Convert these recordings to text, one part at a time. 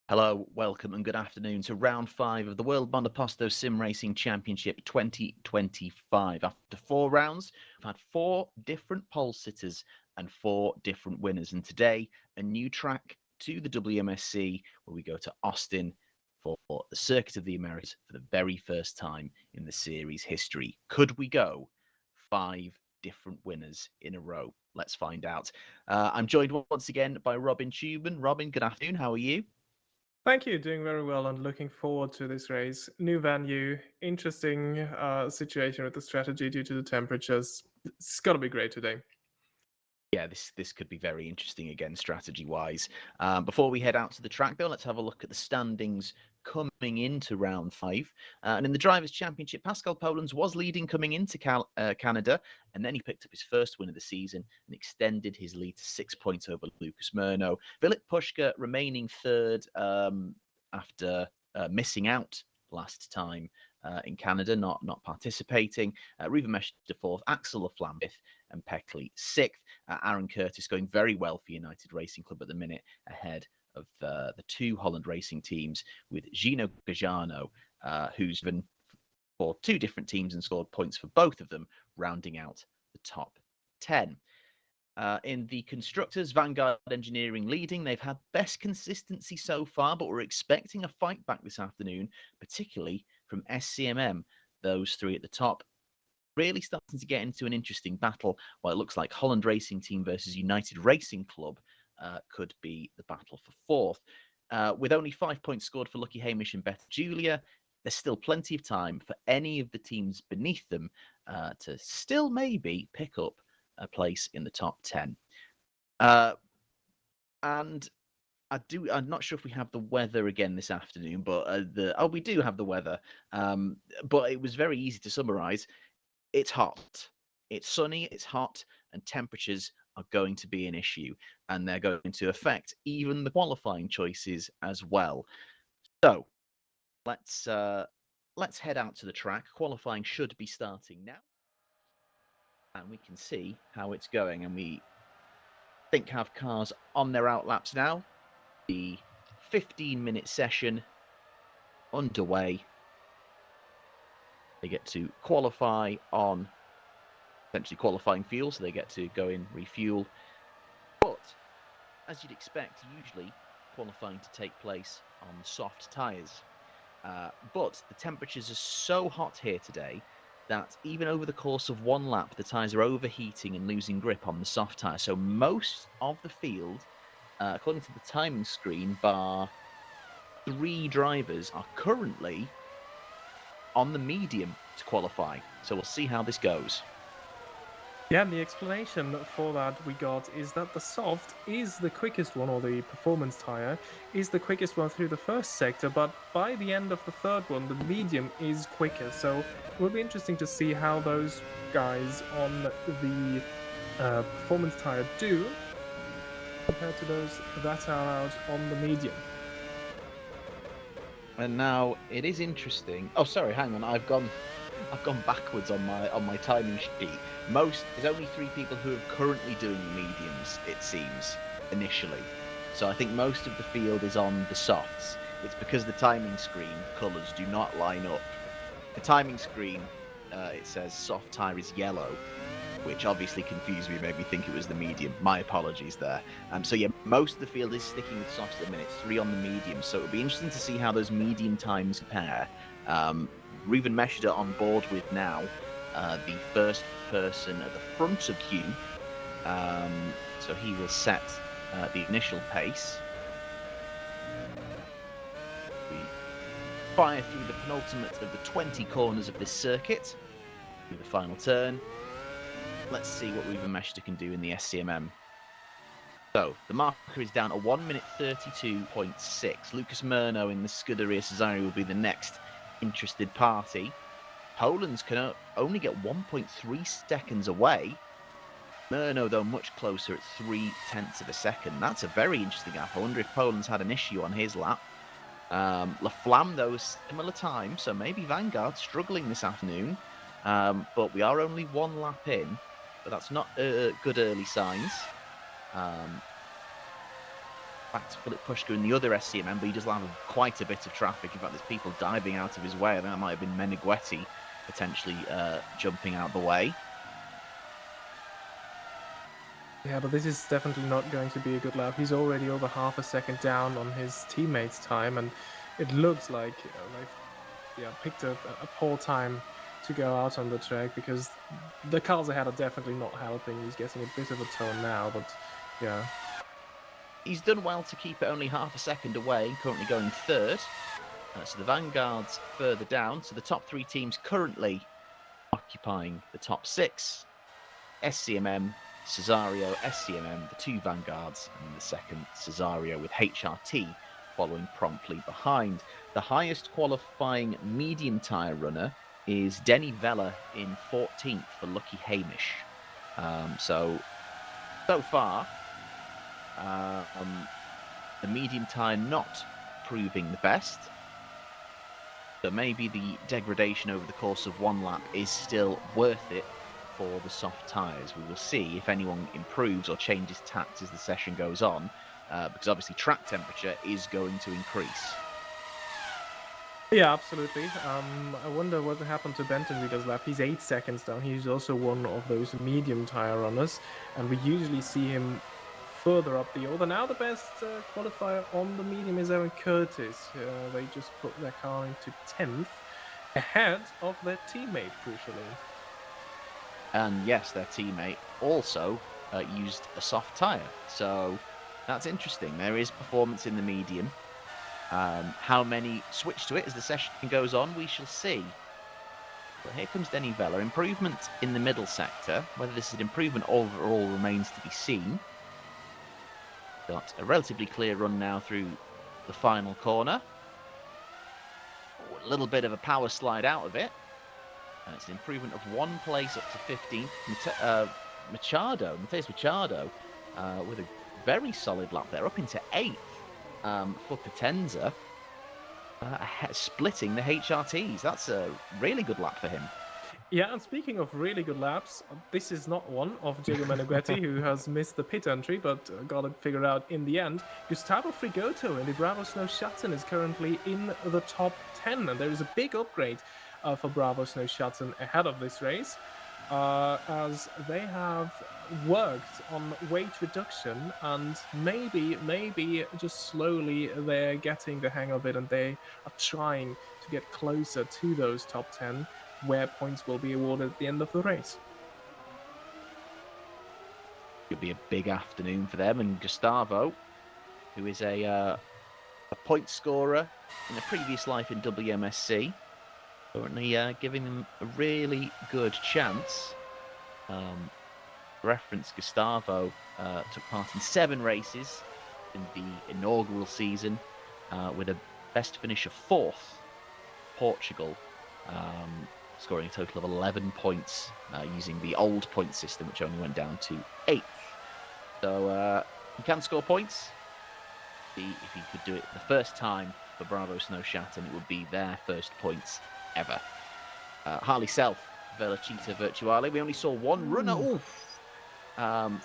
Hello, welcome and good afternoon to round 5 of the World Monoposto Sim Racing Championship 2025. After 4 rounds, we've had 4 different pole sitters and 4 different winners. And today, a new track to the WMSC where we go to Austin for the Circuit of the Americas for the very first time in the series history. Could we go 5 different winners in a row? Let's find out. I'm joined once again by Robin Ciuman. Robin, good afternoon. How are you? Thank you. Doing very well and looking forward to this race. New venue, interesting situation with the strategy due to the temperatures. It's going to be great today. Yeah, this could be very interesting again, strategy-wise. Before we head out to the track, though, let's have a look at the standings coming into round 5. And in the Drivers' Championship, Pascal Polens was leading coming into Canada, and then he picked up his first win of the season and extended his lead to 6 points over Lucas Murno. Filip Puška remaining third after missing out last time in Canada, not participating. Riva Meshta fourth, Axel Laflamme fifth, and Peckley sixth. Aaron Curtis going very well for United Racing Club at the minute, ahead of the 2 Holland racing teams, with Gino Gajano, who's been for 2 different teams and scored points for both of them, rounding out the top 10. In the constructors, Vanguard Engineering leading. They've had best consistency so far, but we're expecting a fight back this afternoon, particularly from SCMM. Those 3 at the top really starting to get into an interesting battle, while it looks like Holland Racing Team versus United Racing Club could be the battle for 4th. With only 5 points scored for Lucky Hamish and Beth Julia, there's still plenty of time for any of the teams beneath them to still maybe pick up a place in the top 10. And I'm not sure if we have the weather again this afternoon, but we do have the weather. But it was very easy to summarize. It's hot. It's sunny, it's hot, and temperatures are going to be an issue, and they're going to affect even the qualifying choices as well. So let's head out to the track. Qualifying should be starting now, and we can see how it's going. And we think have cars on their outlaps now. The 15-minute session underway. They get to qualify on essentially qualifying fuel, so they get to go in, refuel. But as you'd expect, usually qualifying to take place on soft tyres. But the temperatures are so hot here today that even over the course of one lap, the tyres are overheating and losing grip on the soft tyre. So most of the field, according to the timing screen, bar 3 drivers are currently on the medium to qualify. So we'll see how this goes. Yeah, and the explanation for that we got is that the soft is the quickest one, or the performance tire is the quickest one through the first sector, but by the end of the third one, the medium is quicker. So it will be interesting to see how those guys on the performance tire do compared to those that are out on the medium. And now it is interesting. Oh, sorry, hang on. I've gone backwards on my timing sheet. There's only 3 people who are currently doing the mediums, it seems, initially. So I think most of the field is on the softs. It's because the timing screen colours do not line up. The timing screen, it says soft tyre is yellow, which obviously confused me, made me think it was the medium. My apologies there. So yeah, most of the field is sticking with softs at the minute, 3 on the medium. So it'll be interesting to see how those medium times compare. We've even measured it on board with now the first person at the front of Hugh. So he will set the initial pace. We fire through the penultimate of the 20 corners of this circuit, through the final turn. Let's see what Weaver Meshta can do in the SCMM. So the marker is down at 1 minute 32.6. Lucas Murno in the Scuderia Cesare will be the next interested party. Poland's can only get 1.3 seconds away. Murno, though, much closer at 0.3 of a second. That's a very interesting gap. I wonder if Poland's had an issue on his lap. La Flamme, though, is similar time, so maybe Vanguard struggling this afternoon. But we are only 1 lap in, but that's not good early signs. Back to Philip Pushka in the other SCMM, but he does have quite a bit of traffic. In fact, there's people diving out of his way. I think that might have been Meneghetti potentially jumping out the way. Yeah, but this is definitely not going to be a good lap. He's already over half a second down on his teammates' time, and it looks like they've picked a poor time to go out on the track, because the cars ahead are definitely not helping. He's getting a bit of a tone now, but yeah. He's done well to keep it only half a second away, currently going third. So the Vanguard's further down. So the top 3 teams currently occupying the top 6. SCMM, Cesario, SCMM, the 2 Vanguards, and the second Cesario with HRT following promptly behind. The highest qualifying medium tyre runner is Denny Vella in 14th for Lucky Hamish. So far, the medium tyre not proving the best. But maybe the degradation over the course of 1 lap is still worth it for the soft tyres. We will see if anyone improves or changes tacts as the session goes on, because obviously track temperature is going to increase. Yeah, absolutely. I wonder what happened to Benton Reader's lap. He's 8 seconds down. He's also one of those medium tire runners, and we usually see him further up the order. Now the best qualifier on the medium is Aaron Curtis. They just put their car into 10th, ahead of their teammate, crucially. And yes, their teammate also used a soft tyre. So that's interesting. There is performance in the medium. How many switch to it as the session goes on, we shall see. But here comes Denny Vella. Improvement in the middle sector. Whether this is an improvement overall remains to be seen. Got a relatively clear run now through the final corner. A little bit of a power slide out of it. It's an improvement of 1 place up to 15th. Mateus Machado, with a very solid lap there, up into 8th for Potenza, splitting the HRTs. That's a really good lap for him. Yeah, and speaking of really good laps, this is not one of Diego Meneghetti, who has missed the pit entry, but got it figured out in the end. Gustavo Frigoto in the Bravo Snow Shutton is currently in the top 10, and there is a big upgrade for Bravo Snow Shutton ahead of this race, as they have worked on weight reduction, and maybe just slowly they're getting the hang of it, and they are trying to get closer to those top 10. where points will be awarded at the end of the race. It'll be a big afternoon for them. And Gustavo, who is a point scorer in a previous life in WMSC, currently giving them a really good chance. Reference, Gustavo took part in 7 races in the inaugural season with a best finish of 4th. Portugal, scoring a total of 11 points using the old point system, which only went down to 8th. So he can score points. If he could do it the first time for Bravo Snow Shatton, it would be their first points ever. Harley Self, Velocita Virtuale. We only saw one runner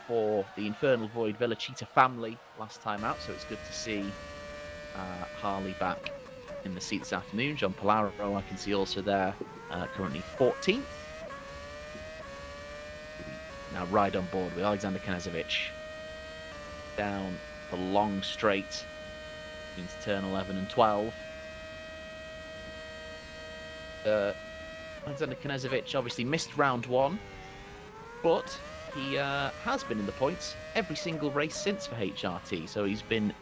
for the Infernal Void Velocita family last time out, so it's good to see Harley back in the seat this afternoon. John Polaro, I can see also there, currently 14th. Now ride on board with Alexander Knezovic down the long straight into turn 11 and 12. Alexander Knezovic obviously missed round 1, but he has been in the points every single race since for HRT, so he's been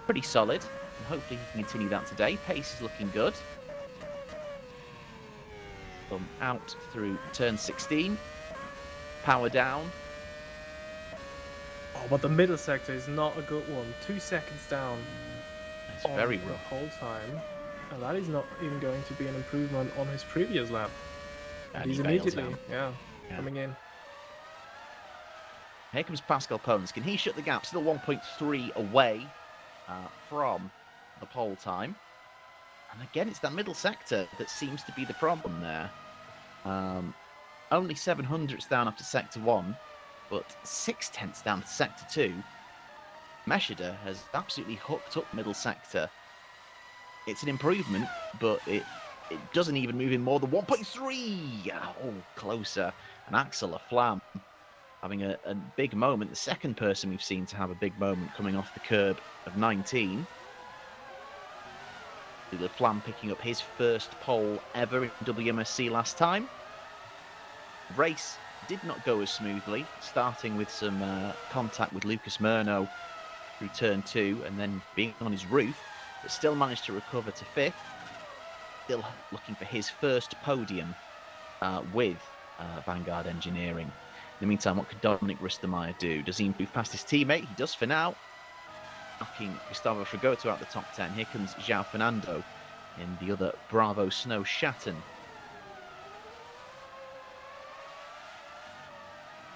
pretty solid, and hopefully he can continue that today. Pace is looking good. Come out through turn 16, power down. Oh, but the middle sector is not a good one. 2 seconds down. It's very rough. The whole time. And that is not even going to be an improvement on his previous lap. And he's immediately, coming in. Here comes Pascal Pons. Can he shut the gap? Still 1.3 away from the pole time. And again, it's that middle sector that seems to be the problem there. Only 700ths down after sector 1, but 0.6 down to sector 2. Meshida has absolutely hooked up middle sector. It's an improvement, but it doesn't even move in more than 1.3. Oh, closer. And Axel Flam having a big moment. The second person we've seen to have a big moment coming off the curb of 19. The Flam picking up his first pole ever in WMSC last time. The race did not go as smoothly, starting with some contact with Lucas Murno through turn 2 and then being on his roof, but still managed to recover to 5th. Still looking for his first podium with Vanguard Engineering. In the meantime, what could Dominic Rustemeyer do? Does he improve past his teammate? He does for now, knocking Gustavo Frigoto out the top 10. Here comes João Fernando in the other Bravo Snow Shatton.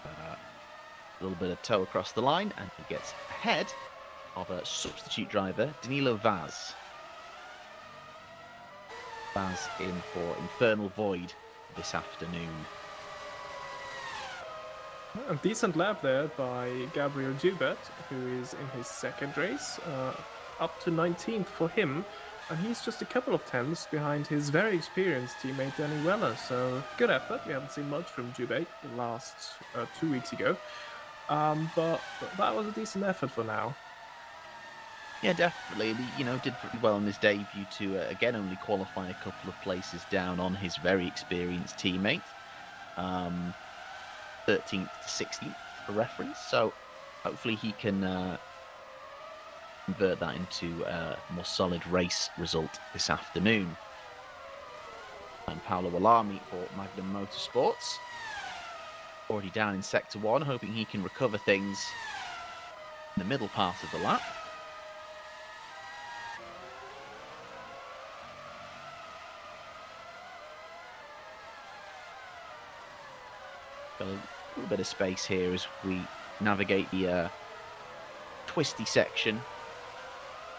A little bit of toe across the line, and he gets ahead of a substitute driver, Danilo Vaz. Vaz in for Infernal Void this afternoon. A decent lap there by Gabriel Joubert, who is in his second race, up to 19th for him, and he's just a couple of tenths behind his very experienced teammate Danny Weller, so good effort. We haven't seen much from Joubert the last 2 weeks ago, but that was a decent effort for now. Yeah, definitely. He, did pretty well on his debut to, again, only qualify a couple of places down on his very experienced teammate. 13th to 16th for reference. So hopefully he can convert that into a more solid race result this afternoon. And Paolo Alami for Magnum Motorsports. Already down in Sector 1, hoping he can recover things in the middle part of the lap. Got a little bit of space here as we navigate the twisty section.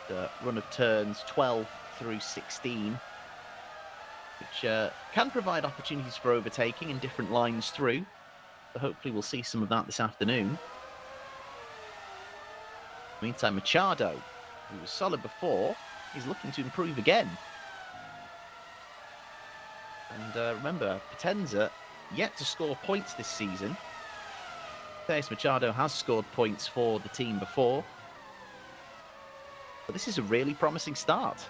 The run of turns 12 through 16, which can provide opportunities for overtaking in different lines through. So hopefully we'll see some of that this afternoon. Meantime, Machado, who was solid before, is looking to improve again. And remember, Potenza yet to score points this season. Theus Machado has scored points for the team before. But this is a really promising start.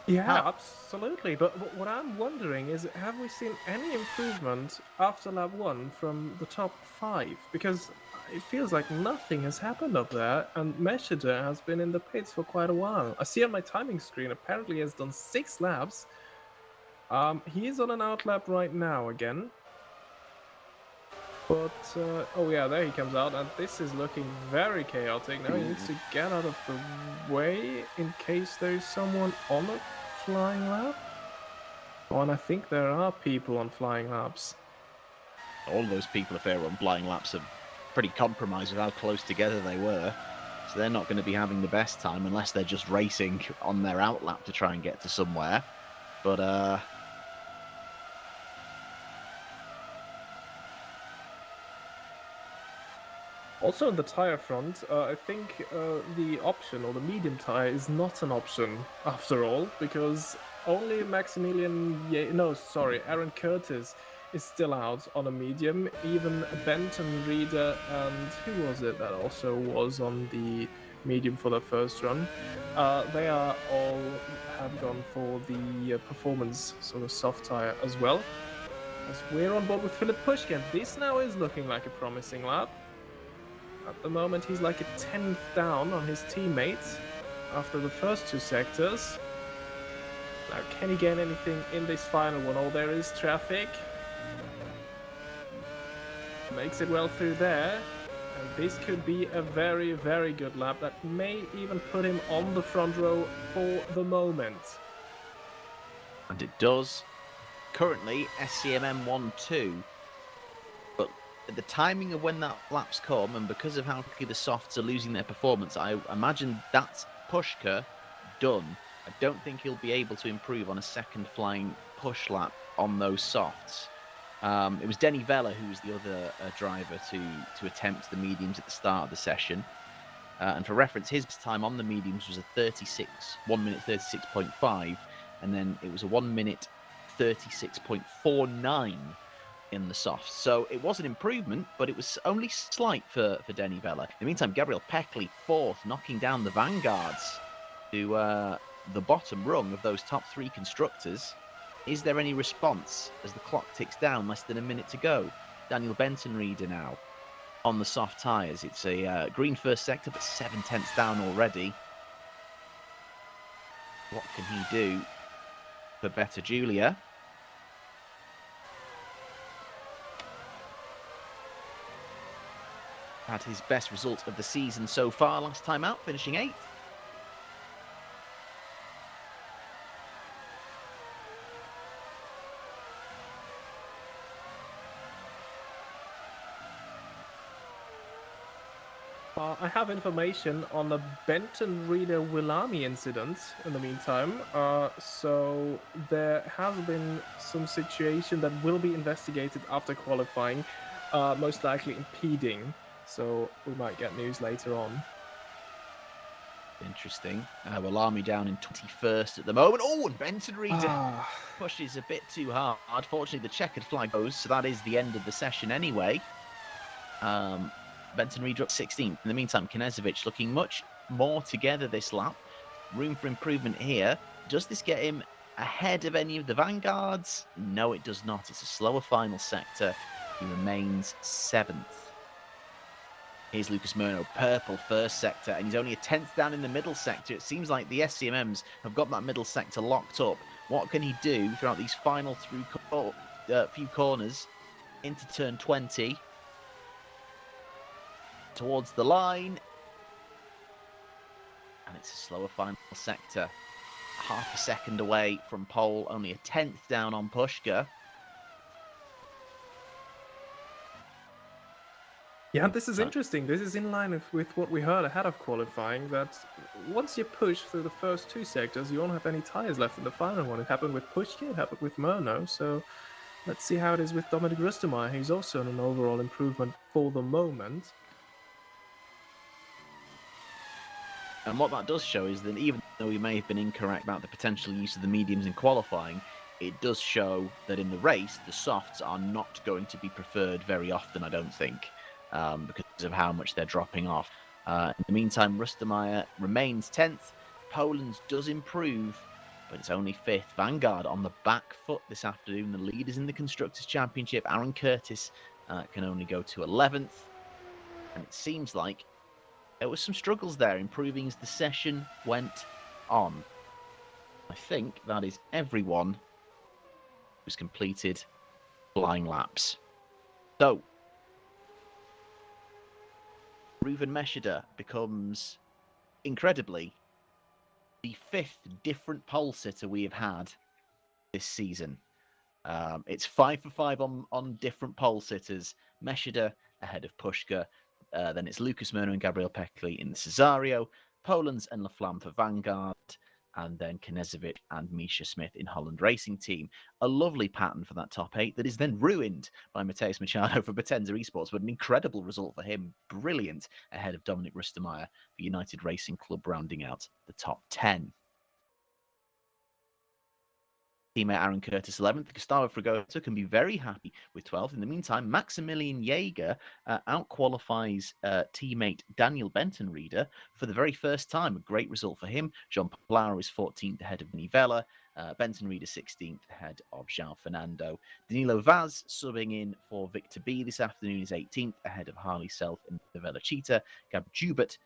Yeah, absolutely. But what I'm wondering is, have we seen any improvement after lap one from the top five? Because it feels like nothing has happened up there, and Meshida has been in the pits for quite a while. I see on my timing screen, apparently he has done 6 laps. He is on an outlap right now again. But, oh yeah, there he comes out, and this is looking very chaotic. Now he needs to get out of the way in case there's someone on a flying lap. Oh, and I think there are people on flying laps. All of those people, if they were on flying laps, are pretty compromised with how close together they were. So they're not going to be having the best time unless they're just racing on their outlap to try and get to somewhere. But Also on the tire front, I think the option or the medium tire is not an option after all, because only Aaron Curtis is still out on a medium. Even Benton Reader and who was it that also was on the medium for their first run? They are all have gone for the performance sort of soft tire as well. As we're on board with Philip Pushkin, this now is looking like a promising lap. At the moment, he's like a 10th down on his teammates after the first 2 sectors. Now, can he gain anything in this final one? Oh, there is traffic. Makes it well through there. And this could be a very, very good lap that may even put him on the front row for the moment. and it does. Currently, SCMM 1-2. But the timing of when that lap's come, and because of how quickly the softs are losing their performance, I imagine that's Pushka done. I don't think he'll be able to improve on a second flying push lap on those softs. It was Denny Vella who was the other driver to attempt the mediums at the start of the session. And for reference, his time on the mediums was a 1 minute 36.5, and then it was a 1 minute 36.49 in the softs. So it was an improvement, but it was only slight for Denny Vella. In the meantime, Gabriel Peckley, fourth, knocking down the vanguards to the bottom rung of those top 3 constructors. Is there any response as the clock ticks down, less than a minute to go? Daniel Benton Reader now on the soft tyres. It's a green first sector, but 7/10 down already. What can he do for better Julia? Had his best result of the season so far last time out, finishing 8th. I have information on the Benton Reader Willami incident in the meantime. So there has been some situation that will be investigated after qualifying, most likely impeding. So we might get news later on. Interesting. Willami down in 21st at the moment. Oh, and Benton Reader pushes a bit too hard. Fortunately, the checkered flag goes, so that is the end of the session anyway. Benton Reader up 16th. In the meantime, Knezovic looking much more together this lap. Room for improvement here. Does this get him ahead of any of the vanguards? No, it does not. It's a slower final sector. He remains 7th. Here's Lucas Murno, purple first sector, and he's only a 10th down in the middle sector. It seems like the SCMMs have got that middle sector locked up. What can he do throughout these final few corners into turn 20? Towards the line. And it's a slower final sector. Half a second away from pole, only a 10th down on Pushka. Yeah, this is interesting. This is in line with what we heard ahead of qualifying, that once you push through the first 2 sectors, you won't have any tires left in the final one. It happened with Pushkin, it happened with Murno, so let's see how it is with Dominic Rustemeyer. He's also in an overall improvement for the moment. And what that does show is that even though we may have been incorrect about the potential use of the mediums in qualifying, it does show that in the race, the softs are not going to be preferred very often, I don't think, because of how much they're dropping off. In the meantime, Rustemeyer remains 10th. Poland's does improve, but it's only 5th. Vanguard on the back foot this afternoon. The leaders in the Constructors' Championship, Aaron Curtis, can only go to 11th. And it seems like there was some struggles there, improving as the session went on. I think that is everyone who's completed flying laps. So, Reuven Meshida becomes, incredibly, the 5th different pole sitter we have had this season. It's 5 for 5 on different pole sitters. Meshida ahead of Pushka. Then it's Lucas Murno and Gabriel Peckley in the Cesario. Polands and Laflamme for Vanguard. And then Knezovic and Misha Smith in Holland Racing Team. A lovely pattern for that top 8 that is then ruined by Mateus Machado for Potenza Esports, but an incredible result for him. Brilliant ahead of Dominic Rustemeyer for United Racing Club, rounding out the top 10. Teammate Aaron Curtis 11th. Gustavo Fragoso can be very happy with 12th. In the meantime, Maximilian Jaeger outqualifies teammate Daniel Benton-Reeder for the very first time. A great result for him. Jean Pallaro is 14th ahead of Nivella. Benton-Reeder 16th ahead of João Fernando. Danilo Vaz subbing in for Victor B this afternoon is 18th ahead of Harley Self and the Velocita. Gab Jubert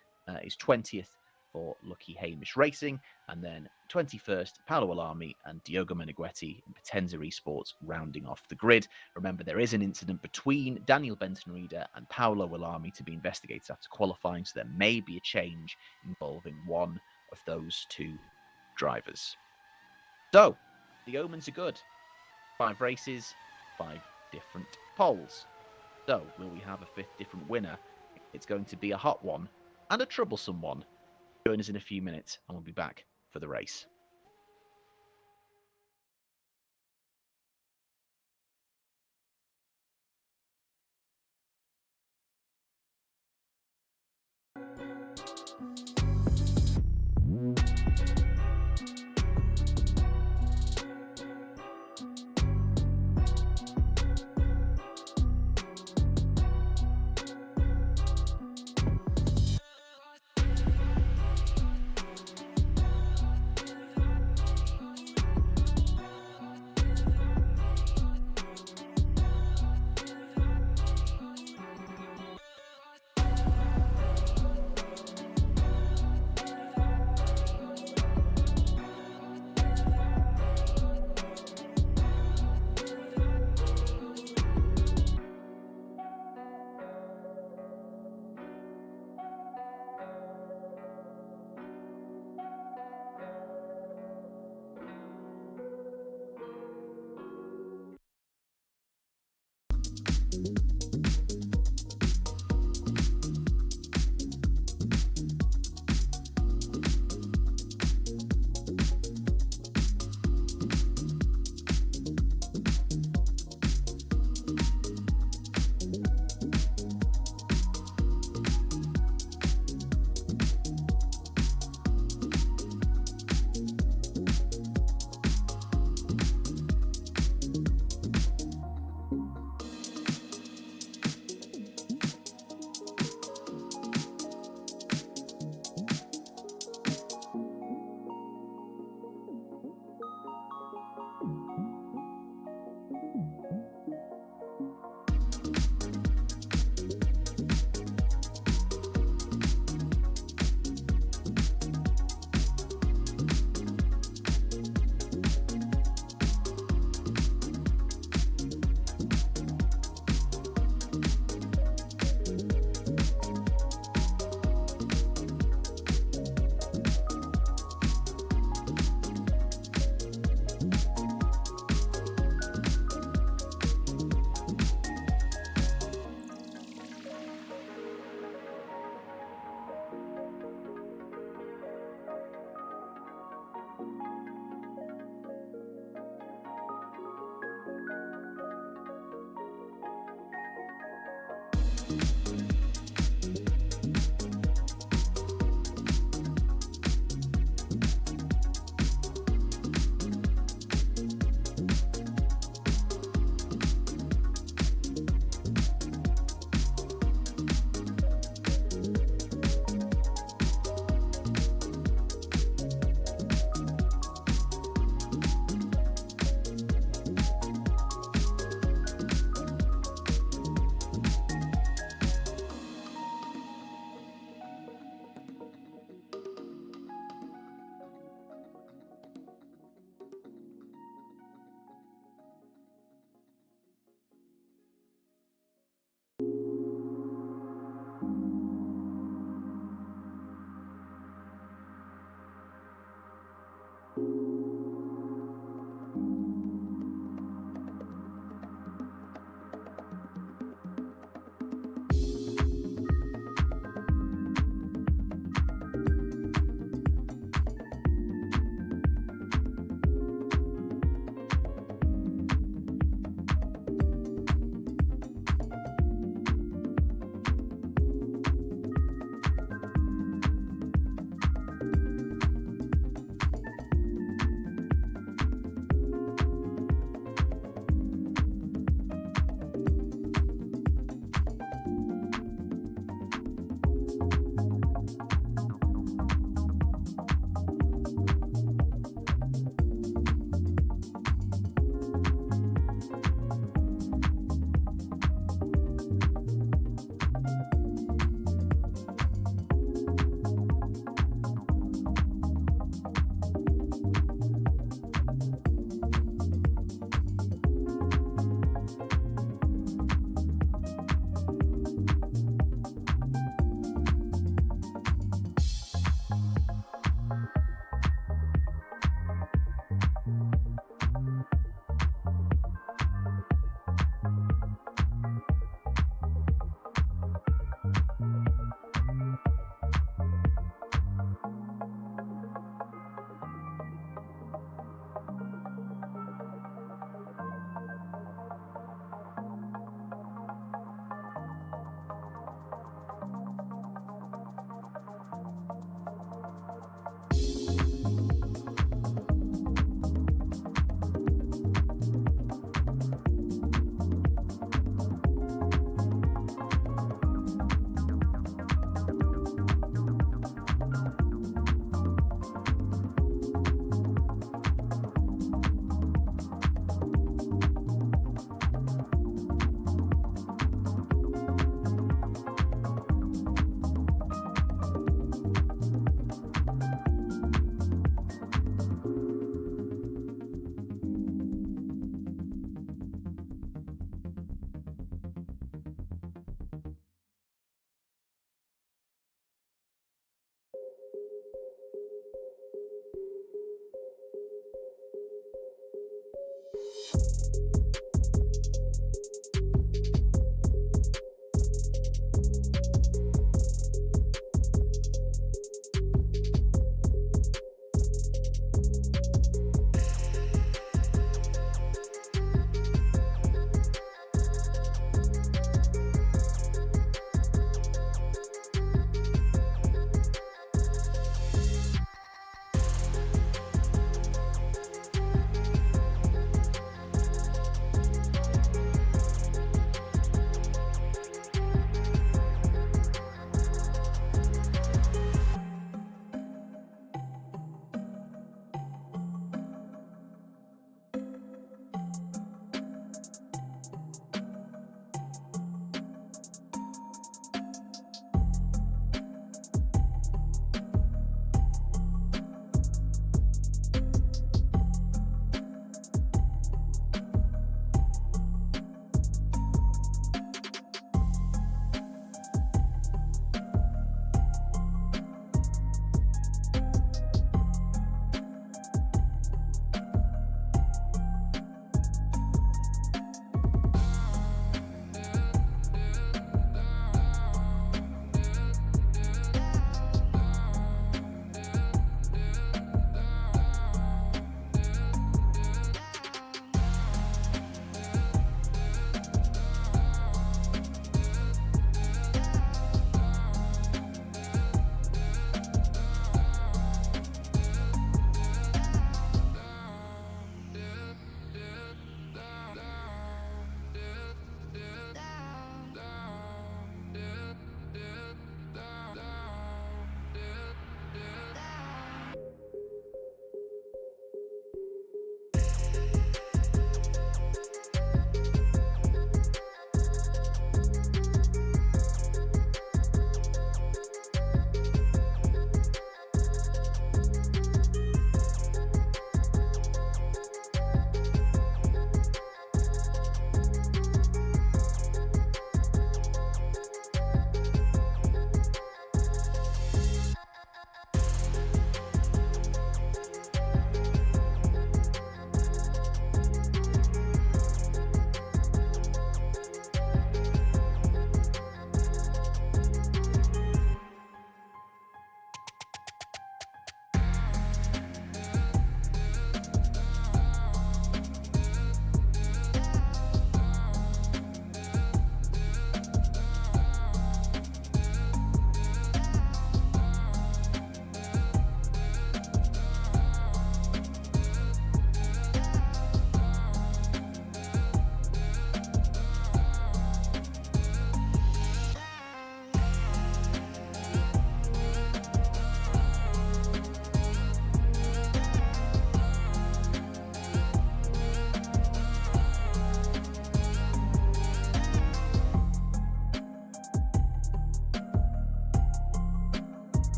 is 20th for Lucky Hamish Racing, and then 21st, Paolo Alami and Diogo Meneghetti in Potenza Esports rounding off the grid. Remember, there is an incident between Daniel Benton-Reeder and Paolo Alami to be investigated after qualifying, so there may be a change involving one of those two drivers. So, the omens are good. 5 races, 5 different poles. So, will we have a 5th different winner? It's going to be a hot one and a troublesome one. Join us in a few minutes and we'll be back for the race.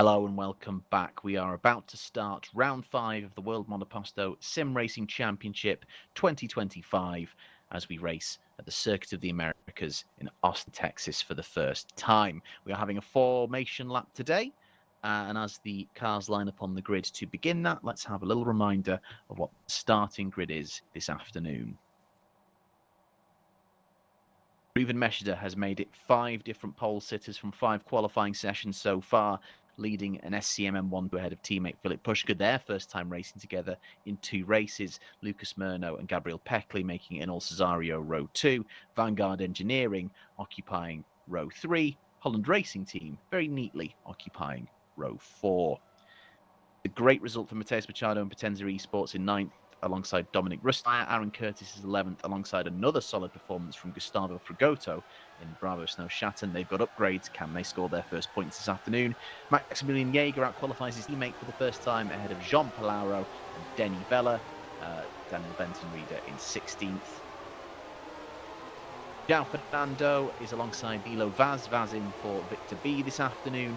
Hello and welcome back. We are about to start round 5 of the World Monoposto Sim Racing Championship 2025 as we race at the Circuit of the Americas in Austin, Texas for the first time. We are having a formation lap today, and as the cars line up on the grid to begin that, let's have a little reminder of what the starting grid is this afternoon. Ruben Meshida has made it 5 different pole sitters from 5 qualifying sessions so far, leading an SCMM1 ahead of teammate Philip Pushka, their first time racing together in 2 races. Lucas Murno and Gabriel Peckley making it in all Cesario row 2, Vanguard Engineering occupying row 3, Holland Racing Team very neatly occupying row 4. A great result for Mateus Machado and Potenza Esports in 9th alongside Dominic Rustmeyer. Aaron Curtis is 11th alongside another solid performance from Gustavo Frigoto in Bravo Snow Shatton. They've got upgrades. Can they score their first points this afternoon? Maximilian Jaeger outqualifies his teammate for the first time ahead of Jean Palaro and Denny Vella. Daniel Benton-Reader in 16th. João Fernando is alongside Bilo Vaz. Vaz in for Victor B this afternoon.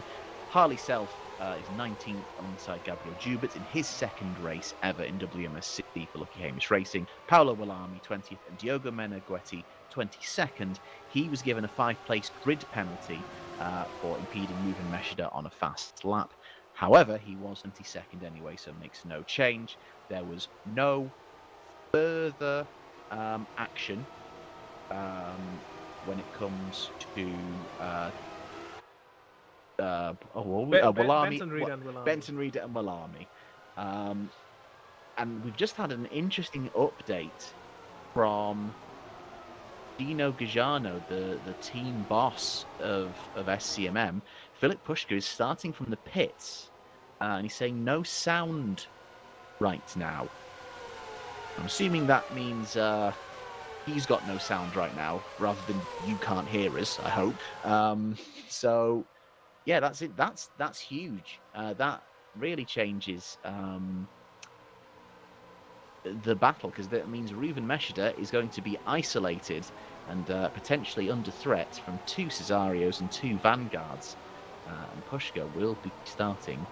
Harley Self is 19th alongside Gabriel Jubert in his second race ever in WMSC for Lucky Hamish Racing. Paolo Wallami 20th and Diogo Meneghetti 22nd. He was given a 5-place grid penalty for impeding Ruben Meshida on a fast lap. However, he was 22nd anyway, so makes no change. There was no further action when it comes to Wallami, Benton Reader and Wallami. And we've just had an interesting update from Dino Gajano, the team boss of SCMM. Philip Pushka is starting from the pits, and he's saying no sound right now. I'm assuming that means he's got no sound right now, rather than you can't hear us, I hope. So yeah, that's it. That's huge. That really changes the battle, because that means Ruben Meshida is going to be isolated and potentially under threat from 2 Cesarios and 2 Vanguards. And Pushka will be starting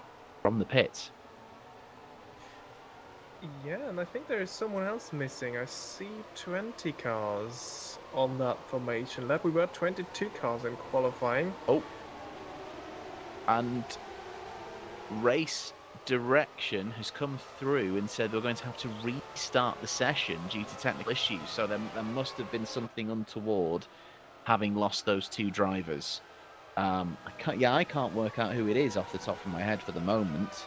from the pit. Yeah, and I think there is someone else missing. I see 20 cars on that formation lap. We were 22 cars in qualifying. Oh. And race direction has come through and said we're going to have to restart the session due to technical issues. So there must have been something untoward having lost those 2 drivers. I can't work out who it is off the top of my head for the moment.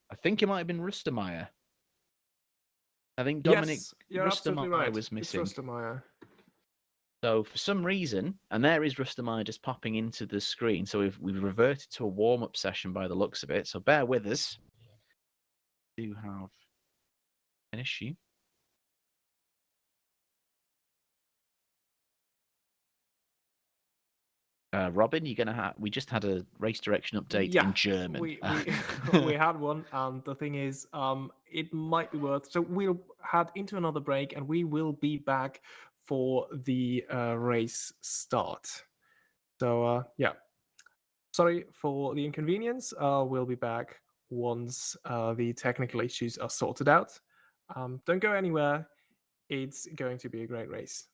I think it might have been Rustemeyer. I think Dominic Rustemeyer was missing. It's Rustemeyer. So for some reason, and there is Rustemeyer just popping into the screen. So we've reverted to a warm-up session by the looks of it. So bear with us. We do have an issue. Robin, you're gonna have. We just had a race direction update in German. We had one, and the thing is, it might be worth. So we'll head into another break, and we will be back for the race start. So yeah, sorry for the inconvenience. We'll be back once the technical issues are sorted out. Don't go anywhere. It's going to be a great race.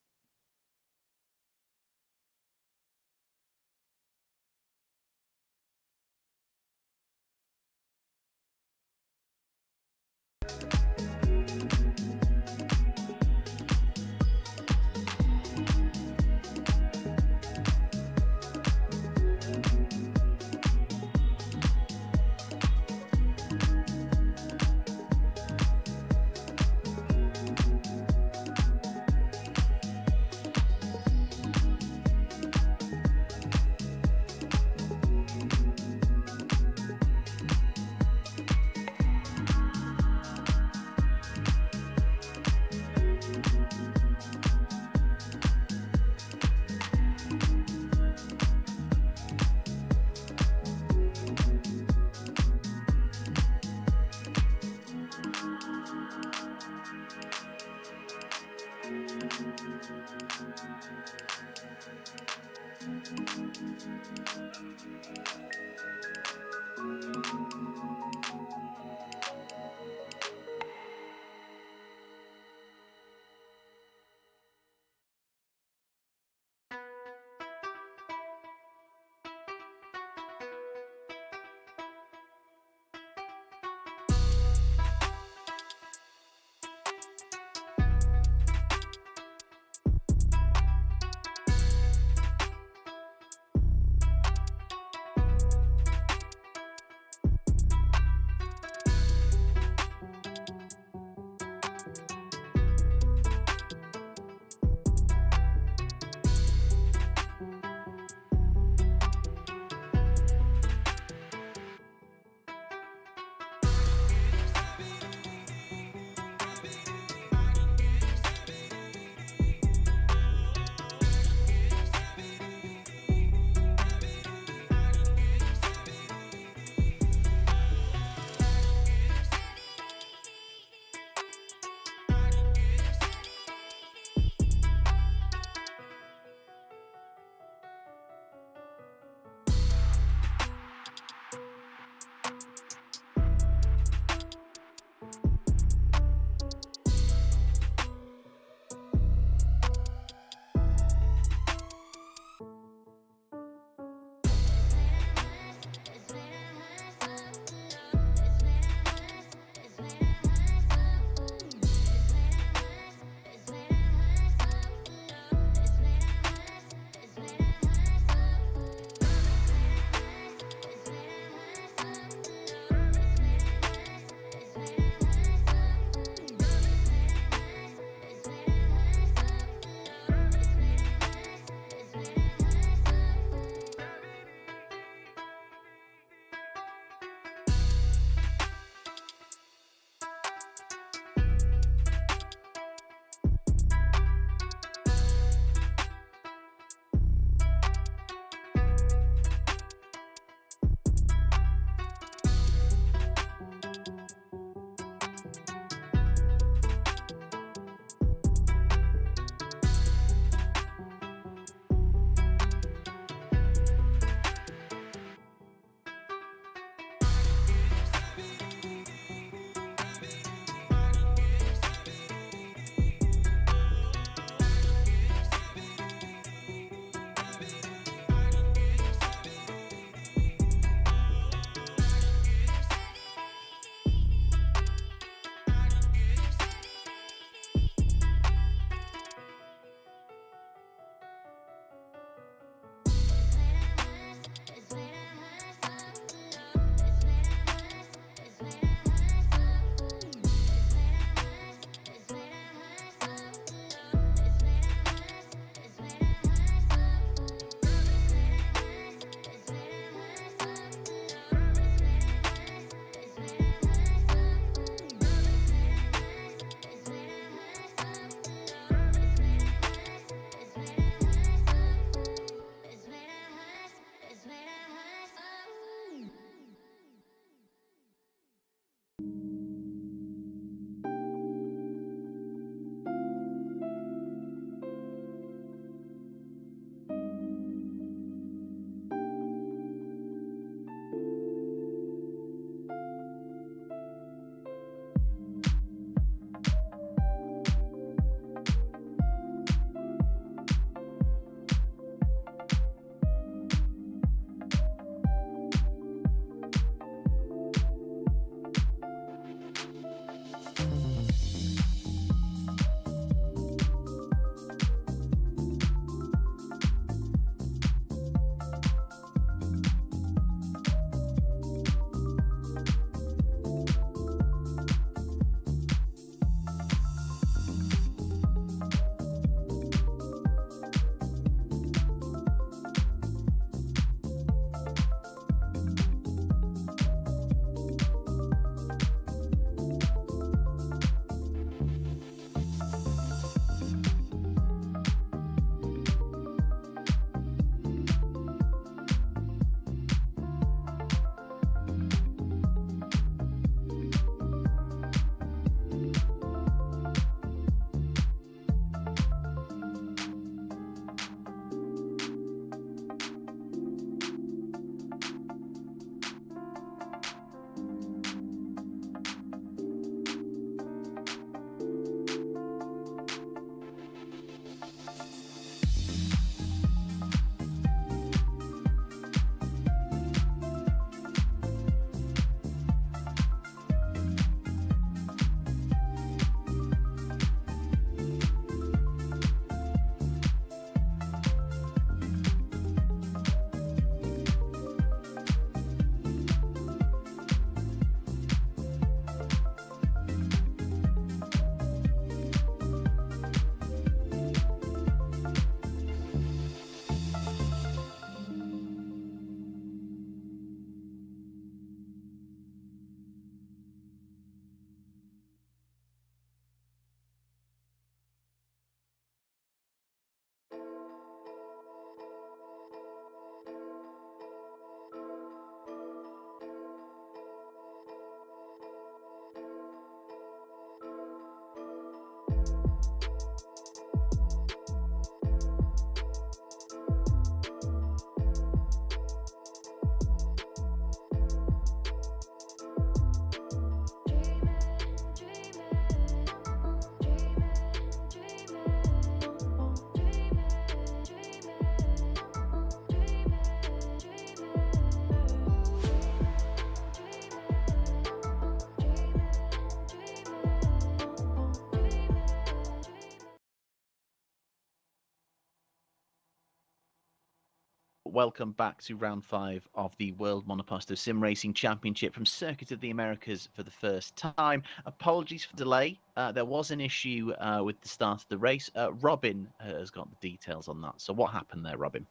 welcome back to round 5 of the World Monoposto Sim Racing Championship from Circuit of the Americas for the first time. Apologies for delay. There was an issue with the start of the race. Robin has got the details on that. So what happened there, Robin?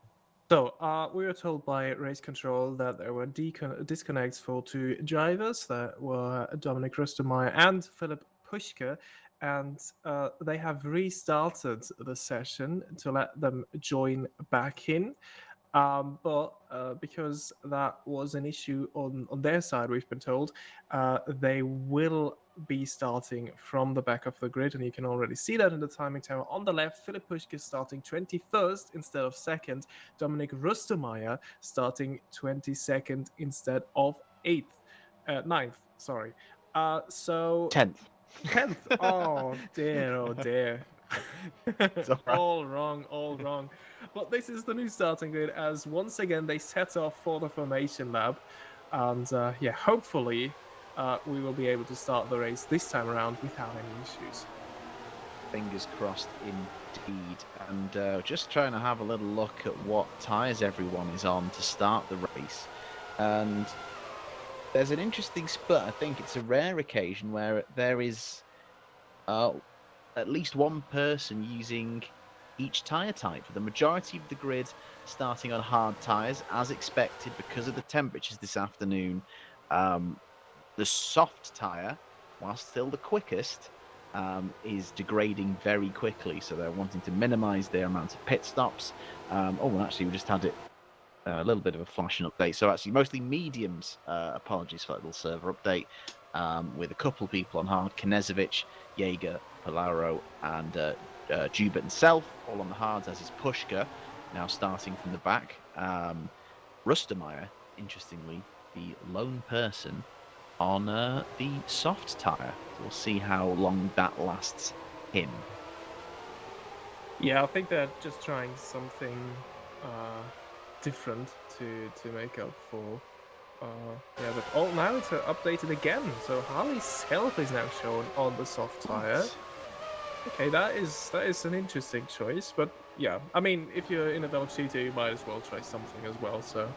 So, we were told by race control that there were disconnects for 2 drivers that were Dominic Rustermeyer and Philip Puschke, and they have restarted the session to let them join back in. But because that was an issue on their side, we've been told, they will be starting from the back of the grid, and you can already see that in the timing tower on the left. Philip Puschke starting 21st instead of 2nd. Dominic Rustermeyer starting 22nd instead of 9th. Sorry. So 10th. 10th. Oh dear, oh dear. It's all right. All wrong, all wrong. But this is the new starting grid as once again they set off for the formation lab. And yeah, hopefully we will be able to start the race this time around without any issues. Fingers crossed indeed. And just trying to have a little look at what tyres everyone is on to start the race. And there's an interesting split. I think it's a rare occasion where there is at least one person using each tyre type. The majority of the grid starting on hard tyres, as expected because of the temperatures this afternoon. The soft tyre, while still the quickest, is degrading very quickly. So they're wanting to minimise their amount of pit stops. Actually, we just had it a little bit of a flashing update. So actually, mostly mediums. Apologies for that little server update. With a couple of people on hard: Knezovic, Jaeger, Polaro, and Jubert himself, all on the hards, as is Puschke, now starting from the back. Rustermeyer, interestingly, the lone person on the soft tyre. So we'll see how long that lasts him. Yeah, I think they're just trying something different to make up for. But now it's updated again. So Harley's self is now shown on the soft tire. Okay, that is an interesting choice. But yeah, I mean, if you're in a Velocita, you might as well try something as well. So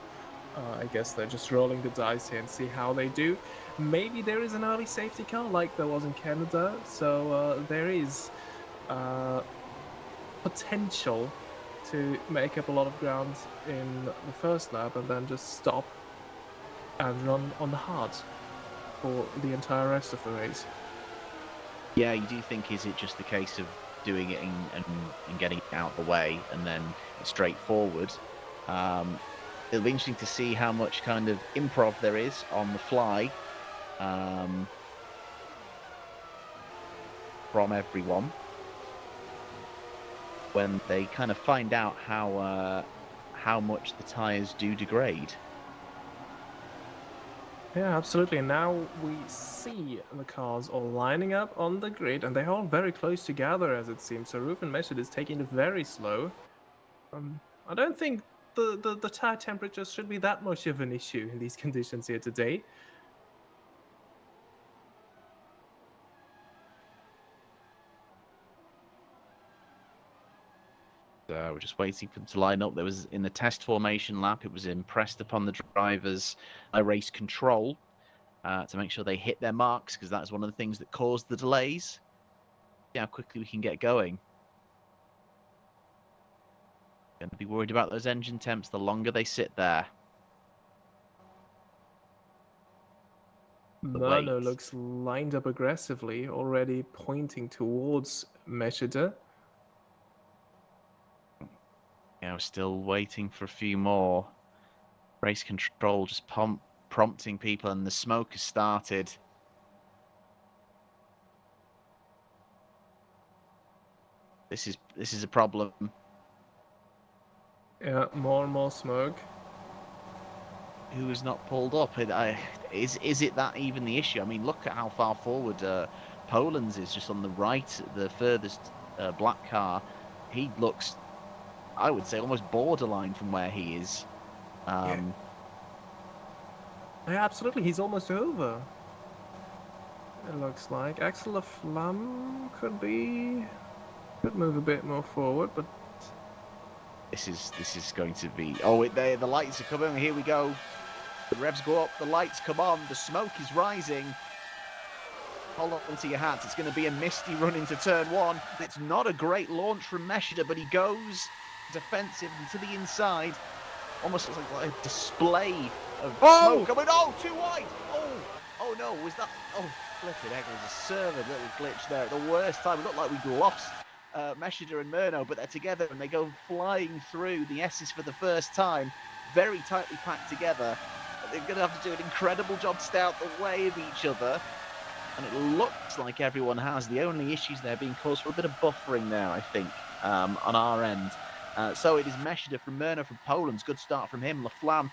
I guess they're just rolling the dice here and see how they do. Maybe there is an early safety car like there was in Canada. So there is potential to make up a lot of ground in the first lap and then just stop and run on the hards for the entire rest of the race. Yeah, you do think, is it just the case of doing it and getting it out of the way and then straightforward? It'll be interesting to see how much kind of improv there is on the fly from everyone when they kind of find out how much the tyres do degrade. Yeah, absolutely. And now we see the cars all lining up on the grid, and they're all very close together, as it seems. So Rufen Measured is taking it very slow. I don't think the tire temperatures should be that much of an issue in these conditions here today. We're just waiting for them to line up. There was in the test formation lap, it was impressed upon the drivers race control to make sure they hit their marks, because that's one of the things that caused the delays. See how quickly we can get going. Going to be worried about those engine temps the longer they sit there. Merno looks lined up aggressively, already pointing towards Meschede. Yeah, we're still waiting for a few more. Race control just prompting people, and the smoke has started. This is a problem. Yeah, more and more smoke. Who has not pulled up? Is it that even the issue? I mean, look at how far forward Poland's is, just on the right, the furthest black car. He looks, I would say, almost borderline from where he is. Yeah, absolutely. He's almost over. It looks like Axel Flam could move a bit more forward, but This is going to be. Oh, the lights are coming. Here we go. The revs go up. The lights come on. The smoke is rising. Hold on to your hats. It's going to be a misty run into turn one. It's not a great launch from Meshida, but he goes defensive and to the inside. Almost looks like a display of smoke coming. Oh, too wide. Oh no, was that? Oh, flipping heck, there's a server little glitch there at the worst time. It looked like we'd lost Meshida and Murno, but they're together and they go flying through the S's for the first time. Very tightly packed together. They're going to have to do an incredible job to stay out the way of each other. And it looks like everyone has. The only issues there being caused for a bit of buffering there, I think, on our end. So it is Meshida from Murno from Poland. Good start from him. Laflamme,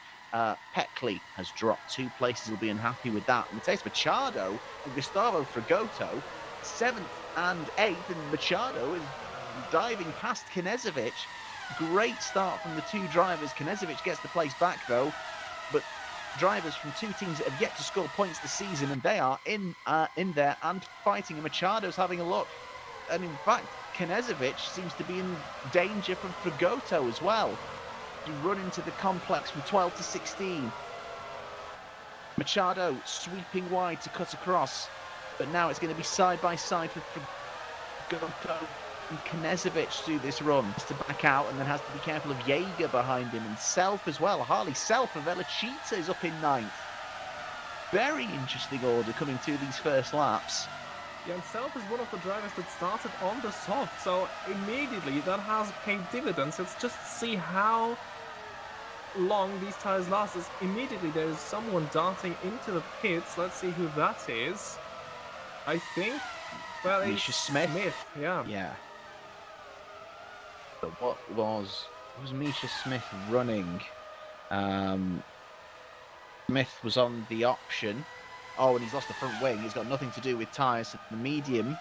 Peckley has dropped 2 places. He'll be unhappy with that. Mateus Machado and Gustavo Fragoto, 7th and 8th. And Machado is diving past Knežević. Great start from the 2 drivers. Knežević gets the place back, though. But drivers from 2 teams that have yet to score points this season, and they are in there and fighting. And Machado's having a look. And in fact, Knežević seems to be in danger from Fragoto as well. You run into the complex from 12 to 16. Machado sweeping wide to cut across. But now it's going to be side by side with Fragoto and Knežević through this run. Has to back out and then has to be careful of Jaeger behind him and Self as well. Harley Self of Velocita is up in 9th. Very interesting order coming through these first laps. Yeah, and Self is one of the drivers that started on the soft, so immediately that has paid dividends. Let's just see how long these tires last. Immediately there is someone darting into the pits. Let's see who that is. I think that is Misha Smith. Yeah. But what was Misha Smith running? Smith was on the option. Oh, and he's lost the front wing. He's got nothing to do with tyres. The medium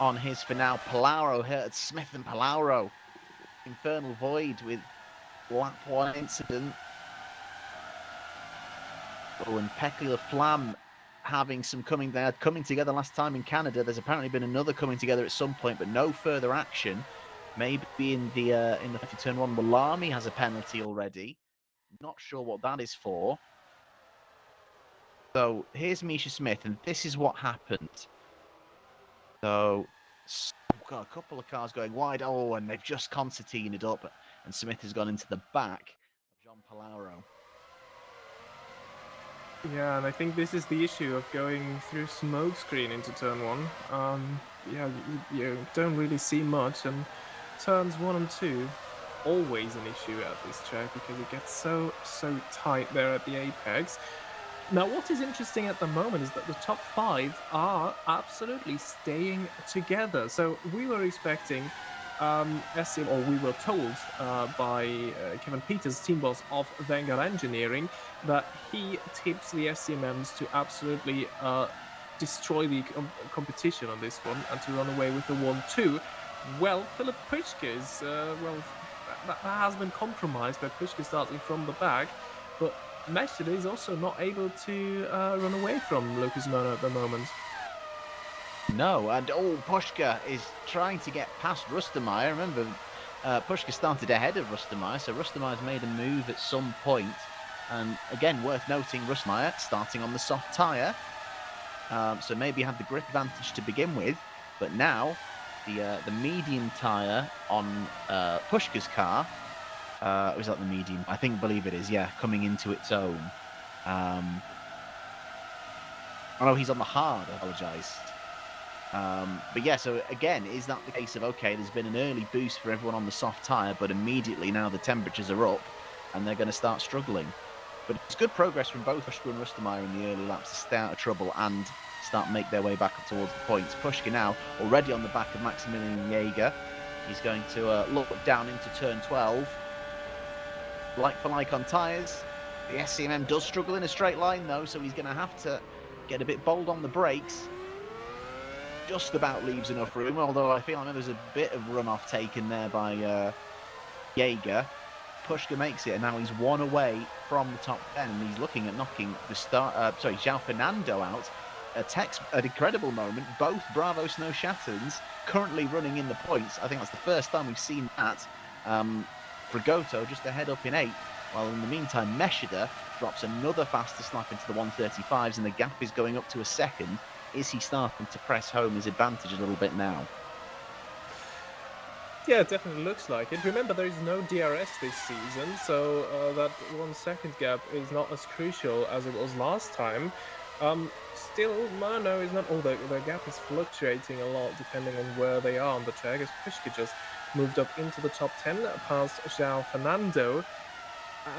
on his for now. Palauro hurt Smith and Palauro. Infernal Void with lap 1 incident. Oh, and Peckley Flam having some coming together last time in Canada. There's apparently been another coming together at some point, but no further action. Maybe in the 50 turn 1, Malami has a penalty already. Not sure what that is for. So here's Misha Smith, and this is what happened. So we've got a couple of cars going wide. Oh, and they've just concertinaed up, and Smith has gone into the back of Jean Palauro. Yeah, and I think this is the issue of going through smokescreen into turn 1. You don't really see much, and turns 1 and 2 always an issue at this track because it gets so tight there at the apex. Now, what is interesting at the moment is that the top 5 are absolutely staying together. So we were expecting SCM, or we were told by Kevin Peters, team boss of Vanguard Engineering, that he tips the SCMMs to absolutely destroy the competition on this one and to run away with the 1-2. Well, Philip Puschke is, that has been compromised by Puschke starting from the back, but Meshida is also not able to run away from Lucas Murno at the moment. No, and Puschke is trying to get past Rustermeyer. Remember, Puschke started ahead of Rustermeyer, so Rustermeyer's made a move at some point. And again, worth noting, Rustermeyer starting on the soft tyre, so maybe had the grip advantage to begin with, but now the medium tyre on Puschke's car. Was that the medium? I believe it is, yeah, coming into its own. Oh, he's on the hard, I apologise. But yeah, so again, is that the case of, okay, there's been an early boost for everyone on the soft tyre, but immediately now the temperatures are up and they're going to start struggling. But it's good progress from both Puschke and Rustermeyer in the early laps to stay out of trouble and make their way back up towards the points. Puschke now already on the back of Maximilian Jaeger. He's going to look down into turn 12. Like for like on tyres. The SCMM does struggle in a straight line though, so he's going to have to get a bit bold on the brakes. Just about leaves enough room, although I know there's a bit of runoff taken there by Jaeger. Puschke makes it, and now he's 1 away from the top 10, and he's looking at knocking the João Fernando out. An incredible moment. Both Bravo Snow Shatterns currently running in the points. I think that's the first time we've seen that. Frigoto just ahead up in 8th, while in the meantime, Meshida drops another faster slap into the 135s, and the gap is going up to a second. Is he starting to press home his advantage a little bit now? Yeah, it definitely looks like it. Remember, there is no DRS this season, so that 1 second gap is not as crucial as it was last time. Still, Mano is not. Oh, the gap is fluctuating a lot depending on where they are on the track, as Pushka just moved up into the top 10 past João Fernando.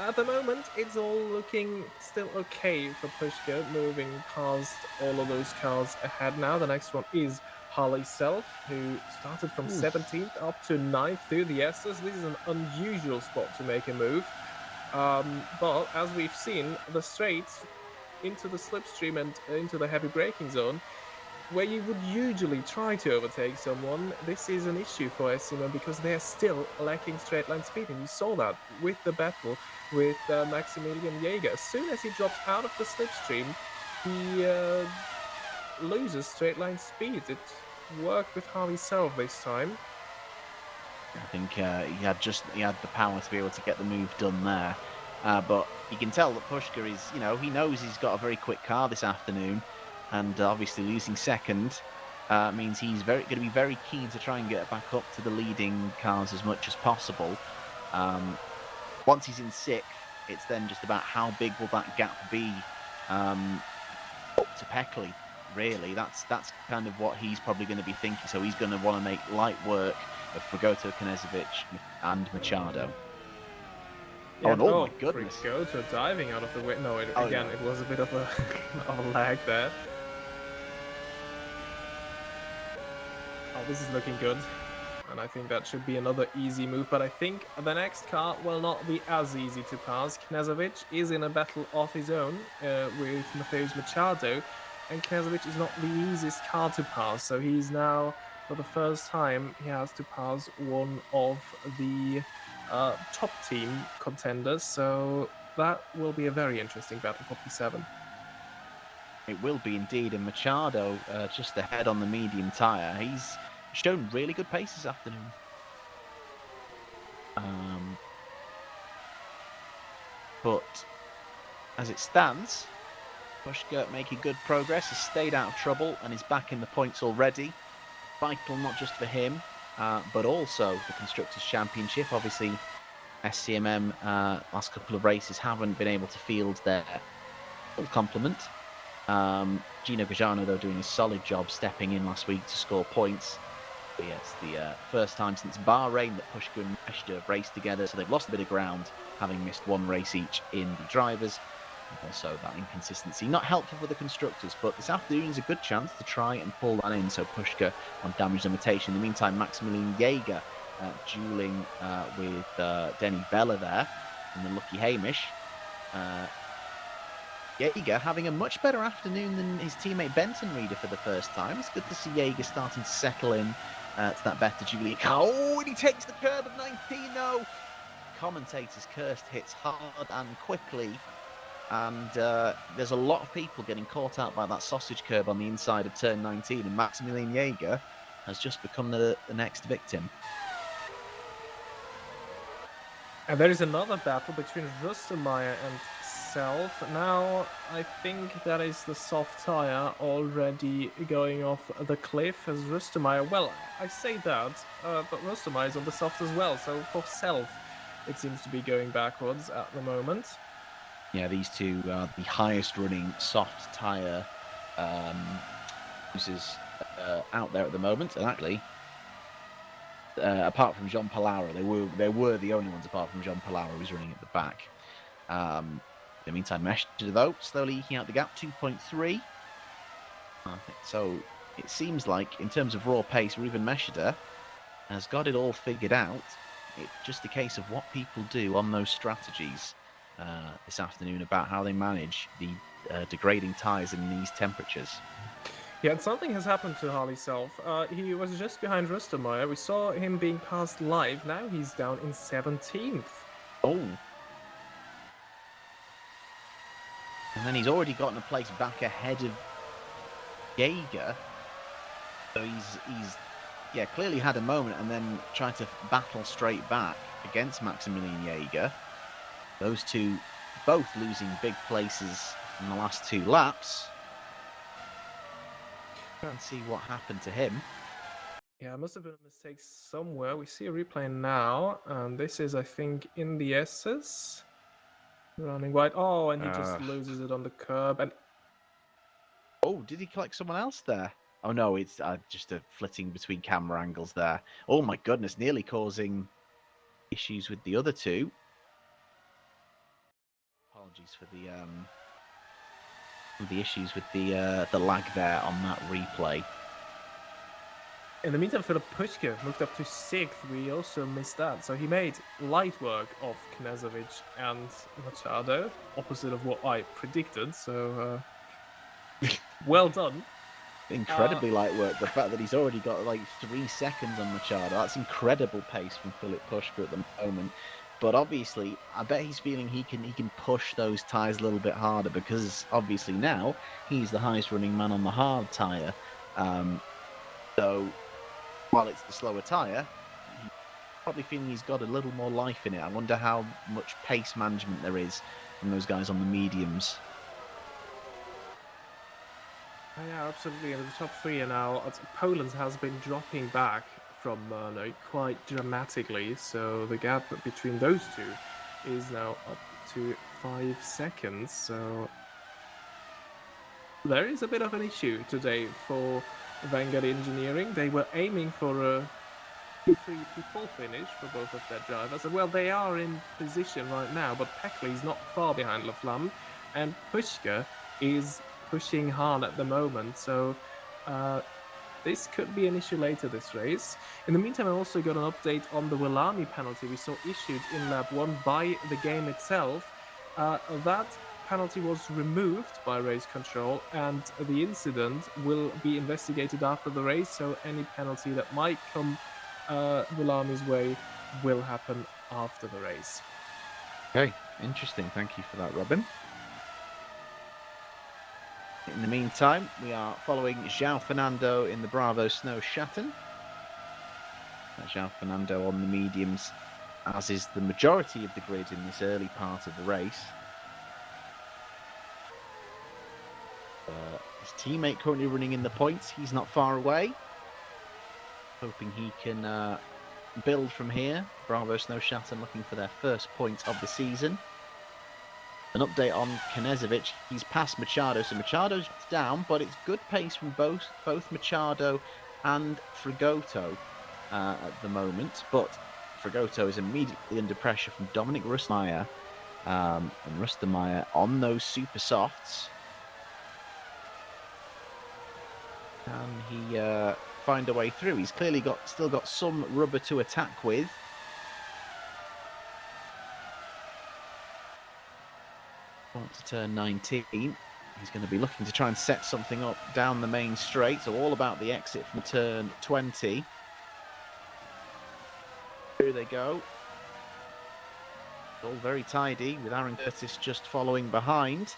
At the moment, it's all looking still okay for Pushka, moving past all of those cars ahead now. The next one is Harley Self, who started from 17th up to 9th through the Estes. This is an unusual spot to make a move. But as we've seen, the straights into the slipstream and into the heavy braking zone, where you would usually try to overtake someone, this is an issue for Ciuman because they're still lacking straight line speed. And you saw that with the battle with Maximilian Jaeger. As soon as he drops out of the slipstream, he loses straight line speed. It worked with Harley Self this time. I think he had the power to be able to get the move done there. But you can tell that Pushka is, he knows he's got a very quick car this afternoon, and obviously losing second means he's going to be very keen to try and get back up to the leading cars as much as possible. Once he's in 6th, it's then just about how big will that gap be up to Peckley. Really, that's kind of what he's probably going to be thinking. So he's going to want to make light work of Frigoto, Knezovic, and Machado. Yeah, My goodness! Frigoto diving out of the way. No, it was a bit of a of a lag there. Oh, this is looking good. And I think that should be another easy move. But I think the next car will not be as easy to pass. Knezovic is in a battle of his own with Mateus Machado. And Knezovic is not the easiest car to pass. So he's now, for the first time, he has to pass one of the top team contenders. So that will be a very interesting battle for P7. It will be indeed. And Machado just ahead on the medium tyre. He's shown really good pace this afternoon. But as it stands, Pushka making good progress, has stayed out of trouble and is back in the points already. Vital not just for him, but also the Constructors' Championship. Obviously, SCMM last couple of races haven't been able to field their full complement. Gino Gajano, though, doing a solid job stepping in last week to score points. But yeah, it's the first time since Bahrain that Pushka and Meshta have raced together, so they've lost a bit of ground, having missed one race each in the drivers. Also, that inconsistency not helpful for the constructors, but this afternoon is a good chance to try and pull that in. So Pushka on damage limitation. In the meantime, Maximilian Jaeger dueling with Denny Vella there and the lucky Hamish. Jaeger having a much better afternoon than his teammate Benton Reader for the first time. It's good to see Jaeger starting to settle in to that better Julia. Oh, and he takes the curb of 19. No, commentators cursed hits hard and quickly. And there's a lot of people getting caught out by that sausage curb on the inside of turn 19, and Maximilian Jaeger has just become the next victim. And there is another battle between Rustermeyer and Self. Now, I think that is the soft tire already going off the cliff as Rustermeyer. Well, I say that, but Rustermeyer is on the soft as well. So for Self, it seems to be going backwards at the moment. Yeah, these two are the highest running soft tyre users out there at the moment. And actually, apart from Jean Palaura, they were the only ones apart from Jean Palaura who's running at the back. In the meantime, Meshta, though, slowly eking out the gap, 2.3. So it seems like, in terms of raw pace, Ruben Meshta has got it all figured out. It's just a case of what people do on those strategies this afternoon about how they manage the degrading tyres in these temperatures. Yeah, and something has happened to Harley Self. He was just behind Rustermeyer. We saw him being passed live. Now he's down in 17th. Oh. And then he's already gotten a place back ahead of Jaeger. So he's yeah, clearly had a moment and then tried to battle straight back against Maximilian Jaeger. Those two both losing big places in the last 2 laps. Let's see what happened to him. Yeah, must have been a mistake somewhere. We see a replay now, and this is, I think, in the S's. Running wide. Oh, and he just loses it on the curb. And oh, did he collect someone else there? Oh no, it's just a flitting between camera angles there. Oh my goodness, nearly causing issues with the other two. Apologies for the issues with the lag there on that replay. in the meantime, Philip Pushka moved up to 6th. We also missed that. So he made light work of Knezovic and Machado, opposite of what I predicted. So well done. Incredibly light work. The fact that he's already got like 3 seconds on Machado, that's incredible pace from Philip Pushka at the moment. But obviously, I bet he's feeling he can push those tyres a little bit harder because obviously now he's the highest running man on the hard tyre. So while it's the slower tyre, he's probably feeling he's got a little more life in it. I wonder how much pace management there is from those guys on the mediums. Oh, yeah, absolutely. And the top 3 are now. Poland has been dropping back from Murno quite dramatically. So the gap between those two is now up to 5 seconds. So there is a bit of an issue today for Vanguard Engineering. They were aiming for a Q3 P4 finish for both of their drivers. And well, they are in position right now, but Peckley is not far behind Laflamme, and Pushka is pushing hard at the moment. So this could be an issue later this race. In the meantime, I also got an update on the Willami penalty we saw issued in lap 1 by the game itself. That penalty was removed by race control, and the incident will be investigated after the race. So any penalty that might come Willami's way will happen after the race. Okay, interesting. Thank you for that, Robin. In the meantime, we are following João Fernando in the Bravo Snow Schatten. João Fernando on the mediums, as is the majority of the grid in this early part of the race. His teammate currently running in the points. He's not far away. Hoping he can build from here. Bravo Snow Schatten looking for their first point of the season. An update on Knezovic. He's past Machado, so Machado's down, but it's good pace from both Machado and Frigoto at the moment. But Frigoto is immediately under pressure from Dominic Rustmeyer, and Rustmeyer on those super softs. Can he find a way through? He's clearly still got some rubber to attack with. On to turn 19. He's going to be looking to try and set something up down the main straight. So all about the exit from turn 20. Here they go. All very tidy with Aaron Curtis just following behind.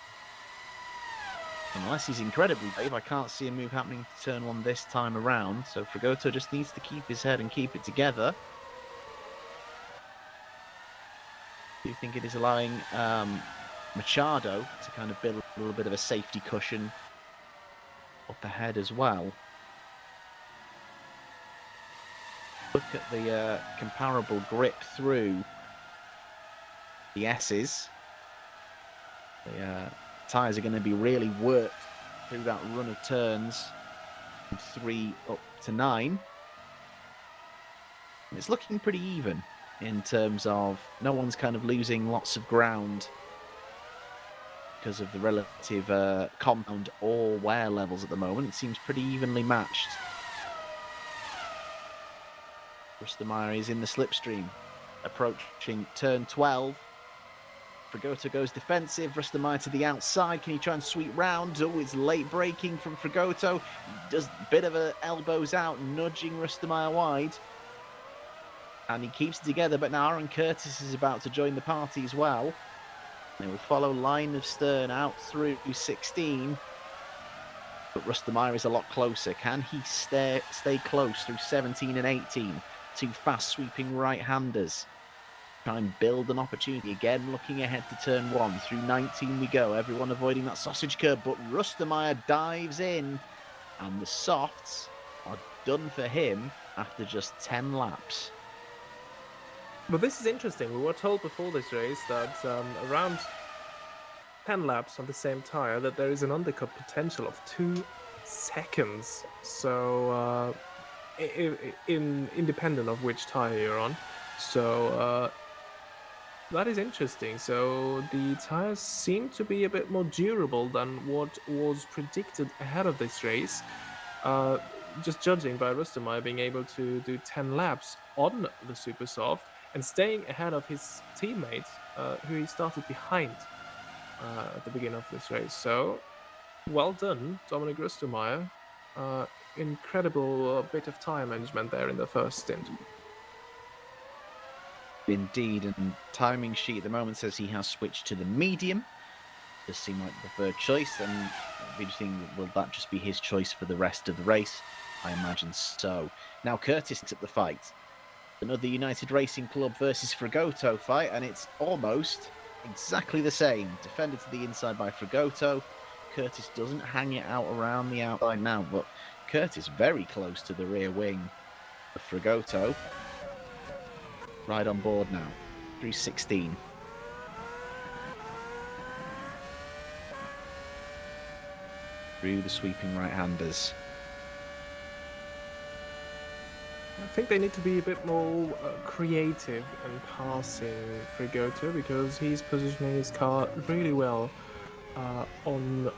Unless he's incredibly brave, I can't see a move happening to turn 1 this time around. So Frigoto just needs to keep his head and keep it together. Do you think it is allowing Machado to kind of build a little bit of a safety cushion up ahead as well? Look at the comparable grip through the S's. The tyres are going to be really worked through that run of turns from 3 up to 9. And it's looking pretty even in terms of no one's kind of losing lots of ground because of the relative compound or wear levels at the moment. It seems pretty evenly matched. Rustmeyer is in the slipstream, approaching turn 12. Frigoto goes defensive. Rustmeyer to the outside. Can he try and sweep round? Oh, it's late braking from Frigoto. Does a bit of a elbows out, nudging Rustmeyer wide. And he keeps it together, but now Aaron Curtis is about to join the party as well. They will follow line of stern out through 16. But Rustemeyer is a lot closer. Can he stay close through 17 and 18? Two fast sweeping right-handers. Try and build an opportunity. Again, looking ahead to turn 1. Through 19 we go. Everyone avoiding that sausage curb. But Rustemeyer dives in. And the softs are done for him after just 10 laps. But this is interesting. We were told before this race that around 10 laps on the same tire that there is an undercut potential of 2 seconds. So independent of which tire you're on. So that is interesting. So the tires seem to be a bit more durable than what was predicted ahead of this race. Just judging by Rustemeyer being able to do 10 laps on the super soft and staying ahead of his teammate, who he started behind at the beginning of this race. So, well done, Dominic Rustemeyer. Incredible bit of tire management there in the first stint. Indeed, and timing sheet at the moment says he has switched to the medium. Does seem like the preferred choice, and it'll be interesting, will that just be his choice for the rest of the race? I imagine so. Now Curtis picks up the fight. Another United Racing Club versus Fragoto fight, and it's almost exactly the same. Defended to the inside by Fragoto. Curtis doesn't hang it out around the outside now, but Curtis very close to the rear wing of Fragoto. Right on board now, through 16. Through the sweeping right-handers. I think they need to be a bit more creative in passing Frigoto because he's positioning his car really well on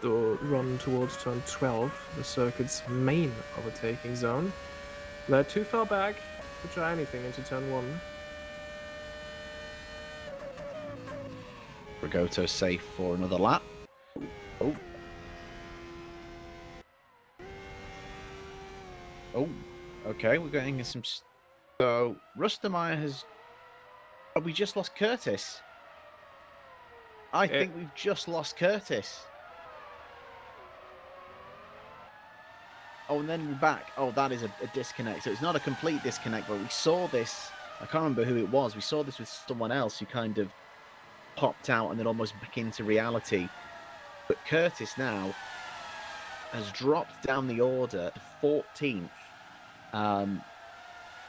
the run towards turn 12, the circuit's main overtaking zone. They're too far back to try anything into turn 1. Frigoto safe for another lap. Oh. Oh. Okay, we're getting some... So, Rustemeyer has... Have we just lost Curtis? I think we've just lost Curtis. Oh, and then we're back. Oh, that is a disconnect. So it's not a complete disconnect, but we saw this. I can't remember who it was. We saw this with someone else who kind of popped out and then almost back into reality. But Curtis now has dropped down the order to 14th.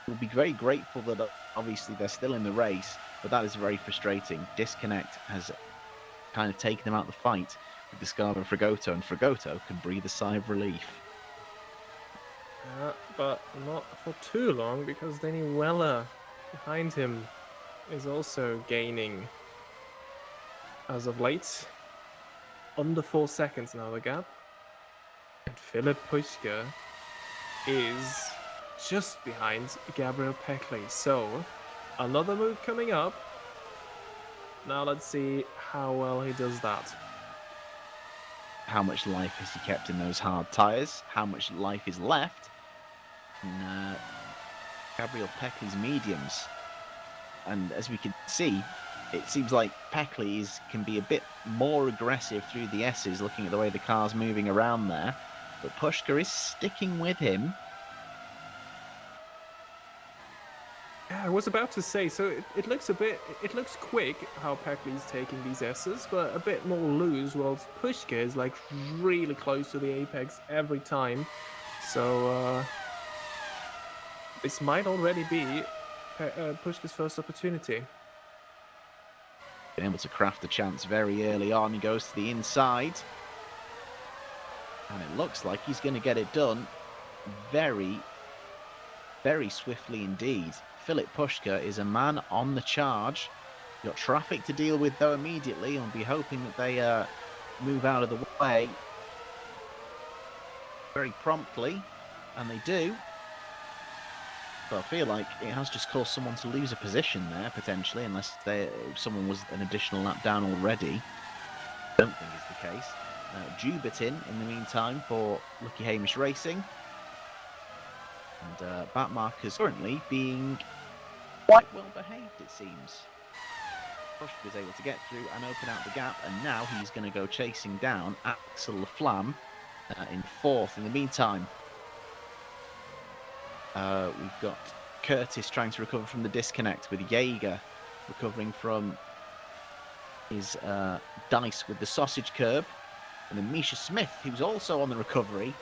We'll be very grateful that obviously they're still in the race, but that is very frustrating. Disconnect has kind of taken them out of the fight with Descalvo and Fragoto, and Fragoto can breathe a sigh of relief. But not for too long, because Danny Weller behind him is also gaining as of late. Under 4 seconds now, the gap. And Philip Puschke is just behind Gabriel Peckley. So, another move coming up. Now let's see how well he does that. How much life has he kept in those hard tyres? How much life is left in Gabriel Peckley's mediums? And as we can see, it seems like Peckley can be a bit more aggressive through the S's, looking at the way the car's moving around there. But Puschke is sticking with him. Yeah, I was about to say, so it looks quick how Peckley's taking these S's, but a bit more loose, whilst Puschke is like really close to the apex every time. So this might already be Puschke's first opportunity. Been able to craft a chance very early on. He goes to the inside. And it looks like he's going to get it done very, very swiftly indeed. Philip Puschke is a man on the charge. Got traffic to deal with though immediately, and we'll be hoping that they move out of the way very promptly, and they do. But I feel like it has just caused someone to lose a position there, potentially, unless someone was an additional lap down already. I don't think is the case. Jubitin in the meantime for Lucky Hamish Racing. And Batmarker's currently being quite well behaved, it seems. Puschke was able to get through and open out the gap, and now he's going to go chasing down Axel Laflamme in fourth. In the meantime, we've got Curtis trying to recover from the disconnect, with Jaeger recovering from his dice with the sausage curb. And then Misha Smith, who's also on the recovery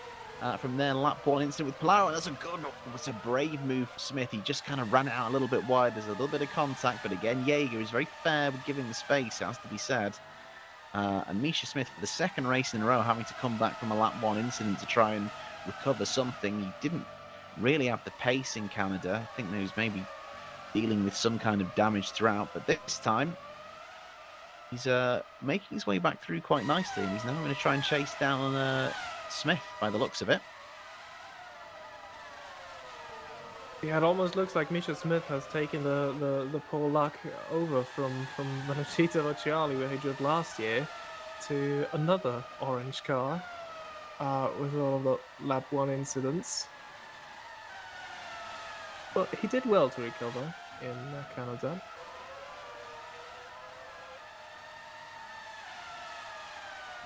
from their lap one incident with Palaro. That's a brave move for Smith. He just kind of ran it out a little bit wide. There's a little bit of contact, but again, Jaeger is very fair with giving the space, it has to be said. And Misha Smith, for the second race in a row, having to come back from a lap one incident to try and recover something. He didn't really have the pace in Canada. I think he was maybe dealing with some kind of damage throughout, but this time he's making his way back through quite nicely, and he's now going to try and chase down Smith by the looks of it. Yeah, it almost looks like Misha Smith has taken the poor luck over from Benedetto Vacciali, where he drove last year, to another orange car with all of the lap one incidents. But he did well to recover in Canada.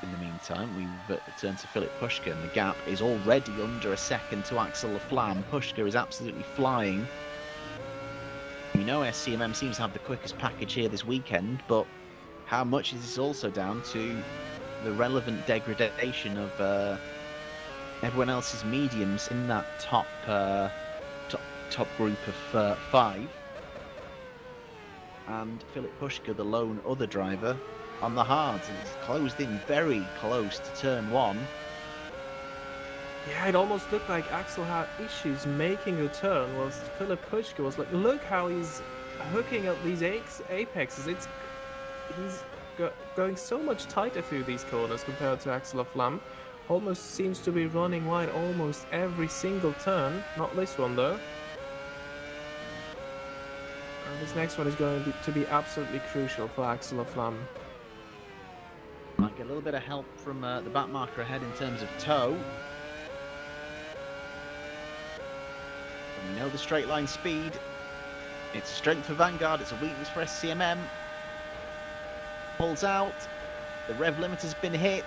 In the meantime, we've returned to Philip Pushka, and the gap is already under a second to Axel Laflamme. Pushka is absolutely flying. We know SCMM seems to have the quickest package here this weekend, but how much is this also down to the relevant degradation of everyone else's mediums in that top group of 5, and Philip Pushka, the lone other driver, on the hards, and it's closed in very close to turn 1. Yeah, it almost looked like Axel had issues making a turn, whilst Philip Pushka was like, look how he's hooking up these apexes. He's going so much tighter through these corners compared to Axel Laflamme. Almost seems to be running wide almost every single turn. Not this one though. And this next one is going to be absolutely crucial for Axel Laflamme. Might get a little bit of help from the back marker ahead in terms of toe. And we know the straight line speed. It's a strength for Vanguard, it's a weakness for SCMM. Pulls out. The rev limiter's been hit.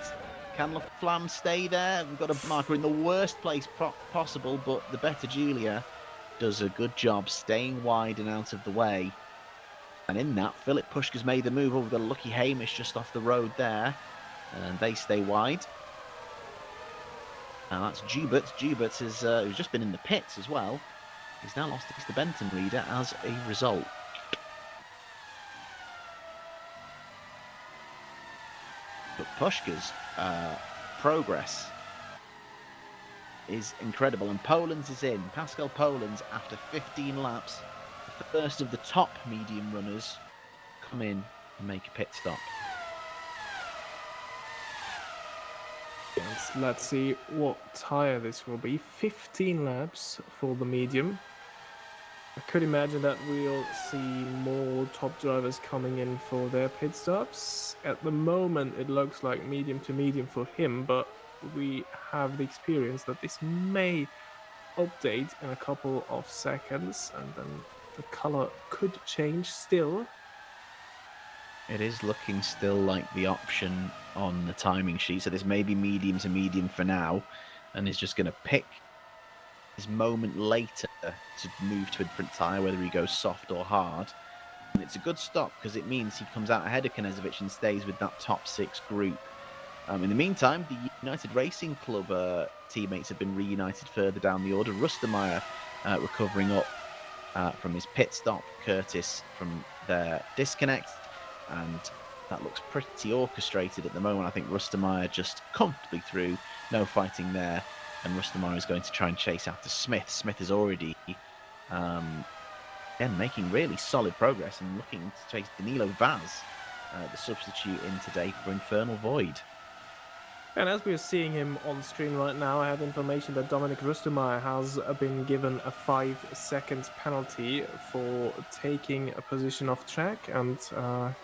Can Laflamme stay there? We've got a marker in the worst place possible, but the better Julia does a good job staying wide and out of the way. And in that, Philip Pushka's made the move. We've got a lucky Hamish just off the road there. And they stay wide. Now that's Jubert. Jubert has who's just been in the pits as well. He's now lost against the Benton reader as a result. But Pushka's progress is incredible, and Poland's is in. Pascal Poland's, after 15 laps, the first of the top medium runners come in and make a pit stop. Yes, let's see what tyre this will be. 15 laps for the medium. I could imagine that we'll see more top drivers coming in for their pit stops. At the moment, it looks like medium to medium for him, but we have the experience that this may update in a couple of seconds, and then the color could change still. It is looking still like the option on the timing sheet, so this may be medium to medium for now, and he's just going to pick his moment later to move to a different tyre, whether he goes soft or hard. And it's a good stop because it means he comes out ahead of Knezovic and stays with that top 6 group. In the meantime, the United Racing Club teammates have been reunited further down the order. Rustermeyer recovering up from his pit stop, Curtis from their disconnect, and that looks pretty orchestrated at the moment. I think Rustermeyer just comfortably through, no fighting there, and Rustermeyer is going to try and chase after Smith. Smith is already again making really solid progress and looking to chase Danilo Vaz, the substitute in today for Infernal Void. And as we're seeing him on screen right now, I have information that Dominic Rustermeyer has been given a 5-second penalty for taking a position off track, and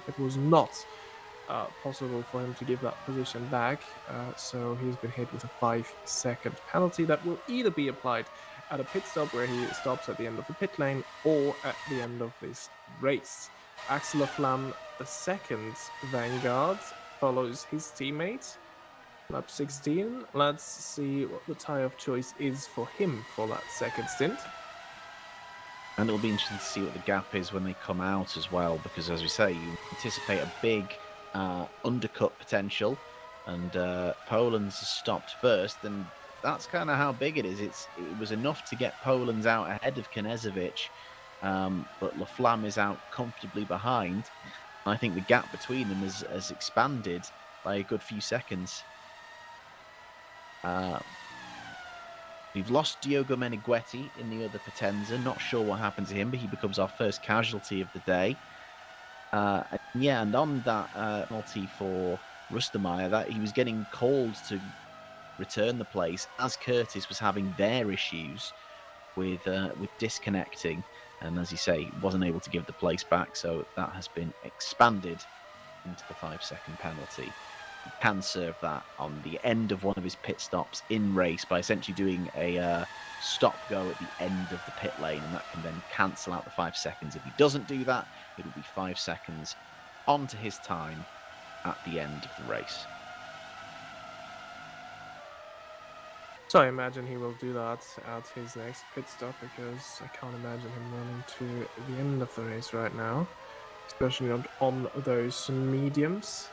it was not possible for him to give that position back. So he's been hit with a 5-second penalty that will either be applied at a pit stop where he stops at the end of the pit lane or at the end of this race. Axel Laflamme, the second Vanguard, follows his teammate. Lap 16. Let's see what the tire of choice is for him for that second stint. And it'll be interesting to see what the gap is when they come out as well, because as we say, you anticipate a big undercut potential, and Poland's stopped first, and that's kind of how big it is. It was enough to get Poland's out ahead of Knežević, but Laflamme is out comfortably behind. I think the gap between them has expanded by a good few seconds. We've lost Diogo Meneghetti in the other Potenza. Not sure what happened to him, but he becomes our first casualty of the day. And on that penalty for Rustemeyer, that he was getting called to return the place as Curtis was having their issues with disconnecting, and as you say, wasn't able to give the place back. So that has been expanded into the 5-second penalty. He can serve that on the end of one of his pit stops in race by essentially doing a stop go at the end of the pit lane, and that can then cancel out the 5 seconds. If he doesn't do that, it will be 5 seconds onto his time at the end of the race. So I imagine he will do that at his next pit stop, because I can't imagine him running to the end of the race right now, especially not on those mediums.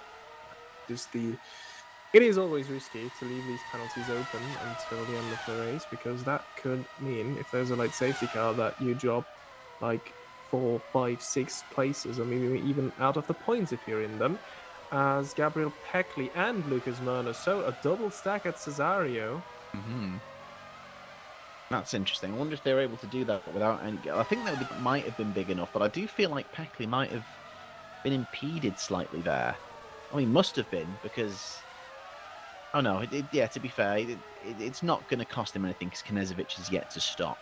It is always risky to leave these penalties open until the end of the race, because that could mean, if there's a late safety car, that you drop like 4, 5, 6 places, or maybe even out of the points if you're in them, as Gabriel Peckley and Lucas Murner. So a double stack at Cesario. Mm-hmm. That's interesting. I wonder if they were able to do that without any. I think that might have been big enough, but I do feel like Peckley might have been impeded slightly there. I mean, must have been, because. Oh no, yeah, to be fair, it's not going to cost him anything because Knežević is yet to stop,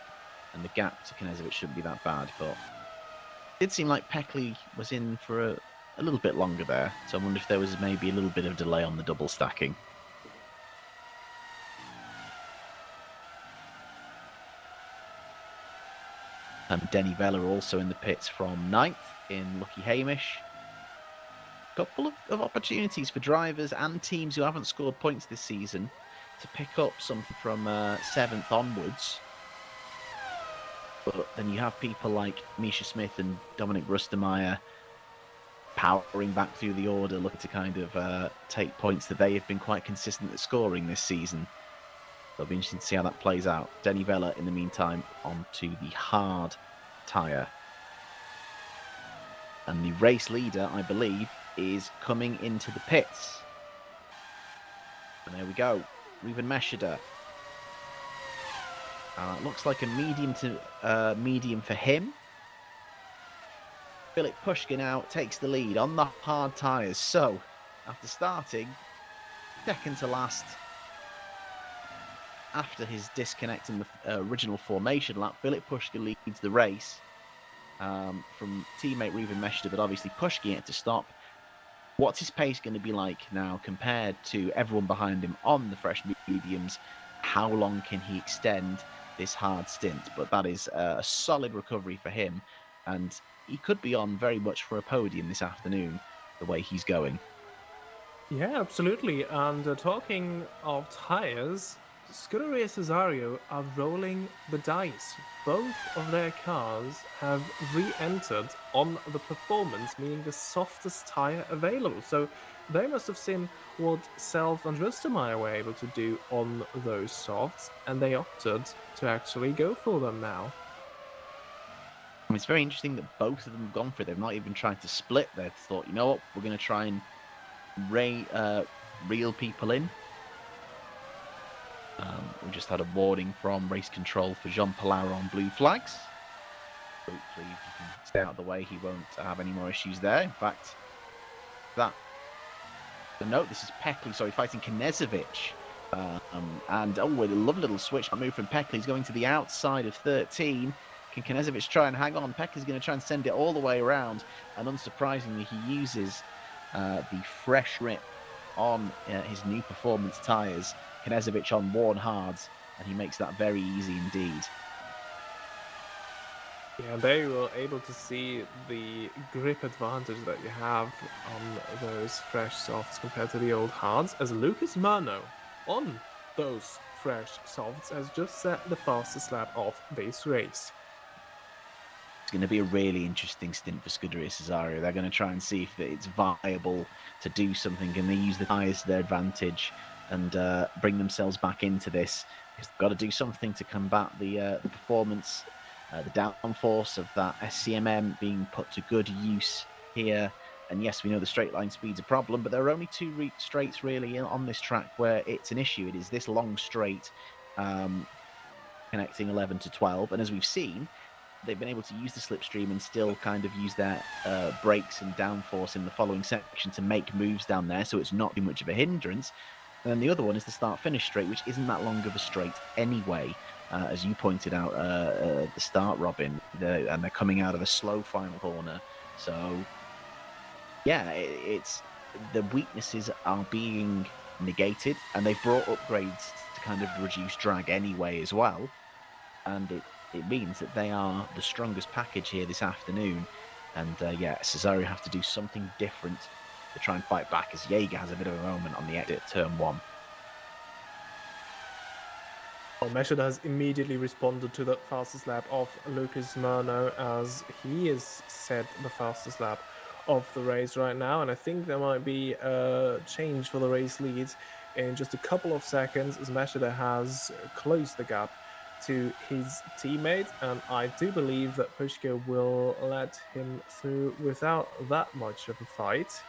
and the gap to Knežević shouldn't be that bad, but it did seem like Peckley was in for a little bit longer there, so I wonder if there was maybe a little bit of delay on the double stacking. Denny Vella also in the pits from 9th in Lucky Hamish. Couple of opportunities for drivers and teams who haven't scored points this season to pick up something from 7th onwards. But then you have people like Misha Smith and Dominic Rustemeyer powering back through the order, looking to kind of take points that they have been quite consistent at scoring this season. It'll be interesting to see how that plays out. Denny Vella, in the meantime, onto the hard tyre. And the race leader, I believe, is coming into the pits. And there we go. Ruben Meshida. Looks like a medium for him. Philip Pushkin now takes the lead on the hard tyres. So, after starting second to last, after his disconnect in the original formation lap, Philip Pushkin leads the race from teammate Ruben Meshida, but obviously Pushkin had to stop. What's his pace going to be like now compared to everyone behind him on the fresh mediums? How long can he extend this hard stint? But that is a solid recovery for him, and he could be on very much for a podium this afternoon, the way he's going. Yeah, absolutely. And talking of tires, Scuderia Cesario are rolling the dice. Both of their cars have re-entered on the performance, meaning the softest tire available. So they must have seen what Self and Rustemeyer were able to do on those softs, and they opted to actually go for them now. It's very interesting that both of them have gone for it. They've not even tried to split. They've thought, you know what, we're going to try and reel people in. We just had a warning from race control for Jean Pilar on blue flags. Hopefully, if he can stay out of the way, he won't have any more issues there. In fact, the note, this is Peckley, fighting Knežević. And a lovely little switch move from Peckley. He's going to the outside of 13. Can Knežević try and hang on? Peckley's going to try and send it all the way around. And unsurprisingly, he uses the fresh rip on his new performance tyres. Knežević on worn hards, and he makes that very easy indeed. Yeah, they were able to see the grip advantage that you have on those fresh softs compared to the old hards, as Lucas Murno on those fresh softs has just set the fastest lap of this race. It's going to be a really interesting stint for Scuderia Cesario. They're going to try and see if it's viable to do something. Can they use the tyres to their advantage and bring themselves back into this? Because they've got to do something to combat the performance, the downforce of that SCMM being put to good use here. And yes, we know the straight line speed's a problem, but there are only two straights really on this track where it's an issue. It is this long straight connecting 11 to 12. And as we've seen, they've been able to use the slipstream and still kind of use their brakes and downforce in the following section to make moves down there, so it's not too much of a hindrance. And then the other one is the start-finish straight, which isn't that long of a straight anyway, as you pointed out at the start, Robin. And they're coming out of a slow final corner, so yeah, it's the weaknesses are being negated, and they've brought upgrades to kind of reduce drag anyway as well, and it means that they are the strongest package here this afternoon. And yeah, Cesario have to do something different to try and fight back, as Jaeger has a bit of a moment on the exit turn one. Well, Meshad has immediately responded to that fastest lap of Lucas Murno, as he is set the fastest lap of the race right now, and I think there might be a change for the race lead in just a couple of seconds, as Meshada has closed the gap to his teammate, and I do believe that Pushka will let him through without that much of a fight.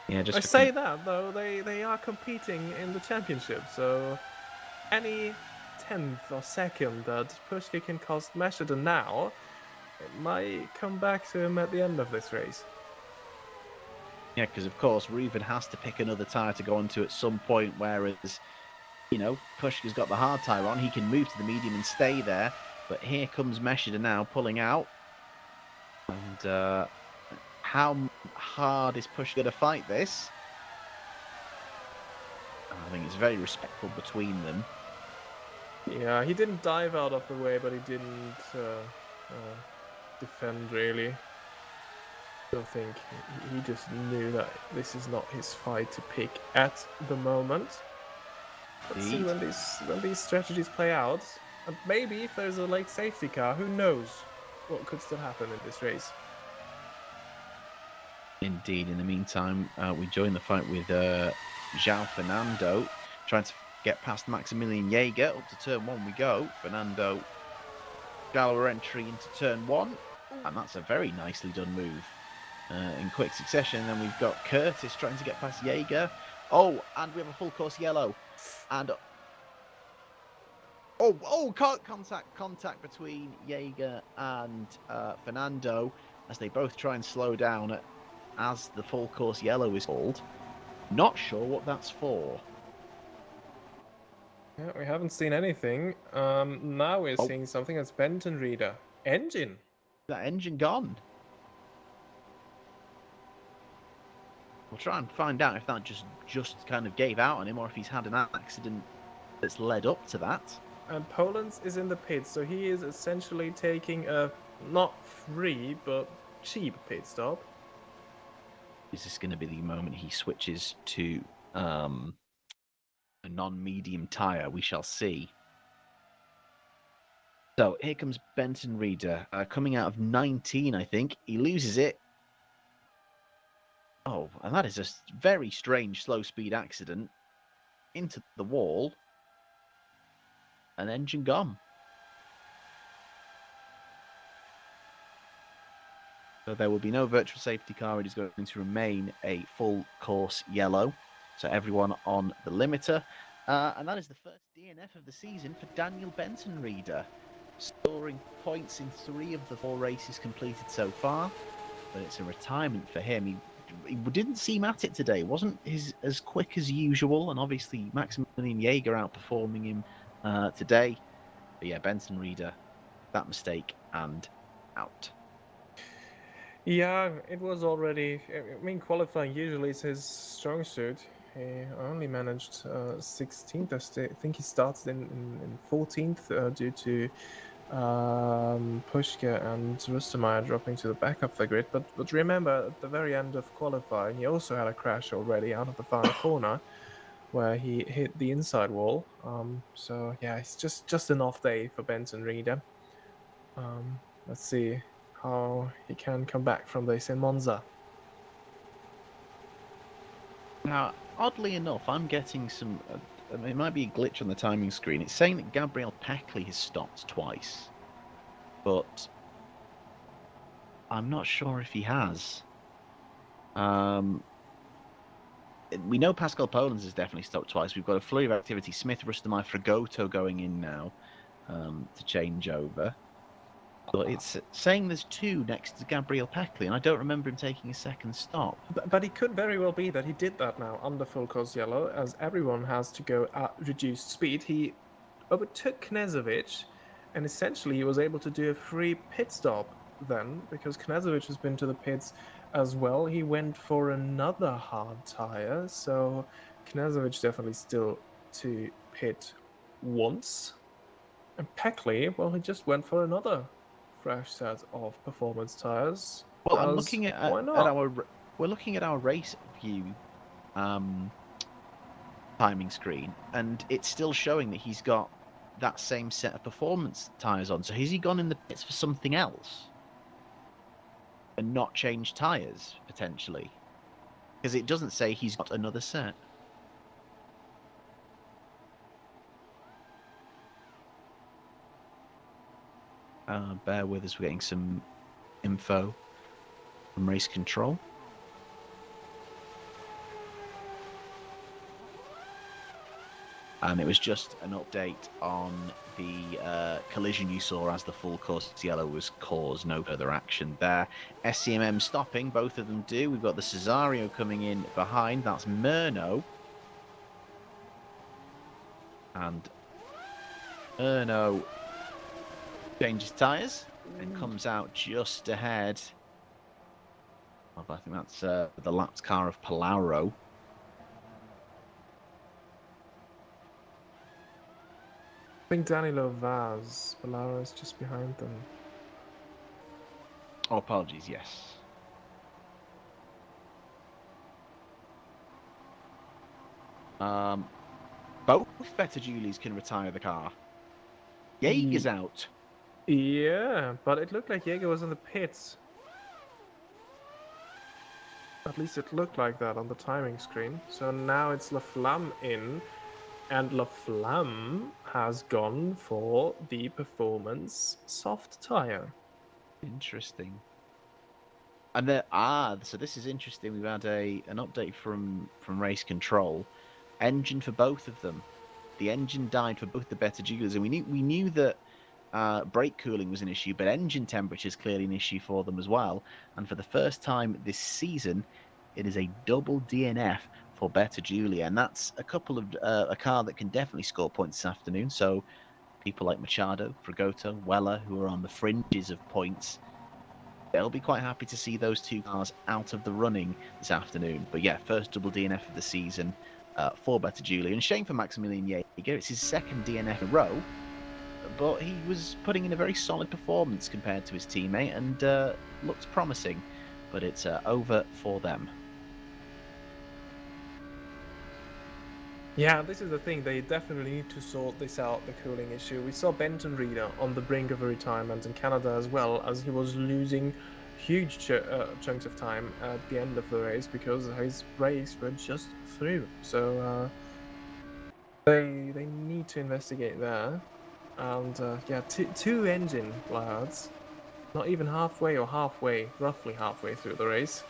Yeah, just I say that though, they are competing in the championship, so any 10th or second that Pushka can cost Meshada now, it might come back to him at the end of this race. yeah, because of course Reuven has to pick another tyre to go onto at some point, whereas Pushka's got the hard tyre on. He can move to the medium and stay there, but here comes Meshida now pulling out. And how hard is Pushka to fight this? I think it's very respectful between them. Yeah, he didn't dive out of the way, but he didn't defend really. I don't think he just knew that this is not his fight to pick at the moment. Let's see when these strategies play out, and maybe if there's a late safety car, who knows what could still happen in this race. Indeed. In the meantime, we join the fight with João Fernando, trying to get past Maximilian Jaeger. Up to turn one we go. Fernando, shallower entry into turn one, and that's a very nicely done move in quick succession. And then we've got Curtis trying to get past Jaeger. Oh, and we have a full course yellow. And contact between Jaeger and Fernando, as they both try and slow down as the full course yellow is called. Not sure what that's for. Yeah, we haven't seen anything. Now we're seeing something that's Benton Reader. Engine. That engine gone. We'll try and find out if that just kind of gave out on him, or if he's had an accident that's led up to that. And Poland is in the pit, so he is essentially taking a not free but cheap pit stop. Is this going to be the moment he switches to a non-medium tyre? We shall see. So here comes Benton Reader, coming out of 19, I think. He loses it. Oh, and that is a very strange slow-speed accident. Into the wall. An engine gone. So there will be no virtual safety car. It is going to remain a full course yellow. So everyone on the limiter. And that is the first DNF of the season for Daniel Benton Reader, scoring points in 3 of the 4 races completed so far. But it's a retirement for him. He didn't seem at it today. Wasn't as quick as usual. And obviously Maximilian Jaeger outperforming him today. But yeah, Benton Reader, that mistake and out. Yeah, it was already. I mean, qualifying usually is his strong suit. He only managed 16th. I think he started in 14th due to Pushka and Rustemeyer dropping to the back of the grid. But remember, at the very end of qualifying, he also had a crash already out of the final corner, where he hit the inside wall. So yeah, it's just an off day for Benton Reader. Let's see how he can come back from this in Monza. Now, oddly enough, I'm getting some. It might be a glitch on the timing screen. It's saying that Gabriel Peckley has stopped twice, but I'm not sure if he has. We know Pascal Polens has definitely stopped twice. We've got a flurry of activity. Smith, Rustemeyer, Fragoto going in now to change over. But it's saying there's two next to Gabriel Peckley, and I don't remember him taking a second stop. But it could very well be that he did that now under full course yellow, as everyone has to go at reduced speed. He overtook Knezovic, and essentially he was able to do a free pit stop then, because Knezovic has been to the pits as well. He went for another hard tire, so Knezovic definitely still to pit once. And Peckley, well, he just went for another fresh set of performance tires. Well, I'm looking Why not? we're looking at our race view timing screen, and it's still showing that he's got that same set of performance tires on. So has he gone in the pits for something else and not changed tires potentially? Because it doesn't say he's got another set. Bear with us, we're getting some info from race control. And it was just an update on the collision you saw as the full course yellow was caused. No further action there. SCMM stopping, both of them do. We've got the Cesario coming in behind. That's Murno. And Murno changes tyres and comes out just ahead of, I think that's the lapped car of Palauro. I think Danilo Vaz, Ballara is just behind them. Oh, apologies, yes. Both Better Julies can retire the car. Jaeger's out. Yeah, but it looked like Jaeger was in the pits. At least it looked like that on the timing screen. So now it's Laflamme in, and Laflamme has gone for the performance soft tire. Interesting. And so this is interesting. We've had an update from race control. Engine for both of them. The engine died for both the Better Julies, and we knew that brake cooling was an issue, but engine temperature is clearly an issue for them as well. And for the first time this season, it is a double DNF for Better Julia, and that's a car that can definitely score points this afternoon. So people like Machado, Fragoto, Weller, who are on the fringes of points, they'll be quite happy to see those two cars out of the running this afternoon. But yeah, first double DNF of the season for Better Julia. And shame for Maximilian Jaeger. It's his second DNF in a row, but he was putting in a very solid performance compared to his teammate and looked promising. But it's over for them. Yeah, this is the thing. They definitely need to sort this out, the cooling issue. We saw Benton Reader on the brink of a retirement in Canada as well, as he was losing huge chunks of time at the end of the race because his race were just through. So they need to investigate there. And yeah, two engine lads, not even halfway or roughly halfway through the race.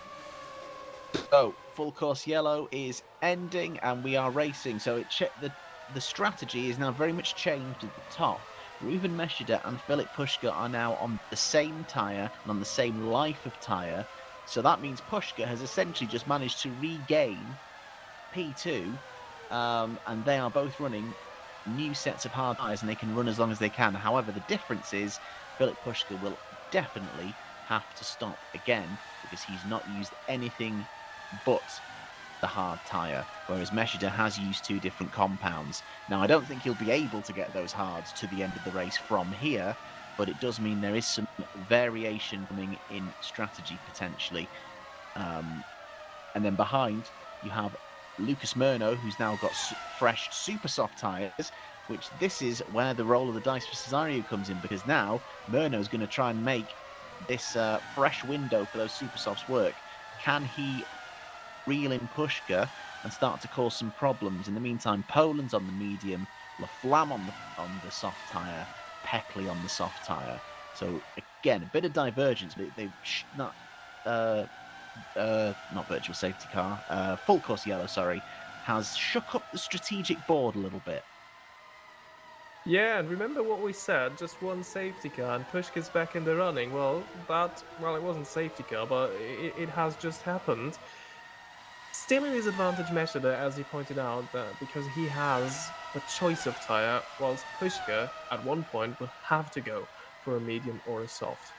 So full course yellow is ending, and we are racing. So the strategy is now very much changed at the top. Ruben Meshida and Philip Pushka are now on the same tyre and on the same life of tyre. So that means Pushka has essentially just managed to regain P2, and they are both running new sets of hard tyres, and they can run as long as they can. However, the difference is Philip Pushka will definitely have to stop again because he's not used anything but the hard tyre, whereas Meshida has used two different compounds. Now, I don't think he'll be able to get those hards to the end of the race from here, but it does mean there is some variation coming in strategy potentially. And then behind, you have Lucas Murno, who's now got fresh super soft tyres, which this is where the roll of the dice for Cesario comes in, because now Murno's going to try and make this fresh window for those super softs work. Can he reel in Pushka and start to cause some problems? In the meantime, Poland's on the medium, Laflamme on the soft tyre, Peckley on the soft tyre. So again, a bit of divergence, but they've not virtual safety car, full course yellow, sorry, has shook up the strategic board a little bit. Yeah, and remember what we said, just one safety car and Pushka's back in the running. Well, it wasn't safety car, but it has just happened. Still in his advantage Meshida, as he pointed out, because he has a choice of tyre, whilst Pushka, at one point, will have to go for a medium or a soft.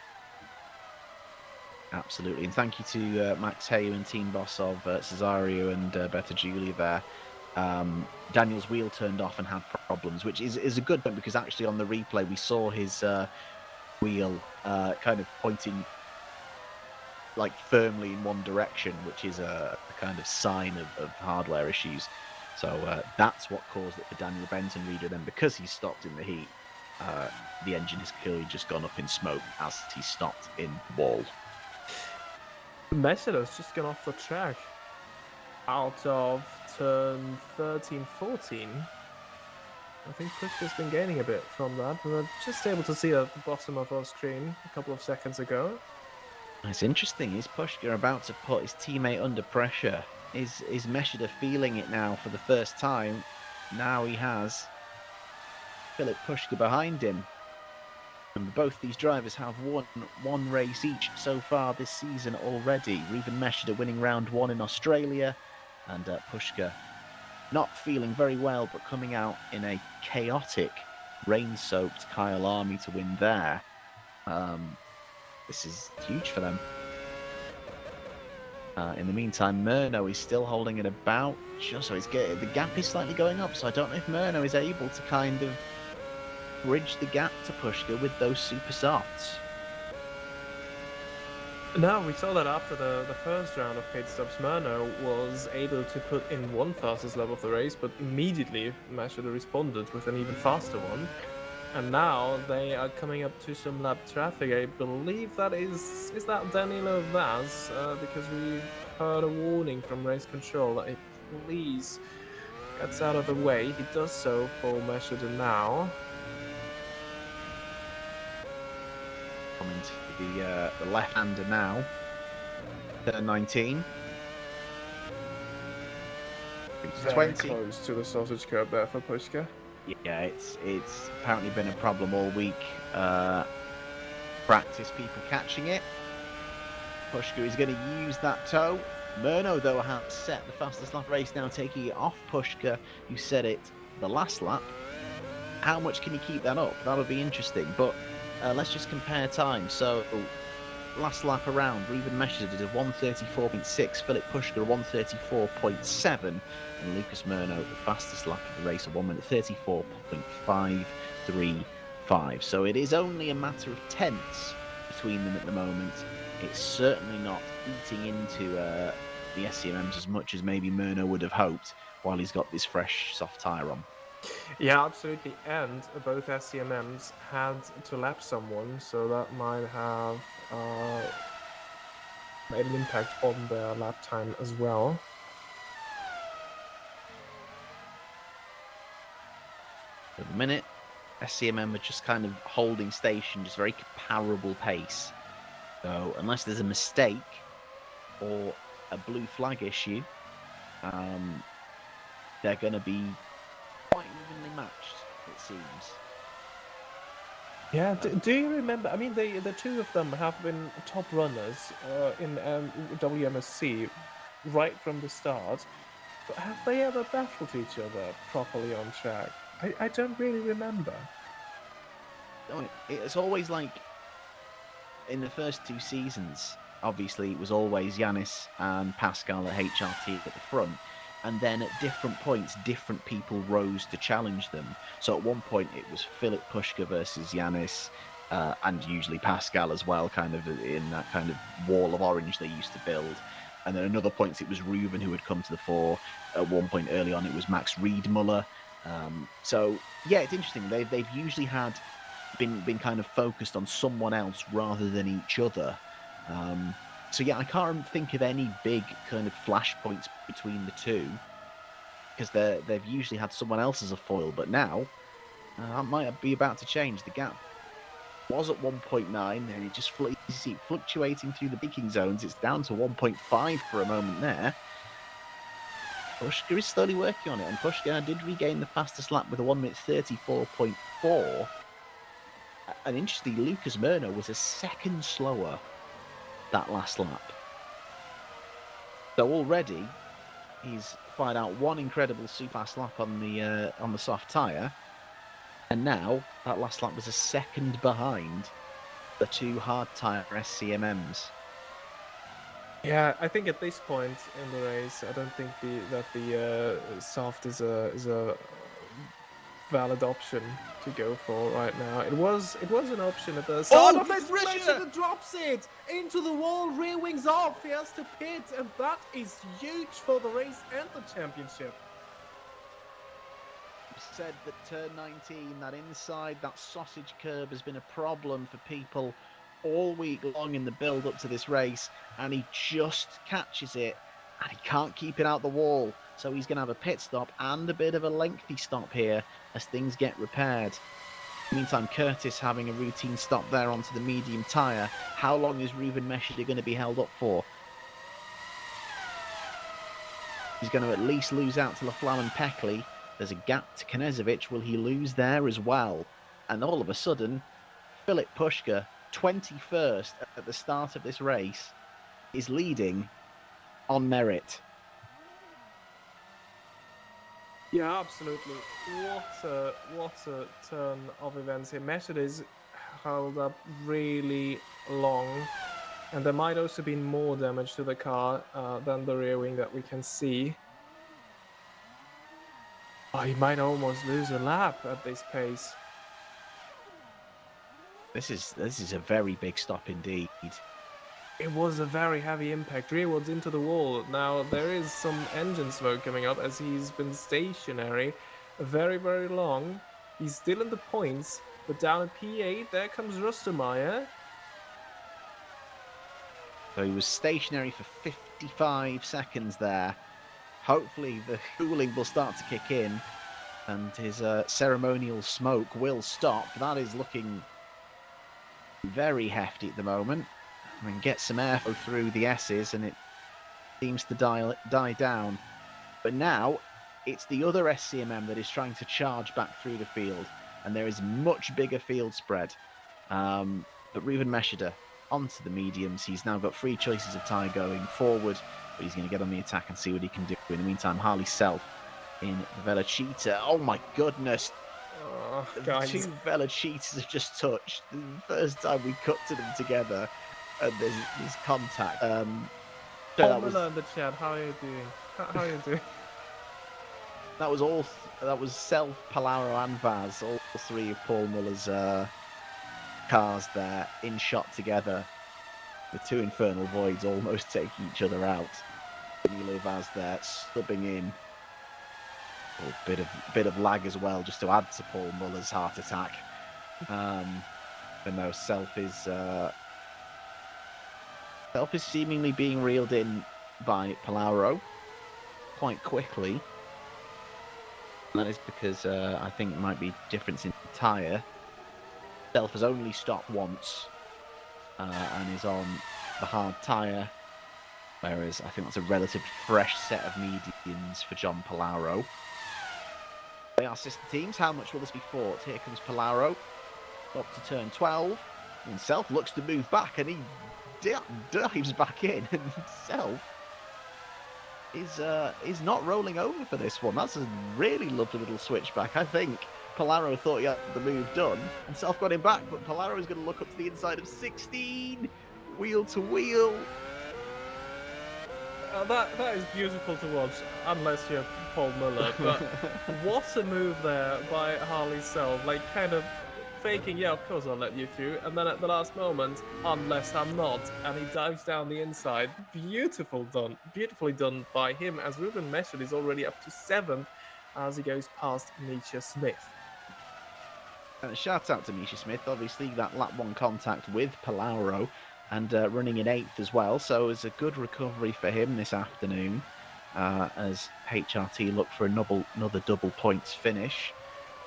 Absolutely, and thank you to Max Hayu and team boss of Cesario and Beta Julia there. Daniel's wheel turned off and had problems, which is a good point, because actually on the replay we saw his wheel kind of pointing like firmly in one direction, which is a kind of sign of hardware issues. So that's what caused it for Daniel Benton Reader. Then, because he stopped in the heat, the engine has clearly just gone up in smoke as he stopped in wall. Meshida's just gone off the track out of turn 13, 14. I think Pushka's been gaining a bit from that. We were just able to see at the bottom of our screen a couple of seconds ago. It's interesting. Is Pushka about to put his teammate under pressure? Is Meshida feeling it now for the first time? Now he has Philip Pushka behind him. And both these drivers have won one race each so far this season already. Ruben Meshida winning round 1 in Australia, and Pushka not feeling very well, but coming out in a chaotic, rain-soaked Kyle Army to win there. This is huge for them. In the meantime, Murno is still holding it about so the gap is slightly going up, so I don't know if Murno is able to kind of bridge the gap to Pushka with those super softs. No, we saw that after the first round of pit stops, Murno was able to put in one fastest lap of the race, but immediately Mashida responded with an even faster one. And now they are coming up to some lap traffic. I believe that is that Danilo Vaz, because we heard a warning from race control that he please gets out of the way. He does so for Mashida now. Coming to the left-hander now. Turn 19. Very 20. close to the sausage curb there for Pushka. Yeah, it's apparently been a problem all week. Practice people catching it. Pushka is going to use that toe. Murno, though, has set the fastest lap race now, taking it off Pushka, who set it the last lap. How much can he keep that up? That'll be interesting. But let's just compare time. So, last lap around, Ruben Meshida did a 1:34.6, Philip Pushka a 1:34.7, and Lucas Murno, the fastest lap of the race, a 1:34.535. So it is only a matter of tenths between them at the moment. It's certainly not eating into the SCMMs as much as maybe Murno would have hoped while he's got this fresh soft tyre on. Yeah, absolutely. And both SCMMs had to lap someone, so that might have made an impact on their lap time as well. At the minute, SCMM are just kind of holding station, just very comparable pace. So unless there's a mistake or a blue flag issue, they're going to be quite evenly matched, it seems. Yeah, do you remember? I mean, the two of them have been top runners in WMSC right from the start. But have they ever battled each other properly on track? I don't really remember. It's always like in the first two seasons, obviously it was always Yanis and Pascal at HRT at the front. And then at different points, different people rose to challenge them. So at one point it was Philip Pushka versus Yanis. and usually Pascal as well, kind of in that kind of wall of orange they used to build. And then another points it was Reuven who had come to the fore. At one point early on, it was Max Riedmuller. So yeah, it's interesting. They've usually been kind of focused on someone else rather than each other. So yeah, I can't think of any big kind of flashpoints between the two because they've usually had someone else as a foil, but now that might be about to change. The gap was at 1.9 and it just you see it fluctuating through the braking zones. It's down to 1.5 for a moment there. Pushka is slowly working on it, and Pushka did regain the fastest lap with a 1 minute 34.4. And interestingly, Lucas Murno was a second slower that last lap. So already he's fired out one incredible super fast lap on the soft tyre, and now that last lap was a second behind the two hard tyre SCMMs. Yeah, I think at this point in the race, I don't think that the soft is a valid option to go for right now. It was an option at the start of this race, and drops it into the wall, rear wings off. He has to pit, and that is huge for the race and the championship. Said that turn 19, that inside, that sausage curb has been a problem for people all week long in the build up to this race, and he just catches it and he can't keep it out the wall. So he's going to have a pit stop and a bit of a lengthy stop here as things get repaired. Meantime, Curtis having a routine stop there onto the medium tyre. How long is Reuven Mesheder going to be held up for? He's going to at least lose out to Laflamme and Peckley. There's a gap to Knežević. Will he lose there as well? And all of a sudden, Filip Puška, 21st at the start of this race, is leading on merit. Yeah, absolutely. What a turn of events here. Mesheder is held up really long, and there might also be more damage to the car than the rear wing that we can see. Oh, he might almost lose a lap at this pace. This is a very big stop indeed. It was a very heavy impact, rearwards into the wall. Now, there is some engine smoke coming up as he's been stationary very, very long. He's still in the points, but down at P8, there comes Rustermeier. So he was stationary for 55 seconds there. Hopefully the cooling will start to kick in and his ceremonial smoke will stop. That is looking very hefty at the moment. I mean, get some airflow through the S's and it seems to die down. But now it's the other SCMM that is trying to charge back through the field, and there is much bigger field spread. But Reuven Mesheder onto the mediums. He's now got three choices of tyre going forward, but he's going to get on the attack and see what he can do. In the meantime, Harley Self in the Velocita. Oh my goodness! The two Velocitas have just touched. The first time we cut to them together, and there's contact. Paul Miller in the chat. How are you doing? How are you doing? That was all. That was Self, Palaro, and Vaz. All three of Paul Muller's cars there in shot together. The two Infernal Voids almost taking each other out. Danilo Vaz there stubbing in. A bit of lag as well, just to add to Paul Muller's heart attack. But no, Self is seemingly being reeled in by Palaro quite quickly. And that is because I think it might be difference in tyre. Self has only stopped once and is on the hard tyre, whereas I think that's a relatively fresh set of mediums for John Palaro. They are sister teams. How much will this be fought? Here comes Palaro up to turn 12, and Self looks to move back, and he dives back in, and Self is not rolling over for this one. That's a really lovely little switchback. I think Palaro thought he had the move done, and Self got him back, but Palaro is going to look up to the inside of 16, wheel to wheel. That is beautiful to watch, unless you're Paul Miller. But what a move there by Harley Self, like kind of faking, yeah, of course I'll let you through. And then at the last moment, unless I'm not, and he dives down the inside. Beautifully done by him, as Ruben Meshed is already up to 7th as he goes past Misha Smith. Shout out to Misha Smith, obviously, that lap 1 contact with Palauro and running in 8th as well. So it's a good recovery for him this afternoon as HRT look for another double points finish.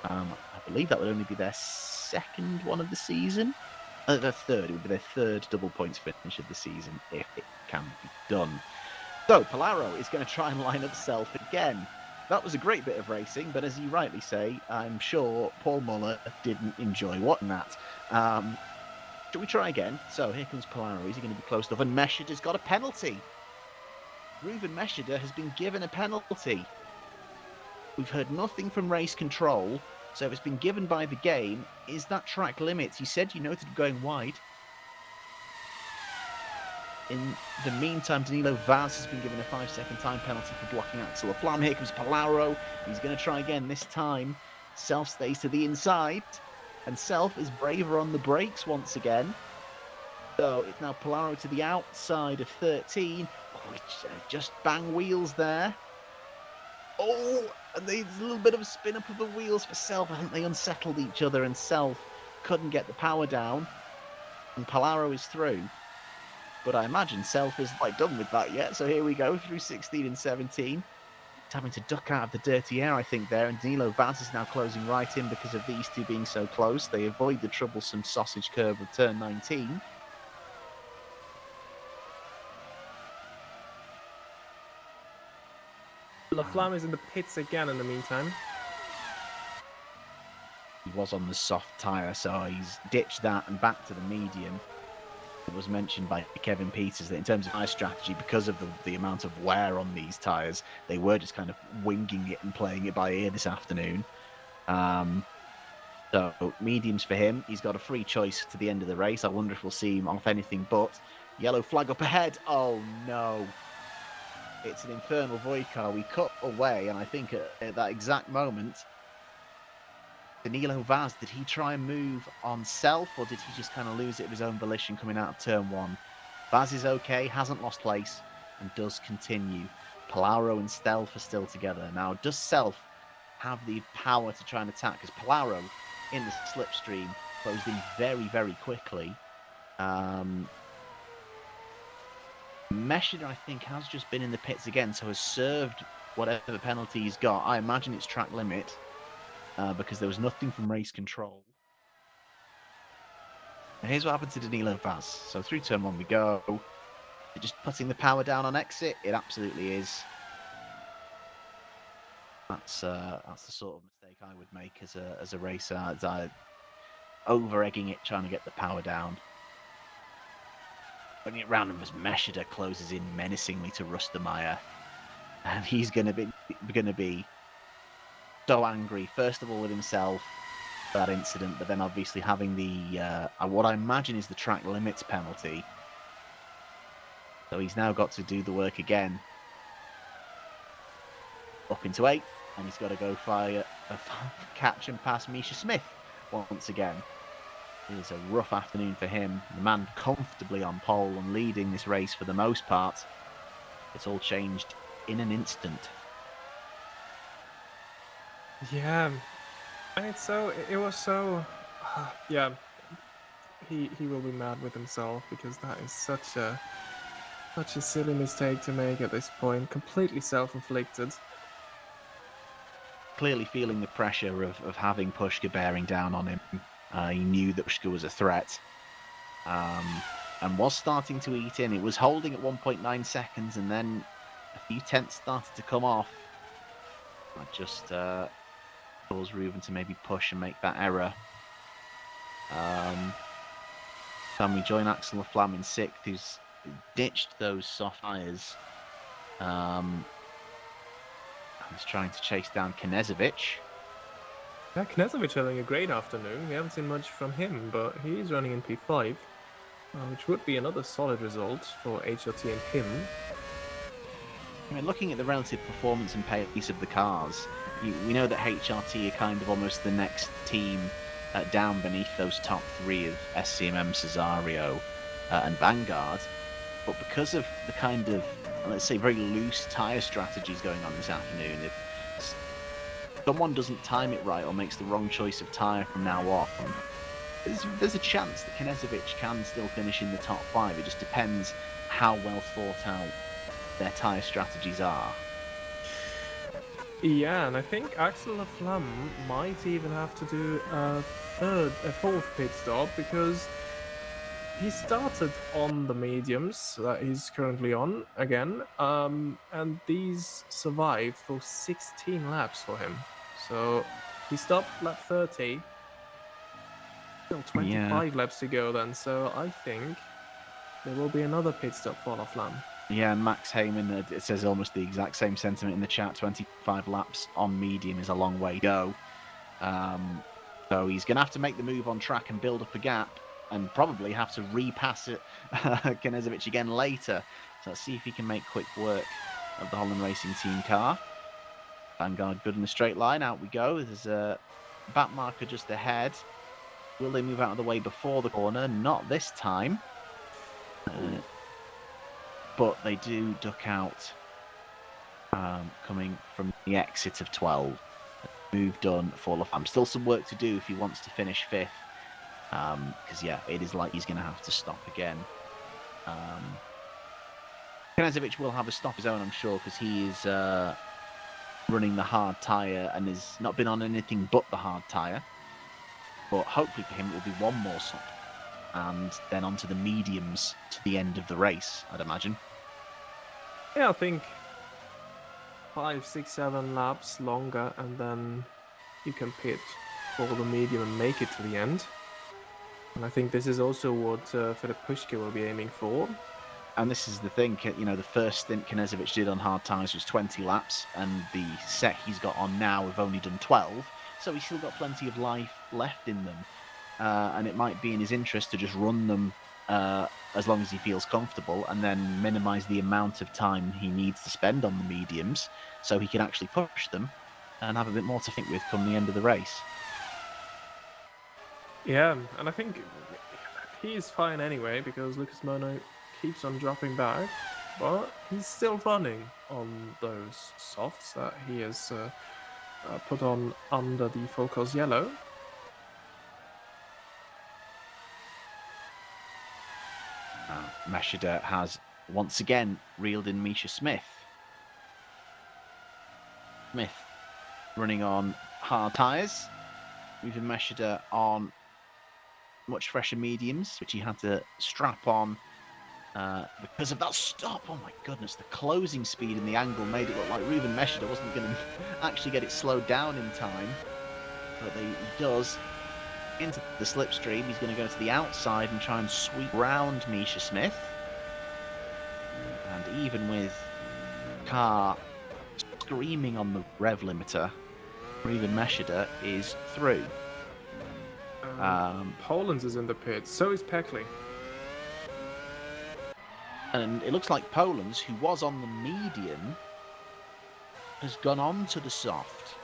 I believe that would only be their second one of the season. Their third. It would be their third double points finish of the season if it can be done. So Palauro is going to try and line up Self again. That was a great bit of racing, but as you rightly say, I'm sure Paul Muller didn't enjoy watching that. Shall we try again? So here comes Palauro. Is he going to be close enough? And Meshed has got a penalty. Ruben Meshed has been given a penalty. We've heard nothing from race control, so if it's been given by the game, is that track limits? You said you noted going wide. In the meantime, Danilo Vaz has been given a 5-second time penalty for blocking Axel Laflamme. Here comes Palauro. He's going to try again. This time, Self stays to the inside, and Self is braver on the brakes once again. So it's now Palauro to the outside of 13. Oh, just bang wheels there. Oh, and there's a little bit of a spin up of the wheels for Self. I think they unsettled each other, and Self couldn't get the power down, and Palauro is through. But I imagine Self isn't quite done with that yet. So here we go through 16 and 17. He's having to duck out of the dirty air, I think, there. And Danilo Vaz is now closing right in because of these two being so close. They avoid the troublesome sausage curve of turn 19. Laflamme is in the pits again in the meantime. He was on the soft tyre, so he's ditched that and back to the medium. It was mentioned by Kevin Peters that in terms of tyre strategy, because of the amount of wear on these tyres, they were just kind of winging it and playing it by ear this afternoon. So mediums for him. He's got a free choice to the end of the race. I wonder if we'll see him off anything but. Yellow flag up ahead. Oh no. It's an infernal void car. We cut away, and I think at that exact moment, Danilo Vaz, did he try and move on Self, or did he just kind of lose it of his own volition coming out of turn 1? Vaz is okay, hasn't lost place, and does continue. Palauro and Stealth are still together. Now, does Self have the power to try and attack? Because Palauro, in the slipstream, closed in very, very quickly. Meshed, I think, has just been in the pits again, so has served whatever penalty he's got. I imagine it's track limit. Because there was nothing from race control. And here's what happened to Danilo Vaz. So through turn 1 we go. Just putting the power down on exit. It absolutely is. That's the sort of mistake I would make as a racer. As I over-egging it, trying to get the power down. Putting it round him as Meshed closes in menacingly to Rustermeyer. And he's going to be so angry, first of all with himself for that incident, but then obviously having the what I imagine is the track limits penalty. So he's now got to do the work again. Up into 8th, and he's got to go fire a catch and pass Misha Smith once again. It is a rough afternoon for him. The man comfortably on pole and leading this race for the most part. It's all changed in an instant. Yeah, and it was so, yeah, he will be mad with himself because that is such a silly mistake to make at this point, completely self-inflicted. Clearly feeling the pressure of having Pushka bearing down on him. He knew that Pushka was a threat and was starting to eat in. It was holding at 1.9 seconds and then a few tenths started to come off. That just caused Ruben to maybe push and make that error. Then we join Axel Laflamme in 6th, who's ditched those soft tyres. He's trying to chase down Knezovic. Yeah, Knezovic having a great afternoon. We haven't seen much from him, but he is running in P5, which would be another solid result for HRT and him. I mean, looking at the relative performance and pace of the cars, we know that HRT are kind of almost the next team down beneath those top three of SCMM, Cesario, and Vanguard. But because of the kind of, let's say, very loose tyre strategies going on this afternoon, if someone doesn't time it right or makes the wrong choice of tyre from now on, there's a chance that Knežević can still finish in the top 5. It just depends how well thought out their tyre strategies are. Yeah, and I think Axel Laflamme might even have to do a fourth pit stop, because he started on the mediums that he's currently on again, and these survived for 16 laps for him. So he stopped lap 30. Still 25 laps to go then, so I think there will be another pit stop for Laflamme. Yeah, and Max Heyman, it says almost the exact same sentiment in the chat. 25 laps on medium is a long way to go. So he's going to have to make the move on track and build up a gap, and probably have to repass it Knežević again later. So let's see if he can make quick work of the Holland Racing Team car. Vanguard good in the straight line. Out we go. There's a back marker just ahead. Will they move out of the way before the corner? Not this time. But they do duck out coming from the exit of 12. Move done for Laflamme. Still some work to do if he wants to finish 5th. Because, yeah, it is like he's going to have to stop again. Knežević will have a stop his own, I'm sure, because he is running the hard tyre and has not been on anything but the hard tyre. But hopefully for him it will be one more stop, and then onto the mediums to the end of the race, I'd imagine. Yeah, I think 5, 6, 7 laps longer, and then you can pit for the medium and make it to the end. And I think this is also what Filip Puška will be aiming for. And this is the thing, you know, the first stint Knežević did on hard tyres was 20 laps, and the set he's got on now have only done 12, so he's still got plenty of life left in them. And it might be in his interest to just run them as long as he feels comfortable, and then minimise the amount of time he needs to spend on the mediums, so he can actually push them and have a bit more to think with come the end of the race. Yeah, and I think he's fine anyway, because Lucas Mono keeps on dropping back, but he's still running on those softs that he has put on under the Focus Yellow. Meshida has once again reeled in Misha Smith. Smith running on hard tyres, moving Meshida on much fresher mediums, which he had to strap on because of that stop. Oh my goodness, the closing speed and the angle made it look like Ruben Meshida wasn't going to actually get it slowed down in time, but he does. Into the slipstream, he's going to go to the outside and try and sweep round Misha Smith. And even with car screaming on the rev limiter, Ruben Meshida is through. Poland is in the pits, so is Peckley. And it looks like Poland's, who was on the medium, has gone on to the soft.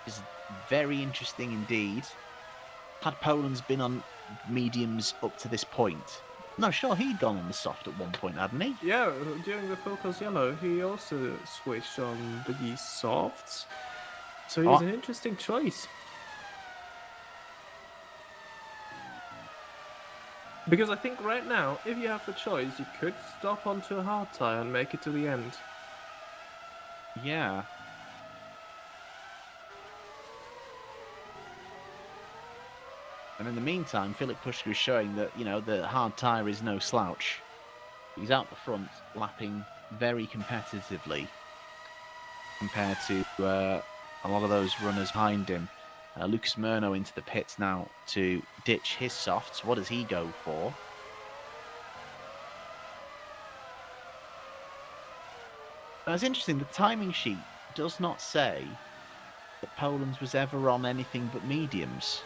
It's very interesting indeed. Had Poland's been on mediums up to this point? No, sure, he'd gone on the soft at one point, hadn't he? Yeah, during the Focus Yellow, he also switched on the softs. So he's an interesting choice. Because I think right now, if you have the choice, you could stop onto a hard tyre and make it to the end. Yeah. And in the meantime, Filip Puška is showing that, you know, the hard tyre is no slouch. He's out the front, lapping very competitively compared to a lot of those runners behind him. Lucas Murno into the pits now to ditch his softs. What does he go for? It's interesting, the timing sheet does not say that Poland's was ever on anything but mediums.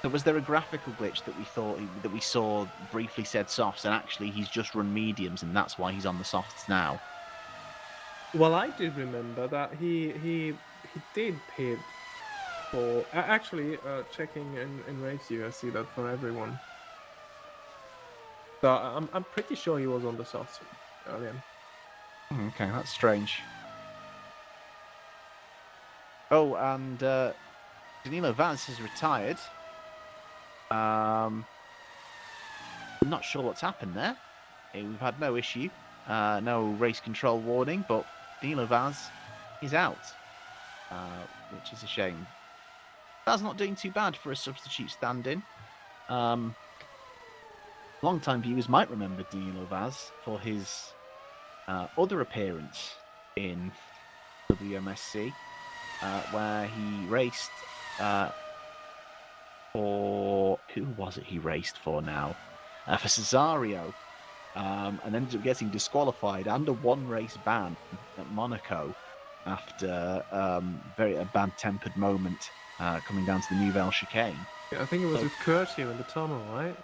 So was there a graphical glitch that we saw briefly said softs, and actually he's just run mediums, and that's why he's on the softs now? Well, I do remember that he did pit for actually checking in race view, I see that for everyone. So I'm pretty sure he was on the softs earlier. Okay, that's strange. Oh, and Danilo Vaz has retired. I'm not sure what's happened there. We've had no issue, no race control warning, but Danilo Vaz is out, which is a shame. That's not doing too bad for a substitute stand-in. Long-time viewers might remember Danilo Vaz for his other appearance in WMSC, where he raced for... Who was it he raced for now? For Cesario, and ended up getting disqualified and a one-race ban at Monaco after a bad-tempered moment coming down to the Nouvelle chicane. Yeah, I think it was with Kurt here in the tunnel, right?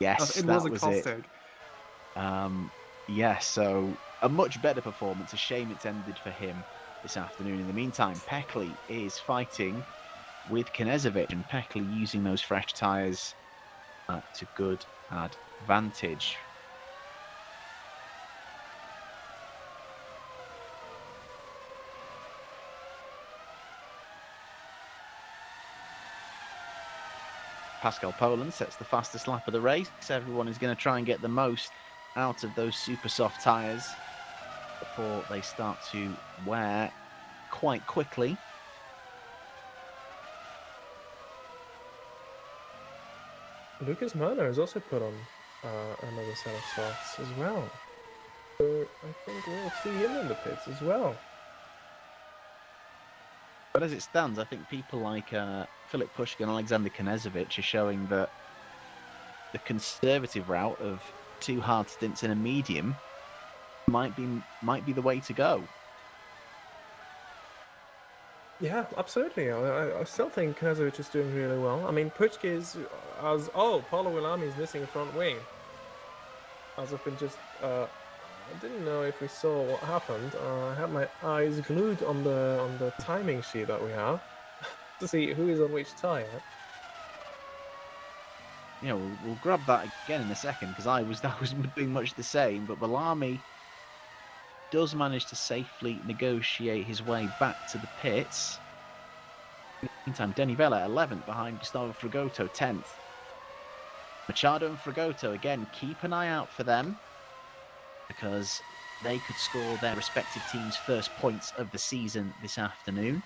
Yes, It was that a was it. caustic. Yeah, so a much better performance. A shame it's ended for him this afternoon. In the meantime, Peckley is fighting with Knezovic, and Peckley using those fresh tyres to good advantage. Pascal Poland sets the fastest lap of the race. Everyone is going to try and get the most out of those super soft tyres before they start to wear quite quickly. Lucas Murner has also put on another set of softs as well. So I think we'll see him in the pits as well. But as it stands, I think people like Philip Pushkin and Alexander Knezovic are showing that the conservative route of 2 hard stints in a medium might be the way to go. Yeah, absolutely. I still think Knezovic is doing really well. I mean, Puchki is Paulo Wilami is missing a front wing. As I've been just I didn't know if we saw what happened. I had my eyes glued on the timing sheet that we have to see who is on which tire. Yeah, we'll grab that again in a second because I was doing much the same. But Bellamy does manage to safely negotiate his way back to the pits. In the meantime, Denny Vella 11th behind Gustavo Fragoto 10th. Machado and Fragoto again. Keep an eye out for them because they could score their respective teams' first points of the season this afternoon.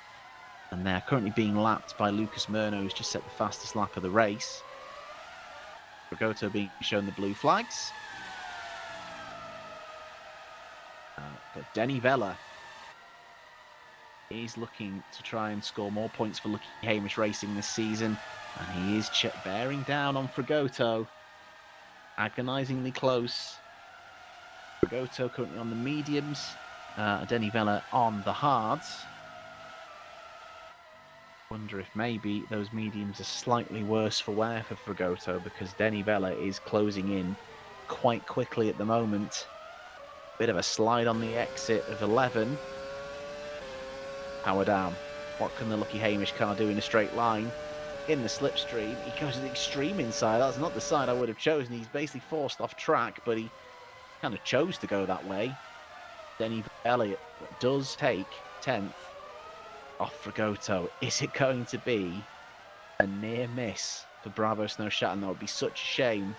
And they're currently being lapped by Lucas Murno, who's just set the fastest lap of the race. Fragoto being shown the blue flags. But Denny Vella is looking to try and score more points for Lucky Hamish Racing this season. And he is bearing down on Fragoto. Agonisingly close. Fragoto currently on the mediums. Denny Vella on the hards. Wonder if maybe those mediums are slightly worse for wear for Fragoto because Denny Vella is closing in quite quickly at the moment. Bit of a slide on the exit of 11. Power down. What can the Lucky Hamish car do in a straight line? In the slipstream, he goes to the extreme inside. That's not the side I would have chosen. He's basically forced off track, but he kind of chose to go that way. Denny Vella does take 10th off Fragoto. Is it going to be a near miss for Bravo Snow Shatton? That would be such a shame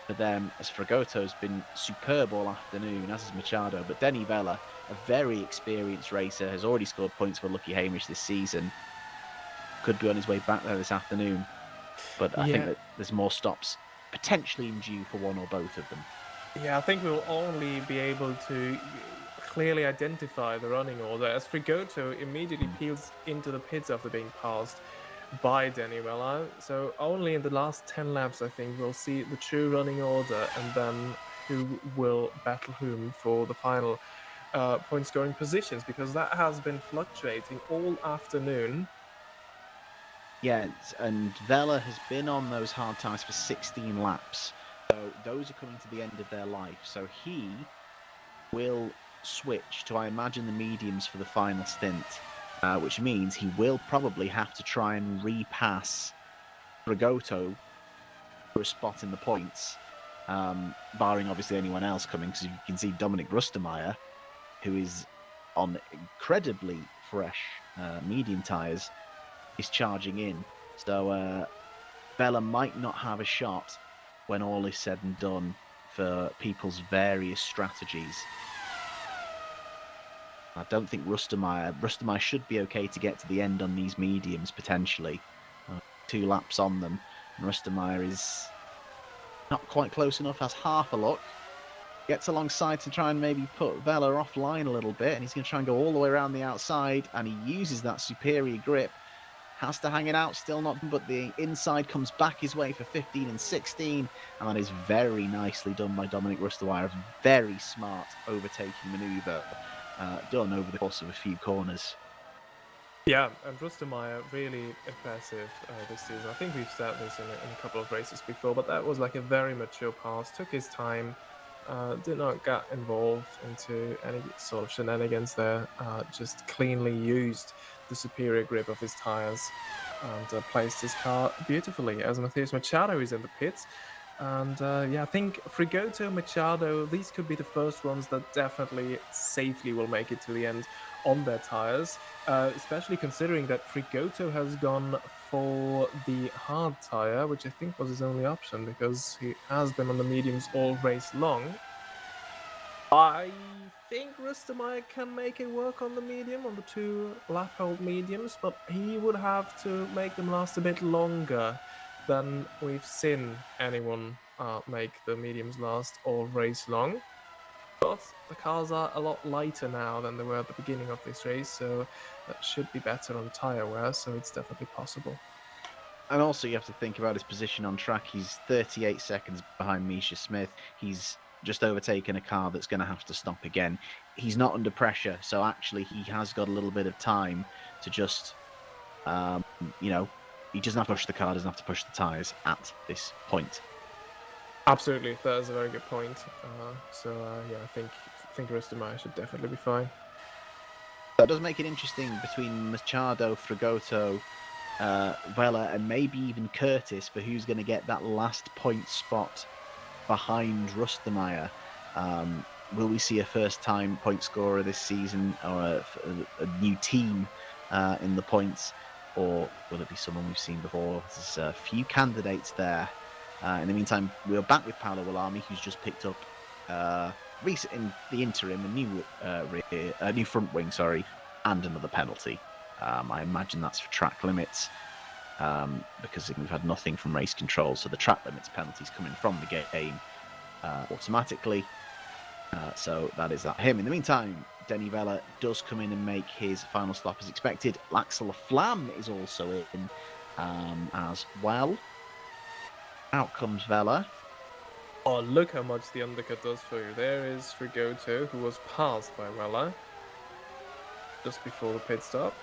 for them, as Fragoto's been superb all afternoon, as is Machado. But Denny Vella, a very experienced racer, has already scored points for Lucky Hamish this season. Could be on his way back there this afternoon. But I think that there's more stops potentially in due for one or both of them. Yeah, I think we'll only be able to clearly identify the running order as Frigoto immediately peels into the pits after being passed by Denny Vella. So only in the last 10 laps, I think, we'll see the true running order and then who will battle whom for the final point scoring positions, because that has been fluctuating all afternoon. Yeah, and Vella has been on those hard tyres for 16 laps. So those are coming to the end of their life. So he will switch to, I imagine, the mediums for the final stint. which means he will probably have to try and repass Dragoto for a spot in the points, barring obviously anyone else coming, because you can see Dominic Rustemeyer, who is on incredibly fresh medium tyres, is charging in. So Vela might not have a shot when all is said and done for people's various strategies. I don't think Rustemeyer should be okay to get to the end on these mediums, potentially. 2 laps on them, and Rustemeyer is not quite close enough, has half a look. Gets alongside to try and maybe put Vela offline a little bit, and he's going to try and go all the way around the outside, and he uses that superior grip. Has to hang it out, still not, but the inside comes back his way for 15 and 16, and that is very nicely done by Dominic Rustemeyer. Very smart overtaking manoeuvre done over the course of a few corners. Yeah, and Rustemeyer, really impressive this season. I think we've said this in a couple of races before, but that was like a very mature pass, took his time, did not get involved into any sort of shenanigans there, just cleanly used the superior grip of his tires and placed his car beautifully as Matheus Machado is in the pits. And yeah, I think Frigoto, Machado, these could be the first ones that definitely safely will make it to the end on their tires, especially considering that Frigoto has gone for the hard tire, which I think was his only option because he has been on the mediums all race long. I think Rustemeyer can make it work on the medium, on the 2 lap-hold mediums, but he would have to make them last a bit longer than we've seen anyone make the mediums last all race long. But the cars are a lot lighter now than they were at the beginning of this race, so that should be better on tyre wear, so it's definitely possible. And also, you have to think about his position on track. He's 38 seconds behind Misha Smith. He's just overtaken a car that's going to have to stop again. He's not under pressure, so actually, he has got a little bit of time to just, he doesn't have to push the car, doesn't have to push the tyres at this point. Absolutely, that is a very good point. Yeah, I think Rustemeyer should definitely be fine. That does make it interesting between Machado, Fragoto, Vela, and maybe even Curtis for who's going to get that last point spot behind Rustemeyer. Will we see a first-time point scorer this season, or a new team in the points, or will it be someone we've seen before? There's a few candidates there. In the meantime, we're back with Paolo Wilami, who's just picked up in the interim a new front wing, and another penalty. I imagine that's for track limits. Because we've had nothing from race control, so the track limits penalties coming from the game automatically. So that is that him. In the meantime, Denny Vela does come in and make his final stop as expected. Laxala Flam is also in as well. Out comes Vela. Oh, look how much the undercut does for you. There is Frigoto, who was passed by Vela just before the pit stop.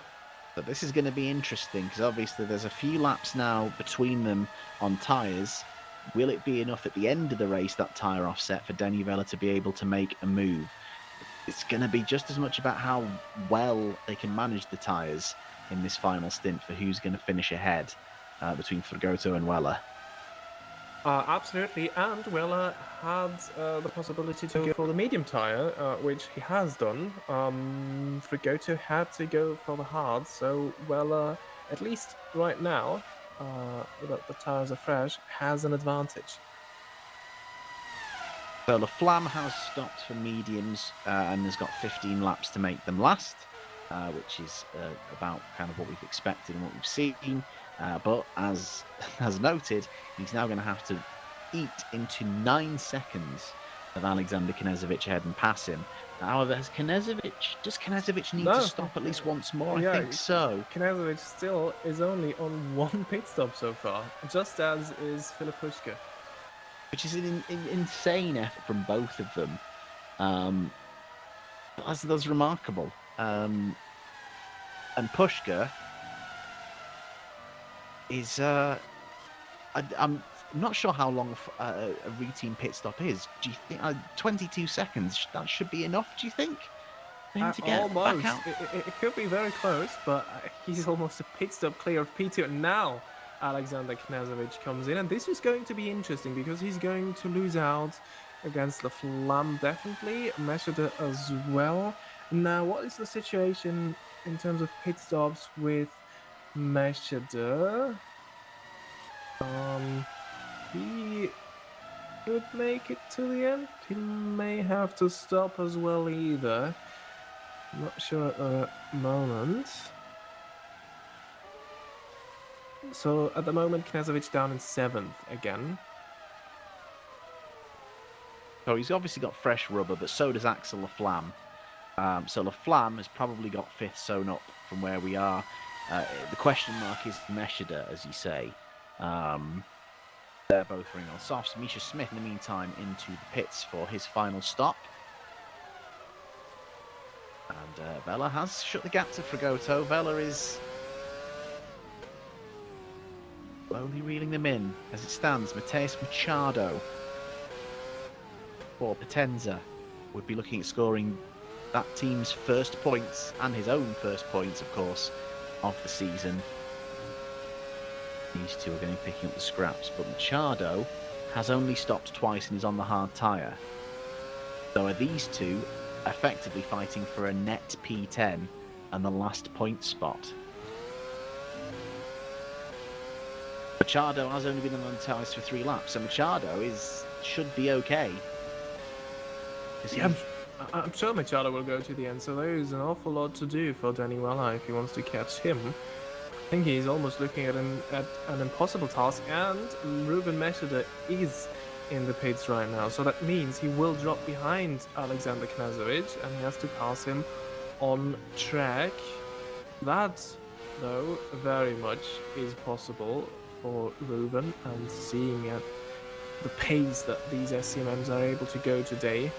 But this is going to be interesting because obviously there's a few laps now between them on tyres. Will it be enough at the end of the race, that tyre offset, for Denny Vela to be able to make a move? It's going to be just as much about how well they can manage the tyres in this final stint for who's going to finish ahead between Frigoto and Vela. Absolutely, and Vela had the possibility to go for the medium tyre, which he has done. Frigoto had to go for the hard, so Vela, at least right now, that the tyres are fresh, has an advantage. So the Flam has stopped for mediums and has got 15 laps to make them last, which is about kind of what we've expected and what we've seen. But as noted, he's now going to have to eat into 9 seconds of Alexander Knežević ahead and pass him. However, does Knežević need to stop at least once more? Yeah, I think so. Knežević still is only on 1 pit stop so far, just as is Filip Puška. Which is an insane effort from both of them. That's remarkable. And Puška is... I'm not sure how long a routine pit stop is. Do you think 22 seconds? That should be enough. Do you think? him to get back Almost. out. It could be very close, but he's almost a pit stop clear of P2. And now Alexander Knezovic comes in. And this is going to be interesting because he's going to lose out against the Flam, definitely. Meshada as well. Now, what is the situation in terms of pit stops with Meshada? He could make it to the end. He may have to stop as well either. Not sure at the moment. So at the moment, Knezovic down in 7th again. So he's obviously got fresh rubber, but so does Axel Laflamme. So Laflamme has probably got 5th sewn up from where we are. The question mark is Meshada, as you say. They're both running on softs. Misha Smith, in the meantime, into the pits for his final stop. And Vela has shut the gap to Fragoto. Vela is slowly reeling them in. As it stands, Mateus Machado for Potenza would be looking at scoring that team's first points, and his own first points, of course, of the season. These two are going to be picking up the scraps, but Machado has only stopped twice and is on the hard tyre. So are these two effectively fighting for a net P10 and the last point spot? Machado has only been on the tyres for 3 laps, so Machado should be okay. Yeah, I'm sure Machado will go to the end, so there is an awful lot to do for Danny Weller if he wants to catch him. I think he's almost looking at an impossible task, and Ruben Meshada is in the pits right now, so that means he will drop behind Alexander Knezovic, and he has to pass him on track. That, though, very much is possible for Ruben, and seeing at the pace that these SCMMs are able to go today.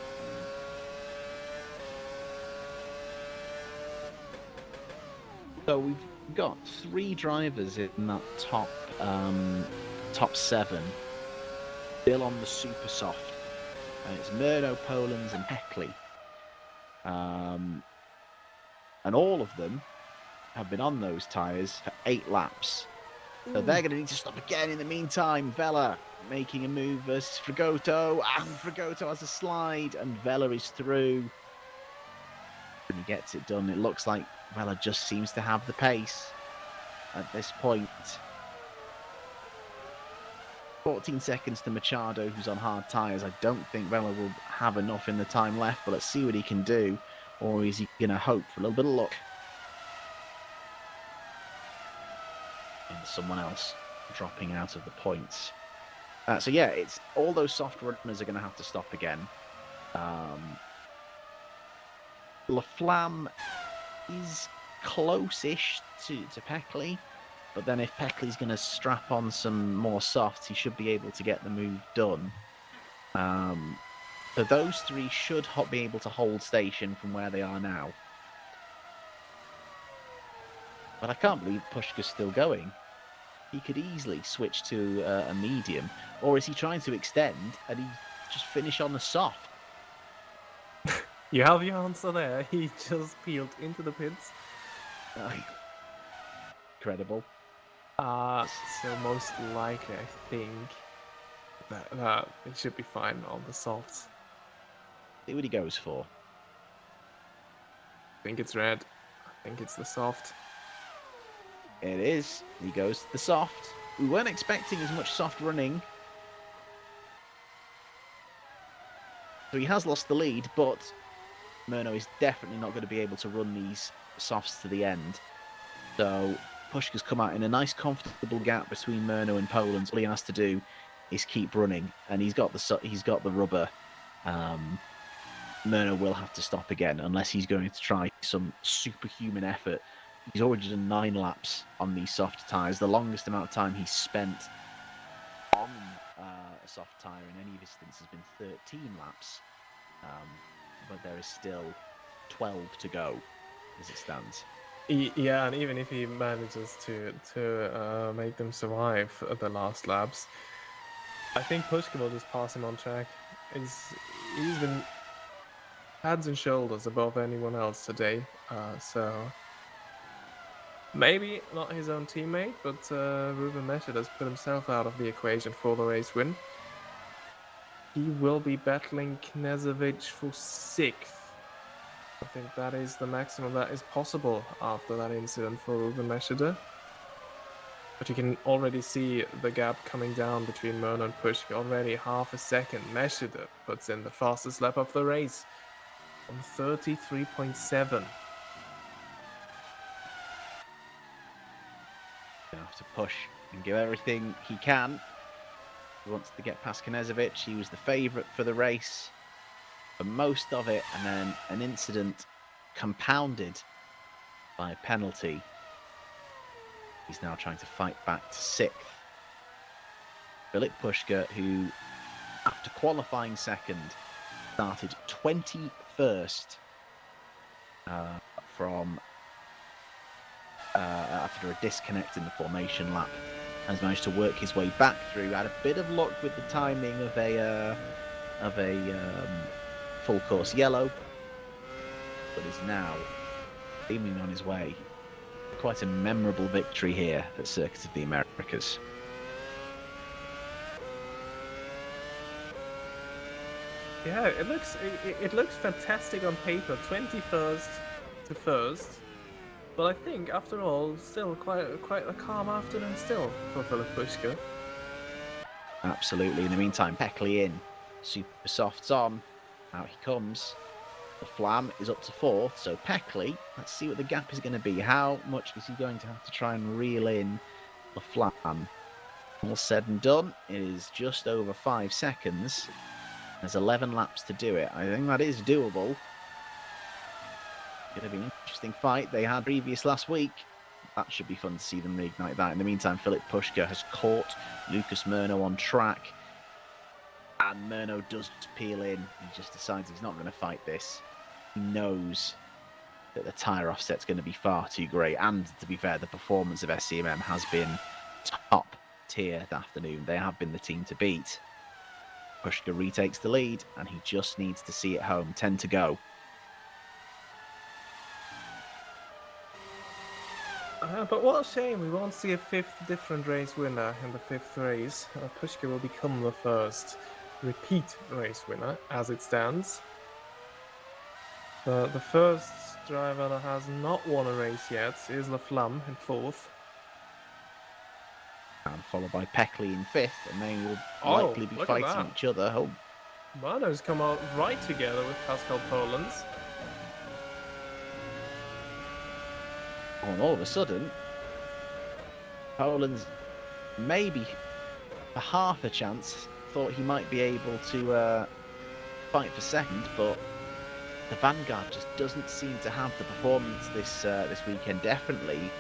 So we've got 3 drivers in that top 7, still on the super soft. It's Murdo, Polands, and Heckley. And all of them have been on those tyres for 8 laps. So they're going to need to stop again in the meantime. Vela making a move versus Fragoto, and Fragoto has a slide, and Vela is through. And he gets it done. It looks like Vela just seems to have the pace at this point. 14 seconds to Machado, who's on hard tyres. I don't think Vela will have enough in the time left, but let's see what he can do. Or is he going to hope for a little bit of luck? And someone else dropping out of the points. So yeah, it's all those soft runners are going to have to stop again. Laflamme is close-ish to Peckley, but then if Peckley's going to strap on some more softs, he should be able to get the move done. So those 3 should be able to hold station from where they are now. But I can't believe Pushka's still going. He could easily switch to a medium, or is he trying to extend and he just finish on the soft? You have your answer there. He just peeled into the pits. Incredible. So most likely, I think that it should be fine on the softs. See what he goes for. I think it's red. I think it's the soft. It is. He goes to the soft. We weren't expecting as much soft running. So he has lost the lead, but Murno is definitely not going to be able to run these softs to the end. So Pushka's come out in a nice, comfortable gap between Murno and Poland. All he has to do is keep running, and he's got the rubber. Murno will have to stop again unless he's going to try some superhuman effort. He's already done 9 laps on these soft tyres, the longest amount of time he's spent on a soft tyre in any distance has been 13 laps. But there is still 12 to go as it stands. Yeah, and even if he manages to make them survive the last laps, I think Pushka will just pass him on track. He's been heads and shoulders above anyone else today. So maybe not his own teammate, but Ruben Meshed has put himself out of the equation for the race win. He will be battling Knezovic for 6th. I think that is the maximum that is possible after that incident for Ruben Meshed. But you can already see the gap coming down between Murno and Pushka. Already half a second. Meshed puts in the fastest lap of the race on 33.7. Gonna have to push and give everything he can. He wants to get past Knezovic. He was the favourite for the race for most of it, and then an incident compounded by a penalty. He's now trying to fight back to 6th. Filip Pushka, who, after qualifying second, started 21st from after a disconnect in the formation lap, has managed to work his way back through. Had a bit of luck with the timing of a full course yellow, but is now aiming on his way. Quite a memorable victory here at Circuit of the Americas. Yeah, it looks fantastic on paper, 21st to 1st. But I think, after all, still quite a calm afternoon still for Filip Pushka. Absolutely. In the meantime, Peckley in. Super softs on. Out he comes. The Flam is up to 4th, so Peckley, let's see what the gap is going to be. How much is he going to have to try and reel in the Flam? All said and done, it is just over 5 seconds. There's 11 laps to do it. I think that is doable. Going to be an interesting fight. They had previous last week. That should be fun to see them reignite that. In the meantime, Filip Pushka has caught Lucas Murno on track. And Murno does peel in. He just decides he's not going to fight this. He knows that the tyre offset's going to be far too great. And to be fair, the performance of SCMM has been top tier that afternoon. They have been the team to beat. Pushka retakes the lead, and he just needs to see it home. 10 to go. But what a shame, we won't see a 5th different race winner in the 5th race. Pushka will become the first repeat race winner as it stands. The first driver that has not won a race yet is Laflamme in 4th. And followed by Peckley in 5th, and they will likely be fighting each other. Oh, Murno's come out right together with Pascal Polens. And all of a sudden, Poland's maybe for half a chance thought he might be able to fight for second, but the Vanguard just doesn't seem to have the performance this weekend. Definitely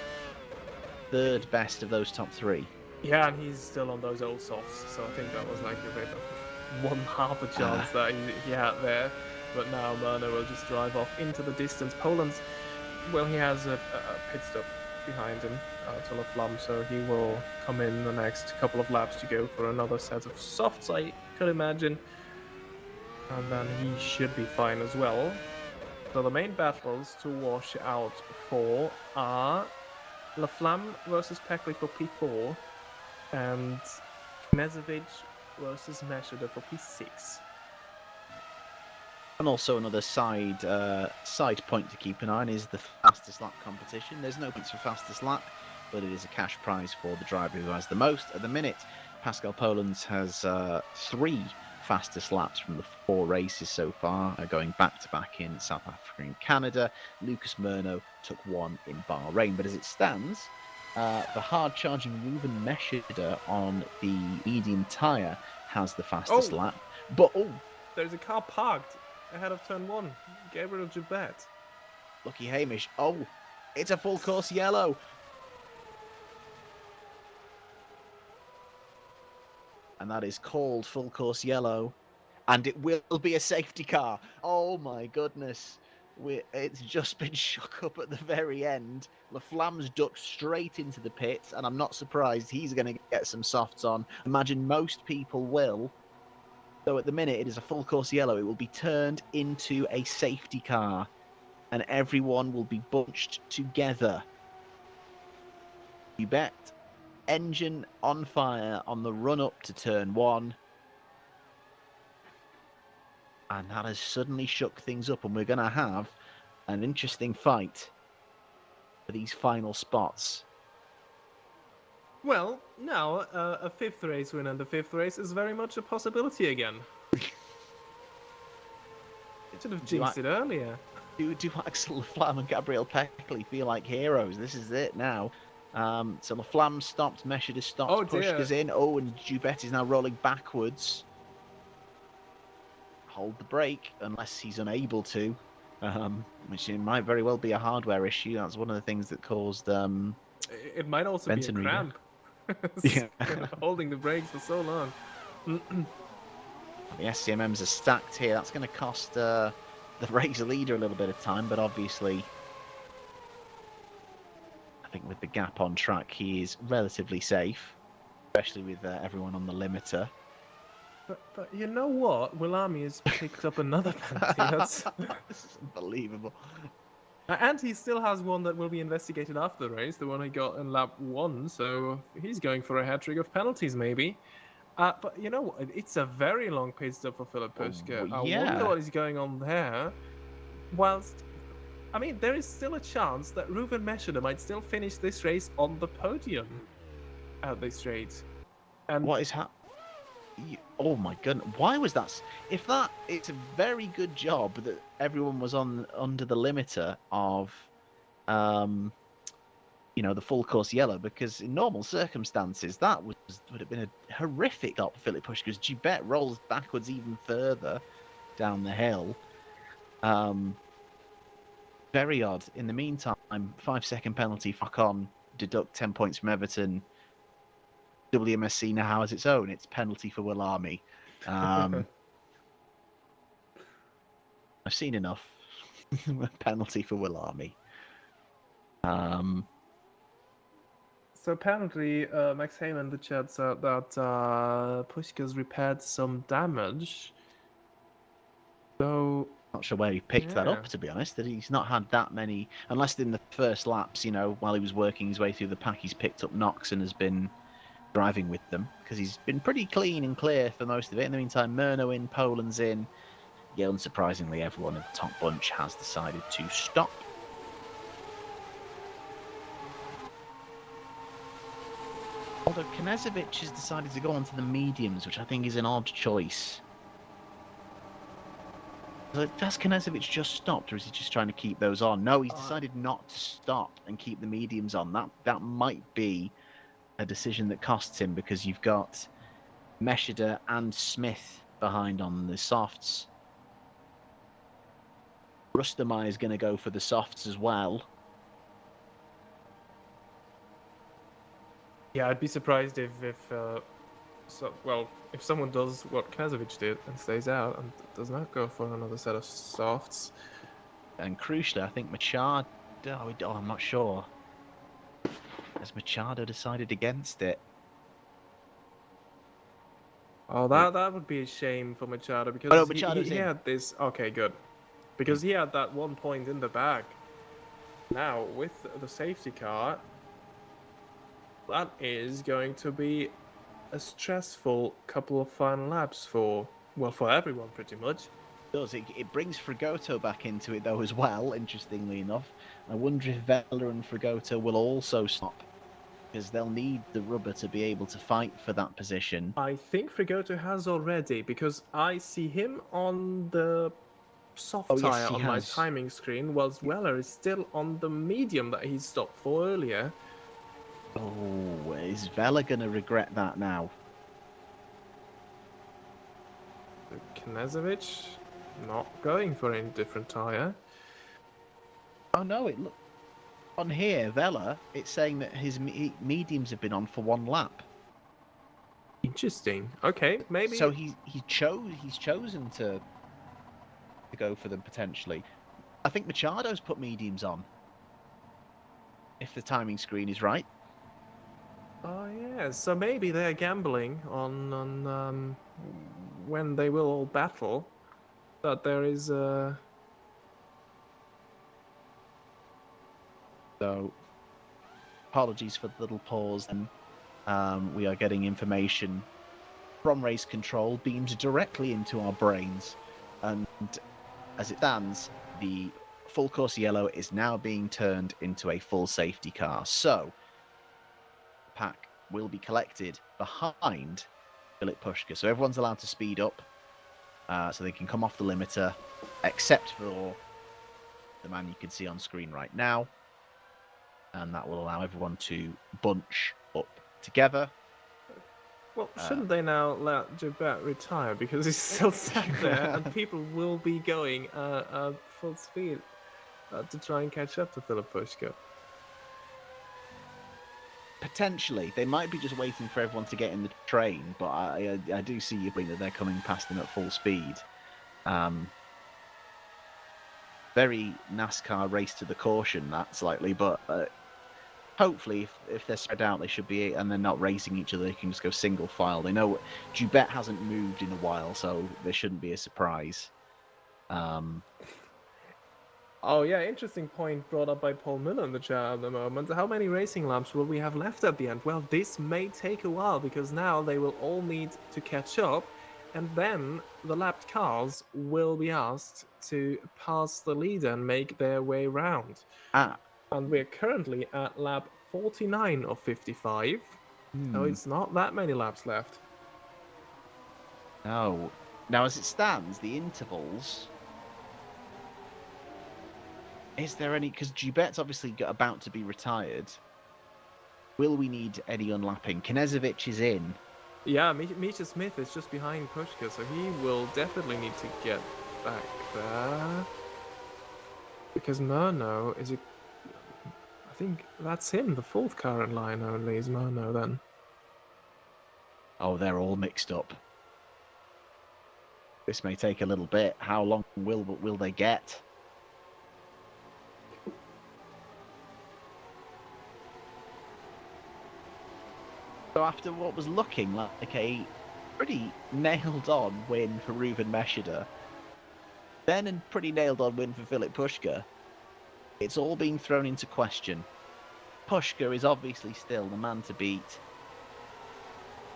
third best of those top 3. Yeah, and he's still on those old softs, so I think that was like a bit of 1/2 a chance that he had there. But now Murno will just drive off into the distance. Poland's, well, he has a pit stop behind him to Laflamme, so he will come in the next couple of laps to go for another set of softs, I could imagine. And then he should be fine as well. So the main battles to wash out for are Laflamme versus Peckley for P4 and Knezovic versus Meshed for P6. And also another side point to keep an eye on is the fastest lap competition. There's no points for fastest lap, but it is a cash prize for the driver who has the most. At the minute, Pascal Polens has 3 fastest laps from the 4 races so far, going back to back in South Africa and Canada. Lucas Murno took 1 in Bahrain, but as it stands, the hard-charging Ruben Meshed on the medium tyre has the fastest lap. But there's a car parked ahead of turn 1. Gabriel Jubet. Lucky Hamish. Oh, it's a full course yellow. And that is called full course yellow. And it will be a safety car. Oh my goodness. It's just been shook up at the very end. Laflamme's ducked straight into the pits, and I'm not surprised he's going to get some softs on. Imagine most people will. So at the minute, it is a full course yellow. It will be turned into a safety car, and everyone will be bunched together. You bet. Engine on fire on the run up to turn 1. And that has suddenly shook things up, and we're going to have an interesting fight for these final spots. Well, now a 5th race win and the 5th race is very much a possibility again. Should have jinxed it earlier. Do Axel Laflamme and Gabriel Peckley feel like heroes? This is it now. So Laflamme stopped, Meshad has stopped, Oh, dear. Pushka's in. Oh, and Dubet is now rolling backwards. Hold the brake unless he's unable to, which it might very well be a hardware issue. That's one of the things that caused It might also Benton be a Reader. cramp. Yeah. Holding the brakes for so long. The SCMMs are stacked here. That's going to cost the race leader a little bit of time, but obviously, I think with the gap on track, he is relatively safe, especially with everyone on the limiter. But you know what? Willami has picked up another penalty. This is unbelievable. And he still has one that will be investigated after the race, the one he got in lap 1, so he's going for a hat-trick of penalties, maybe. But you know what? It's a very long pit stop for Philip Pushka. I wonder what is going on there. Whilst, I mean, there is still a chance that Ruben Meshada might still finish this race on the podium at this rate. And what is happening? Oh my goodness! Why was that? It's a very good job that everyone was under the limiter of, the full course yellow, because in normal circumstances that would have been a horrific stop for Philip Push, because Gibet rolls backwards even further down the hill. Very odd. In the meantime, 5-second penalty, fuck on, deduct 10 points from Everton. WMSC now has its own. It's penalty for Willami. I've seen enough. Penalty for Willami. So apparently, Max Heyman in the chat said that Pushka's repaired some damage. So Not sure where he picked that up, to be honest. That he's not had that many, unless in the first laps, while he was working his way through the pack, he's picked up knocks and has been driving with them, because he's been pretty clean and clear for most of it. In the meantime, Murno in, Poland's in. Yeah, unsurprisingly, everyone in the top bunch has decided to stop. Although Knezovic has decided to go on to the mediums, which I think is an odd choice. Has Knezovic just stopped, or is he just trying to keep those on? No, he's decided not to stop and keep the mediums on. That might be a decision that costs him, because you've got Meshada and Smith behind on the softs. Rustamai is going to go for the softs as well. yeah, I'd be surprised if someone does what Knezovic did and stays out and does not go for another set of softs. And crucially, I think Machado, I'm not sure. Has Machado decided against it? Oh, that would be a shame for Machado, because he had this. Okay, good. Because he had that 1 point in the bag. Now, with the safety car, that is going to be a stressful couple of final laps for everyone, pretty much. It does. It brings Frigoto back into it, though, as well, interestingly enough. I wonder if Vela and Frigoto will also stop, because they'll need the rubber to be able to fight for that position. I think Frigoto has already, because I see him on the soft tire on my timing screen, whilst Weller is still on the medium that he stopped for earlier. Oh, is Vela going to regret that now? Knezovic not going for any different tire. Oh no, look on here, Vela. It's saying that his mediums have been on for 1 lap. Interesting. Okay, maybe. So he's chosen to go for them potentially. I think Machado's put mediums on, if the timing screen is right. Oh yeah, so maybe they're gambling on when they will all battle. But there is a... So, apologies for the little pause. Then we are getting information from race control beamed directly into our brains, and as it stands, the full course yellow is now being turned into a full safety car. So, the pack will be collected behind Philip Pushka. So everyone's allowed to speed up, so they can come off the limiter, except for the man you can see on screen right now. And that will allow everyone to bunch up together. Well, shouldn't they now let Gilbert retire because he's still sat there and people will be going at full speed to try and catch up to Philip Pushka? Potentially, they might be just waiting for everyone to get in the train, but I do see your point that they're coming past them at full speed. Very NASCAR race to the caution, that slightly, but hopefully, if they're spread out, they should be, and they're not racing each other. They can just go single file. They know Dubet hasn't moved in a while, so there shouldn't be a surprise. Oh yeah, interesting point brought up by Paul Miller in the chat at the moment. How many racing laps will we have left at the end? Well, this may take a while because now they will all need to catch up, and then the lapped cars will be asked to pass the leader and make their way round. And we're currently at lap 49 of 55, so it's not that many laps left. No. Now, as it stands, the intervals... Is there any... Because Dubet's obviously about to be retired. Will we need any unlapping? Knezovic is in. Yeah, Misha Smith is just behind Pushka, so he will definitely need to get back there. Because Murno is a... I think that's him, the fourth car in line only is Murno then. Oh, they're all mixed up. This may take a little bit. How long will they get? So after what was looking like a pretty nailed-on win for Reuven Meshida, then a pretty nailed-on win for Philip Pushka, it's all been thrown into question. Pushka is obviously still the man to beat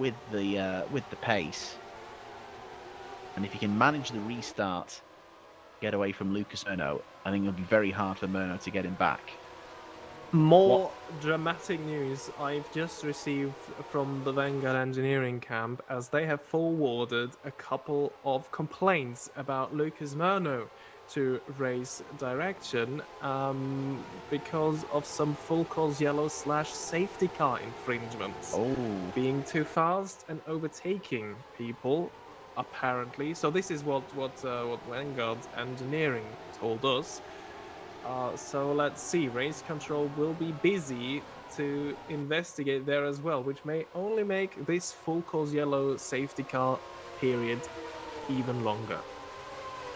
with the pace, and if he can manage the restart, get away from Lucas Murno, I think it'll be very hard for Murno to get him back. More dramatic news I've just received from the Vanguard Engineering camp, as they have forwarded a couple of complaints about Lucas Murno to race direction because of some full course yellow / safety car infringements. Being too fast and overtaking people, apparently. So this is what Vanguard Engineering told us. So let's see, race control will be busy to investigate there as well, which may only make this full course yellow safety car period even longer.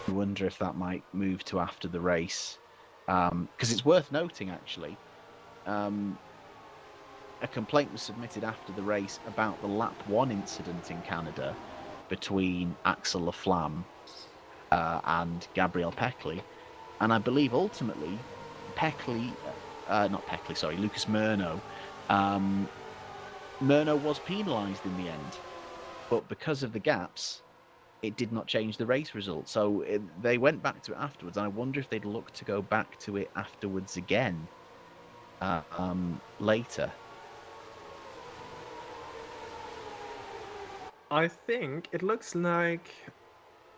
I wonder if that might move to after the race, because it's worth noting actually, a complaint was submitted after the race about the lap 1 incident in Canada between Axel Laflamme and Gabriel Peckley. And I believe ultimately, Lucas Murno. Murno was penalised in the end, but because of the gaps, it did not change the race result. So they went back to it afterwards. I wonder if they'd look to go back to it afterwards again later. I think it looks like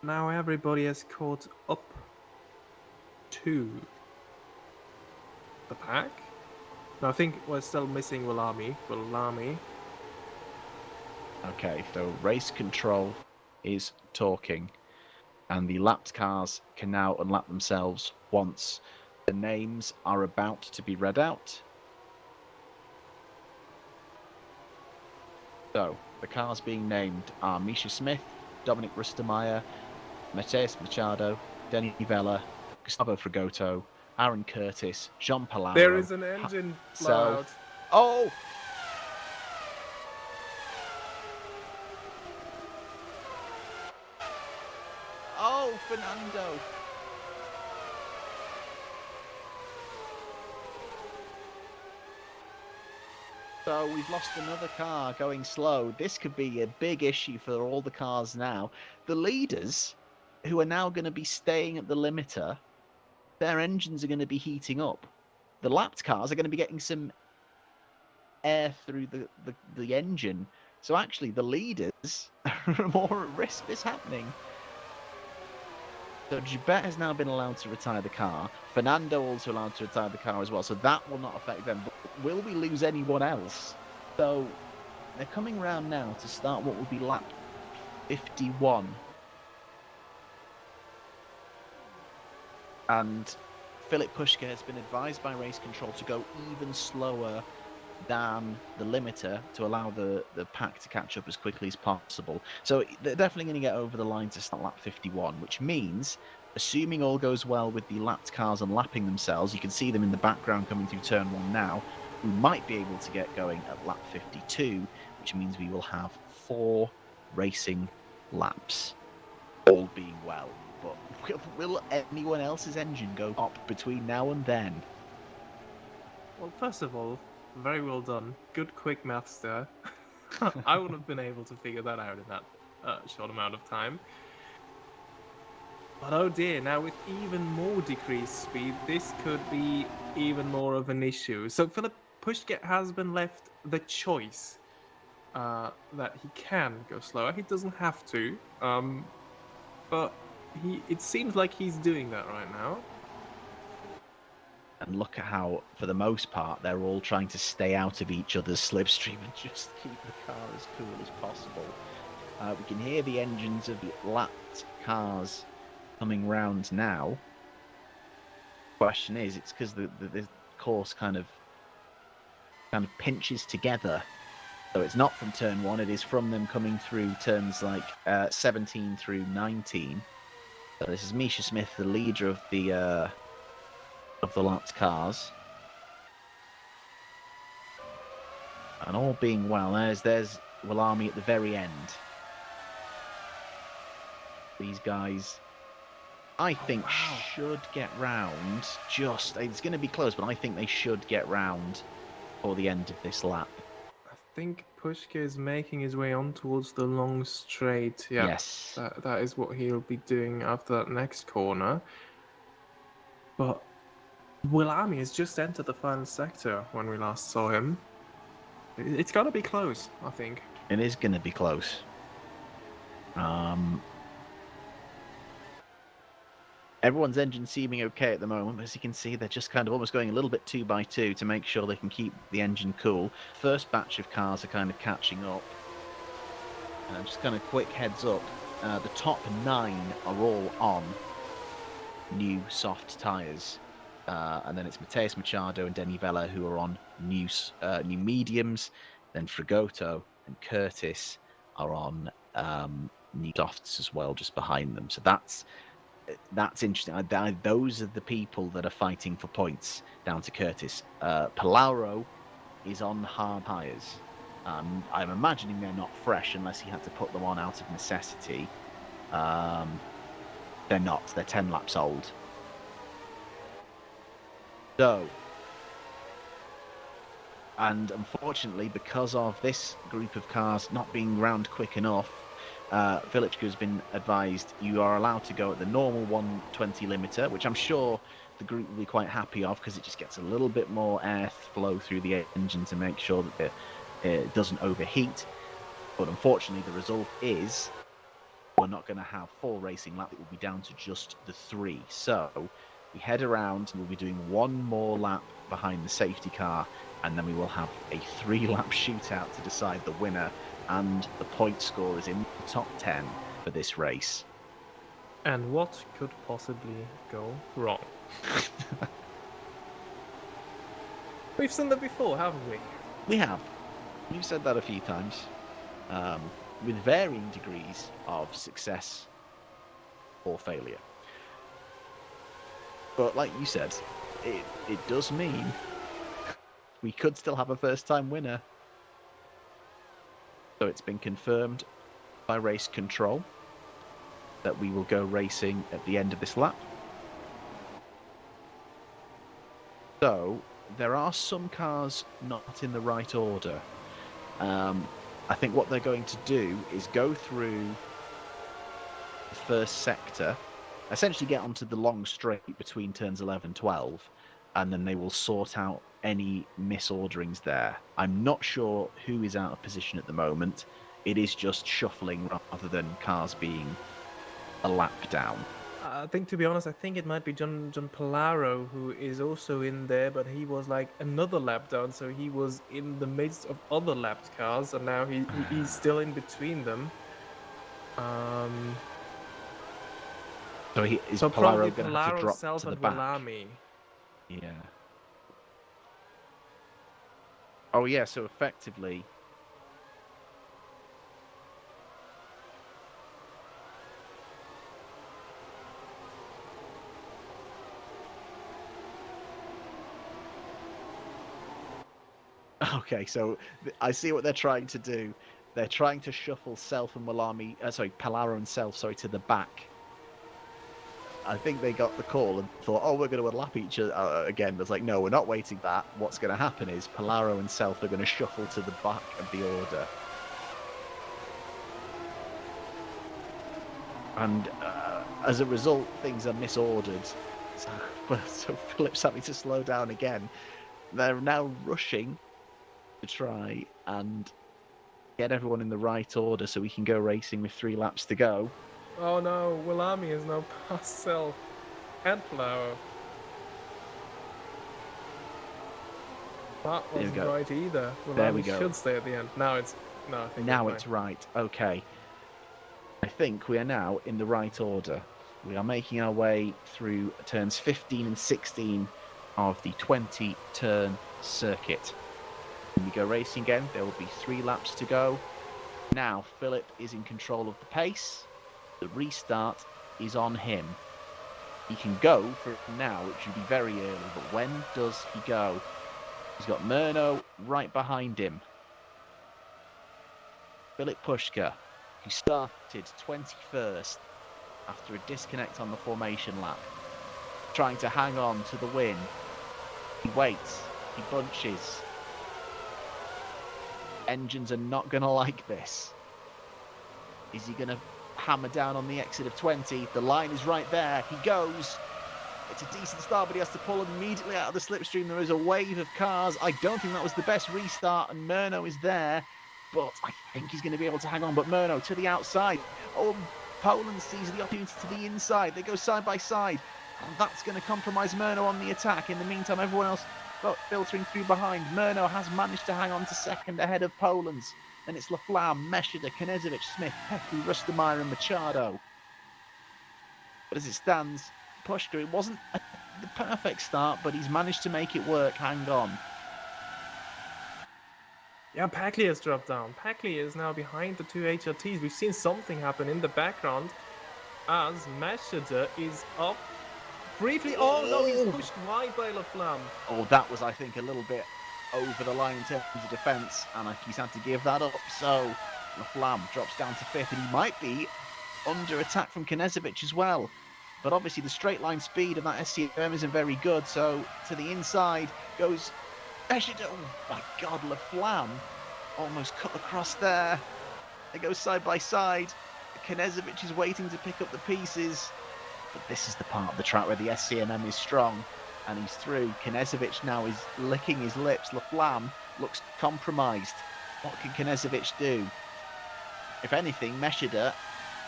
now everybody has caught up to the pack. No, I think we're still missing Willami. Okay, so race control is talking, and the lapped cars can now unlap themselves once the names are about to be read out. So, the cars being named are Misha Smith, Dominic Rustemeyer, Mateus Machado, Denny Vella, Gustavo Frigoto, Aaron Curtis, Jean Palaro. There is an engine blowout. Oh! Oh, Fernando. So we've lost another car going slow. This could be a big issue for all the cars now. The leaders, who are now going to be staying at the limiter, their engines are going to be heating up. The lapped cars are going to be getting some air through the engine. So actually, the leaders are more at risk of this happening. So Gibet has now been allowed to retire the car. Fernando also allowed to retire the car as well. So that will not affect them. But will we lose anyone else? So they're coming round now to start what will be lap 51. And Philip Pushka has been advised by race control to go even slower than the limiter to allow the pack to catch up as quickly as possible. So they're definitely going to get over the line to start lap 51, which means, assuming all goes well with the lapped cars unlapping themselves, you can see them in the background coming through turn 1 now, we might be able to get going at lap 52, which means we will have 4 racing laps, all being well. But will anyone else's engine go up between now and then? Well, first of all, very well done. Good quick maths there. I wouldn't have been able to figure that out in that short amount of time. But oh dear, now with even more decreased speed, this could be even more of an issue. So Philip Pushket has been left the choice that he can go slower. He doesn't have to, but it seems like he's doing that right now. And look at how, for the most part, they're all trying to stay out of each other's slipstream and just keep the car as cool as possible. We can hear the engines of the lapped cars coming round now. Question is, it's because the course kind of pinches together. So it's not from turn 1, it is from them coming through turns like 17 through 19. So this is Misha Smith, the leader of the lapped cars. And all being well, there's Wilami at the very end. These guys, I think, should get round. It's going to be close, but I think they should get round for the end of this lap. I think Pushka is making his way on towards the long straight. Yeah, Yes. that is what he'll be doing after that next corner. But Wilami has just entered the final sector when we last saw him. It's got to be close, I think. It is going to be close. Everyone's engine seeming okay at the moment, but as you can see, they're just kind of almost going a little bit 2 by 2 to make sure they can keep the engine cool. First batch of cars are kind of catching up. Just kind of quick heads up, the top 9 are all on new soft tyres. And then it's Mateus Machado and Denny Vella who are on new mediums. Then Frigoto and Curtis are on new softs as well, just behind them. So that's interesting. Those are the people that are fighting for points down to Curtis. Palauro is on hard tyres. I'm imagining they're not fresh unless he had to put them on out of necessity. They're not. They're 10 laps old. So, and unfortunately, because of this group of cars not being round quick enough, Village has been advised you are allowed to go at the normal 120 limiter, which I'm sure the group will be quite happy of because it just gets a little bit more air flow through the engine to make sure that it doesn't overheat. But unfortunately, the result is we're not going to have 4 racing laps. It will be down to just the 3. So we head around and we'll be doing 1 more lap behind the safety car, and then we will have a 3-lap shootout to decide the winner, and the point score is in the top 10 for this race. And what could possibly go wrong? We've seen that before, haven't we? We have. You've said that a few times, with varying degrees of success or failure. But like you said, it does mean we could still have a first-time winner. So it's been confirmed by race control. that we will go racing at the end of this lap. So there are some cars not in the right order. I think what they're going to do is go through the first sector, essentially get onto the long straight between turns 11 12, and then they will sort out any misorderings there. I'm not sure who is out of position at the moment. It is just shuffling rather than cars being a lap down. I think, to be honest, I think it might be John Polaro who is also in there, but he was like another lap down, so he was in the midst of other lapped cars, and now he's still in between them. So is So probably Polaro going to have to Polaro, drop Self, to the and back? Willami. Yeah. Oh yeah. So effectively, okay. So I see what they're trying to do. They're trying to shuffle Self and Willami. Polaro and Self. Sorry, to the back. I think they got the call and thought, "Oh, we're going to lap each other again." But it's like, no, we're not waiting for that. What's going to happen is Polaro and Self are going to shuffle to the back of the order, and as a result, things are misordered. So Philip's having to slow down again. They're now rushing to try and get everyone in the right order so we can go racing with 3 laps to go. Oh no, Willami is now past Self and Polaro. That There we wasn't go. right either. There we Willami go. should stay at the end. Now it's no. I think Now we're it's fine. right. Okay. I think we are now in the right order. We are making our way through turns 15 and 16 of the 20-turn circuit. When we go racing again, there will be 3 laps to go. Now, Philip is in control of the pace. The restart is on him. He can go from now, which would be very early, but when does he go? He's got Murno right behind him. Philip Pushka, who started 21st after a disconnect on the formation lap, trying to hang on to the win. He waits, he bunches. Engines are not going to like this. Is he going to hammer down on the exit of 20? The line is right there. He goes. It's a decent start, but he has to pull immediately out of the slipstream. There is a wave of cars. I don't think that was the best restart, and Murno is there, but I think he's going to be able to hang on. But Murno to the outside. Oh, Poland sees the opportunity to the inside. They go side by side, and that's going to compromise Murno on the attack. In the meantime, everyone else filtering through behind. Murno has managed to hang on to second ahead of Poland's. Then it's Laflamme, Meshida, Knezovic, Smith, Peku, Rustemeyer, and Machado. But as it stands, Pushka, it wasn't the perfect start, but he's managed to make it work. Hang on. Yeah, Packley has dropped down. Packley is now behind the 2 HRTs. We've seen something happen in the background as Meshida is up briefly. Oh no, he's pushed wide by Laflamme. Oh, that was, I think, a little bit over the line in terms of defence, and he's had to give that up. So Laflamme drops down to 5th, and he might be under attack from Knezovic as well. But obviously the straight line speed of that SCM isn't very good, so to the inside goes Meshida. Oh my God, Laflamme almost cut across there. They go side by side. Knezovic is waiting to pick up the pieces, but this is the part of the track where the SCMM is strong, and he's through. Knezovic now is licking his lips. Laflamme looks compromised. What can Knezovic do? If anything, Meshida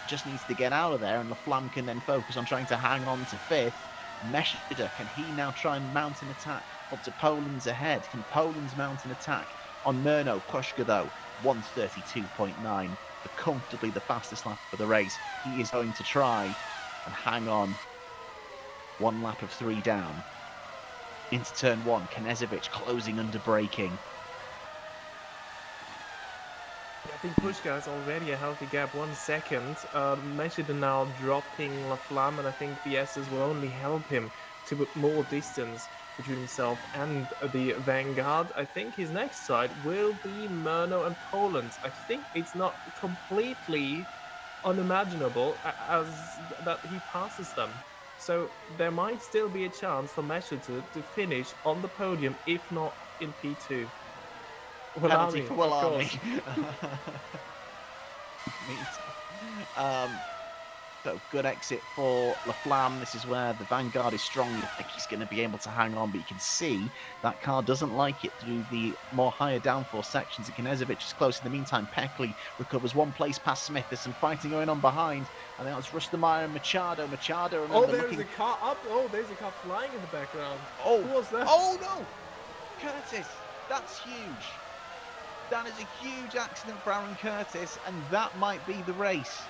just needs to get out of there, and Laflamme can then focus on trying to hang on to 5th. Meshida, can he now try and mount an attack up to Poland's ahead? Can Poland's mount an attack on Murno? Pushka, though, 132.9, comfortably the fastest lap of the race. He is going to try and hang on. 1 lap of 3 down. Into turn 1, Knezovic closing under braking. I think Pushka has already a healthy gap, 1 second. Meshida now dropping Laflamme, and I think the S's will only help him to put more distance between himself and the Vanguard. I think his next side will be Murno and Poland. I think it's not completely unimaginable as that he passes them. So there might still be a chance for Meshutu to finish on the podium, if not in P2. Penalty Walami, for of Walami. course. So good exit for Laflamme. This is where the Vanguard is strong. You think he's going to be able to hang on, but you can see that car doesn't like it through the more higher downforce sections. And Knezovic is close. In the meantime, Peckley recovers one place past Smith. There's some fighting going on behind. And then it's Rustemeyer and Machado. Machado, Oh, remember, there looking... is a car up. Oh, there's a car flying in the background. Oh, Who was that? oh no! Curtis, that's huge. That is a huge accident for Aaron Curtis, and that might be the race.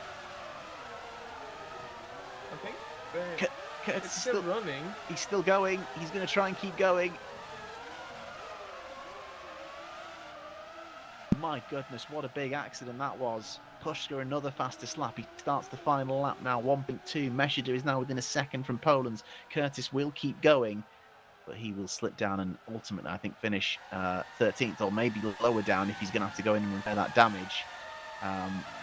I think Curtis it's is still running. He's still going. He's going to try and keep going. My goodness, what a big accident that was. Pushka, another fastest lap. He starts the final lap now, 1.2. Meshida is now within a second from Poland's. Curtis will keep going, but he will slip down and ultimately, I think, finish 13th, or maybe lower down if he's going to have to go in and repair that damage.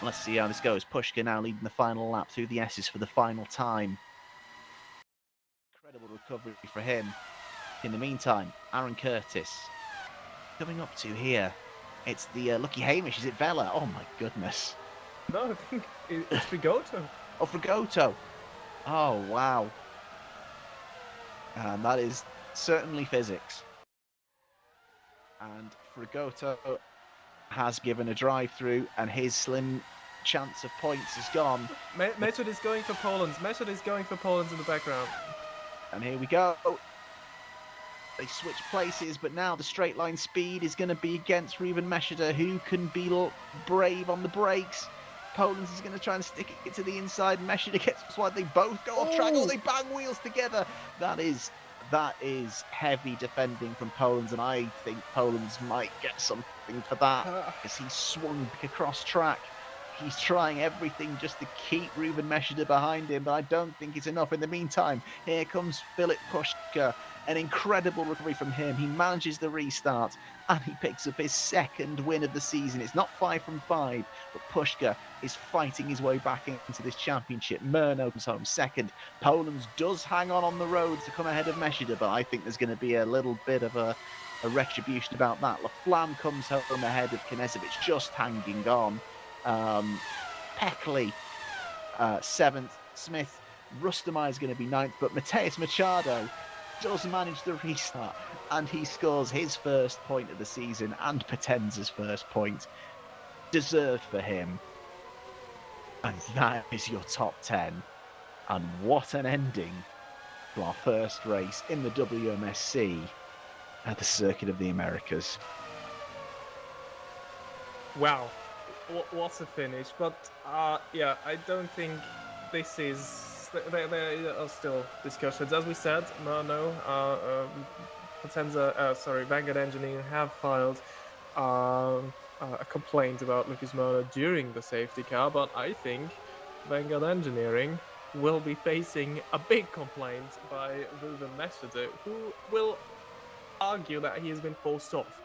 Let's see how this goes. Pushka now leading the final lap through the S's for the final time. Incredible recovery for him. In the meantime, Aaron Curtis coming up to here. It's the Lucky Hamish. Is it Vela? Oh my goodness. No, I think it's Frigoto. Oh, Frigoto. Oh, wow. And that is certainly physics. And Frigoto has given a drive through, and his slim chance of points is gone. Method is going for Poland. Method is going for Poland in the background. And here we go. They switch places, but now the straight line speed is going to be against Ruben Meshida, who can be brave on the brakes. Poland is going to try and stick it to the inside. Meshida gets wide. They both go off track. Oh, they bang wheels together. That is heavy defending from Poland, and I think Poland's might get something for that as he swung across track. He's trying everything just to keep Ruben Meshida behind him, but I don't think it's enough. In the meantime, here comes Filip Pushka. An incredible recovery from him. He manages the restart and he picks up his second win of the season. It's not 5 from 5, but Pushka is fighting his way back into this championship. Murno comes home second. Poland does hang on the road to come ahead of Meshida, but I think there's going to be a little bit of a retribution about that. Laflamme comes home ahead of Knezovic, just hanging on. Peckley, 7th. Smith, Rustemeyer is going to be 9th, but Mateus Machado does manage the restart, and he scores his first point of the season and Potenza's first point. Deserved for him. And that is your top 10. And what an ending to our first race in the WMSC at the Circuit of the Americas. Wow, what a finish. But yeah, I don't think this is... There are still discussions. As we said, Murno, Vanguard Engineering have filed a complaint about Lucas Murno during the safety car, but I think Vanguard Engineering will be facing a big complaint by Ruben Meshida, who will argue that he has been forced off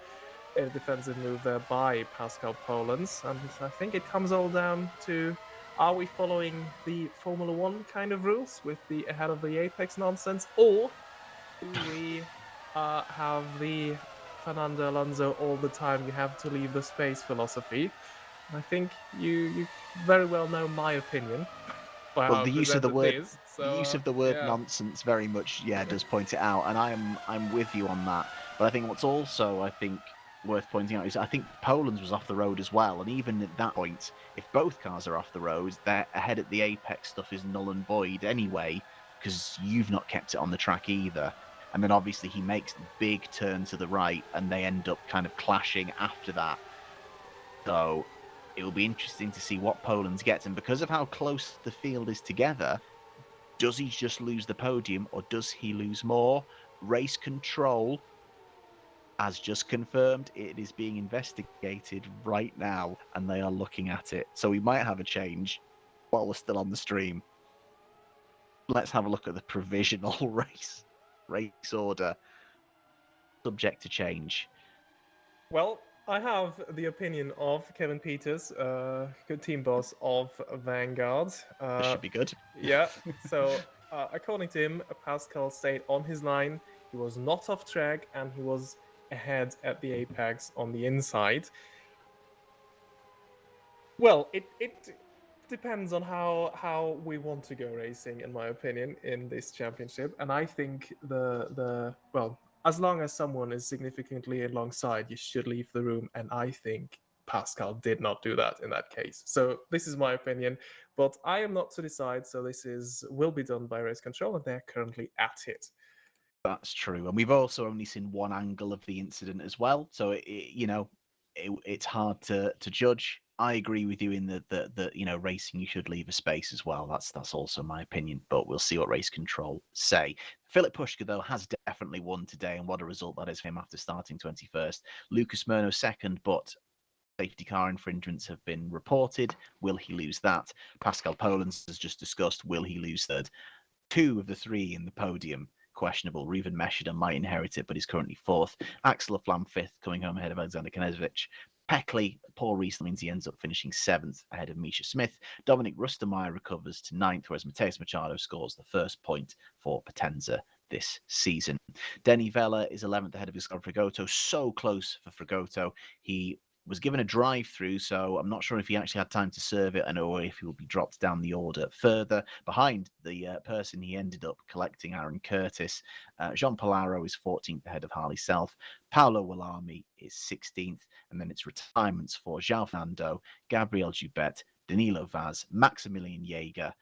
in a defensive move there by Pascal Polens. And I think it comes all down to, are we following the Formula One kind of rules with the ahead of the apex nonsense, or do we have the Fernando Alonso all the time, you have to leave the space philosophy? I think you very well know my opinion by how Well, I the use of the presented word this. So, yeah. nonsense very much does point it out, and I'm with you on that. But I think what's also worth pointing out is I think Poland's was off the road as well, and even at that point, if both cars are off the road, they're ahead at the apex stuff is null and void anyway, because you've not kept it on the track either. And then obviously he makes the big turn to the right, and they end up kind of clashing after that. So it will be interesting to see what Poland gets, and because of how close the field is together, does he just lose the podium or does he lose more? Race control has just confirmed it is being investigated right now, and they are looking at it. So we might have a change while we're still on the stream. Let's have a look at the provisional race order, subject to change. Well, I have the opinion of Kevin Peters, good team boss of Vanguard. This should be good. Yeah, so according to him, Pascal stayed on his line. He was not off track and he was ahead at the apex on the inside. Well, it depends on how we want to go racing, in my opinion, in this championship. And I think the well, as long as someone is significantly alongside, you should leave the room. And I think Pascal did not do that in that case. So this is my opinion, but I am not to decide. So this is will be done by race control, and they're currently at it. That's true, and we've also only seen one angle of the incident as well, so it's hard to judge. I agree with you in that racing you should leave a space as well. That's also my opinion, but we'll see what race control say. Philip Pushka though has definitely won today, and what a result that is for him after starting 21st. Lucas Murno second, but safety car infringements have been reported. Will he lose that? Pascal Polens has just discussed. Will he lose third? Two of the three in the podium questionable. Reuven Mesheden might inherit it, but he's currently fourth. Axel Flam fifth, coming home ahead of Alexander Knezevich. Peckley, poor restart means he ends up finishing seventh ahead of Misha Smith. Dominic Rustermeyer recovers to ninth, whereas Mateus Machado scores the first point for Potenza this season. Denny Vella is 11th ahead of Gustavo Frigoto, so close for Frigoto. He was given a drive-through, so I'm not sure if he actually had time to serve it or if he will be dropped down the order further. Behind the person he ended up collecting, Aaron Curtis, Jean Polaro is 14th ahead of Harley Self. Paolo Walami is 16th, and then it's retirements for João Fernando, Gabriel Jubet, Danilo Vaz, Maximilian Jaeger,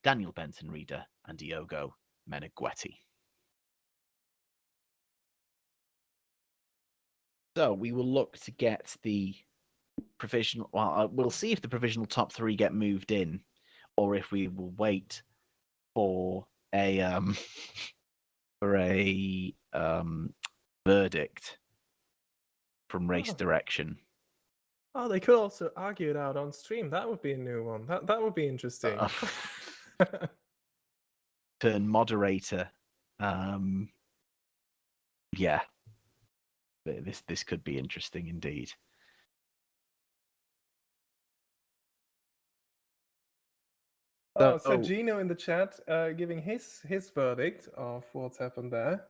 Daniel Benton Reeder, and Diogo Meneghetti. So we will look to get the provisional. Well, we'll see if the provisional top three get moved in, or if we will wait for a verdict from race direction. Oh, they could also argue it out on stream. That would be a new one. That would be interesting. Turn moderator. Yeah, this could be interesting indeed. So Gino in the chat giving his verdict of what's happened there.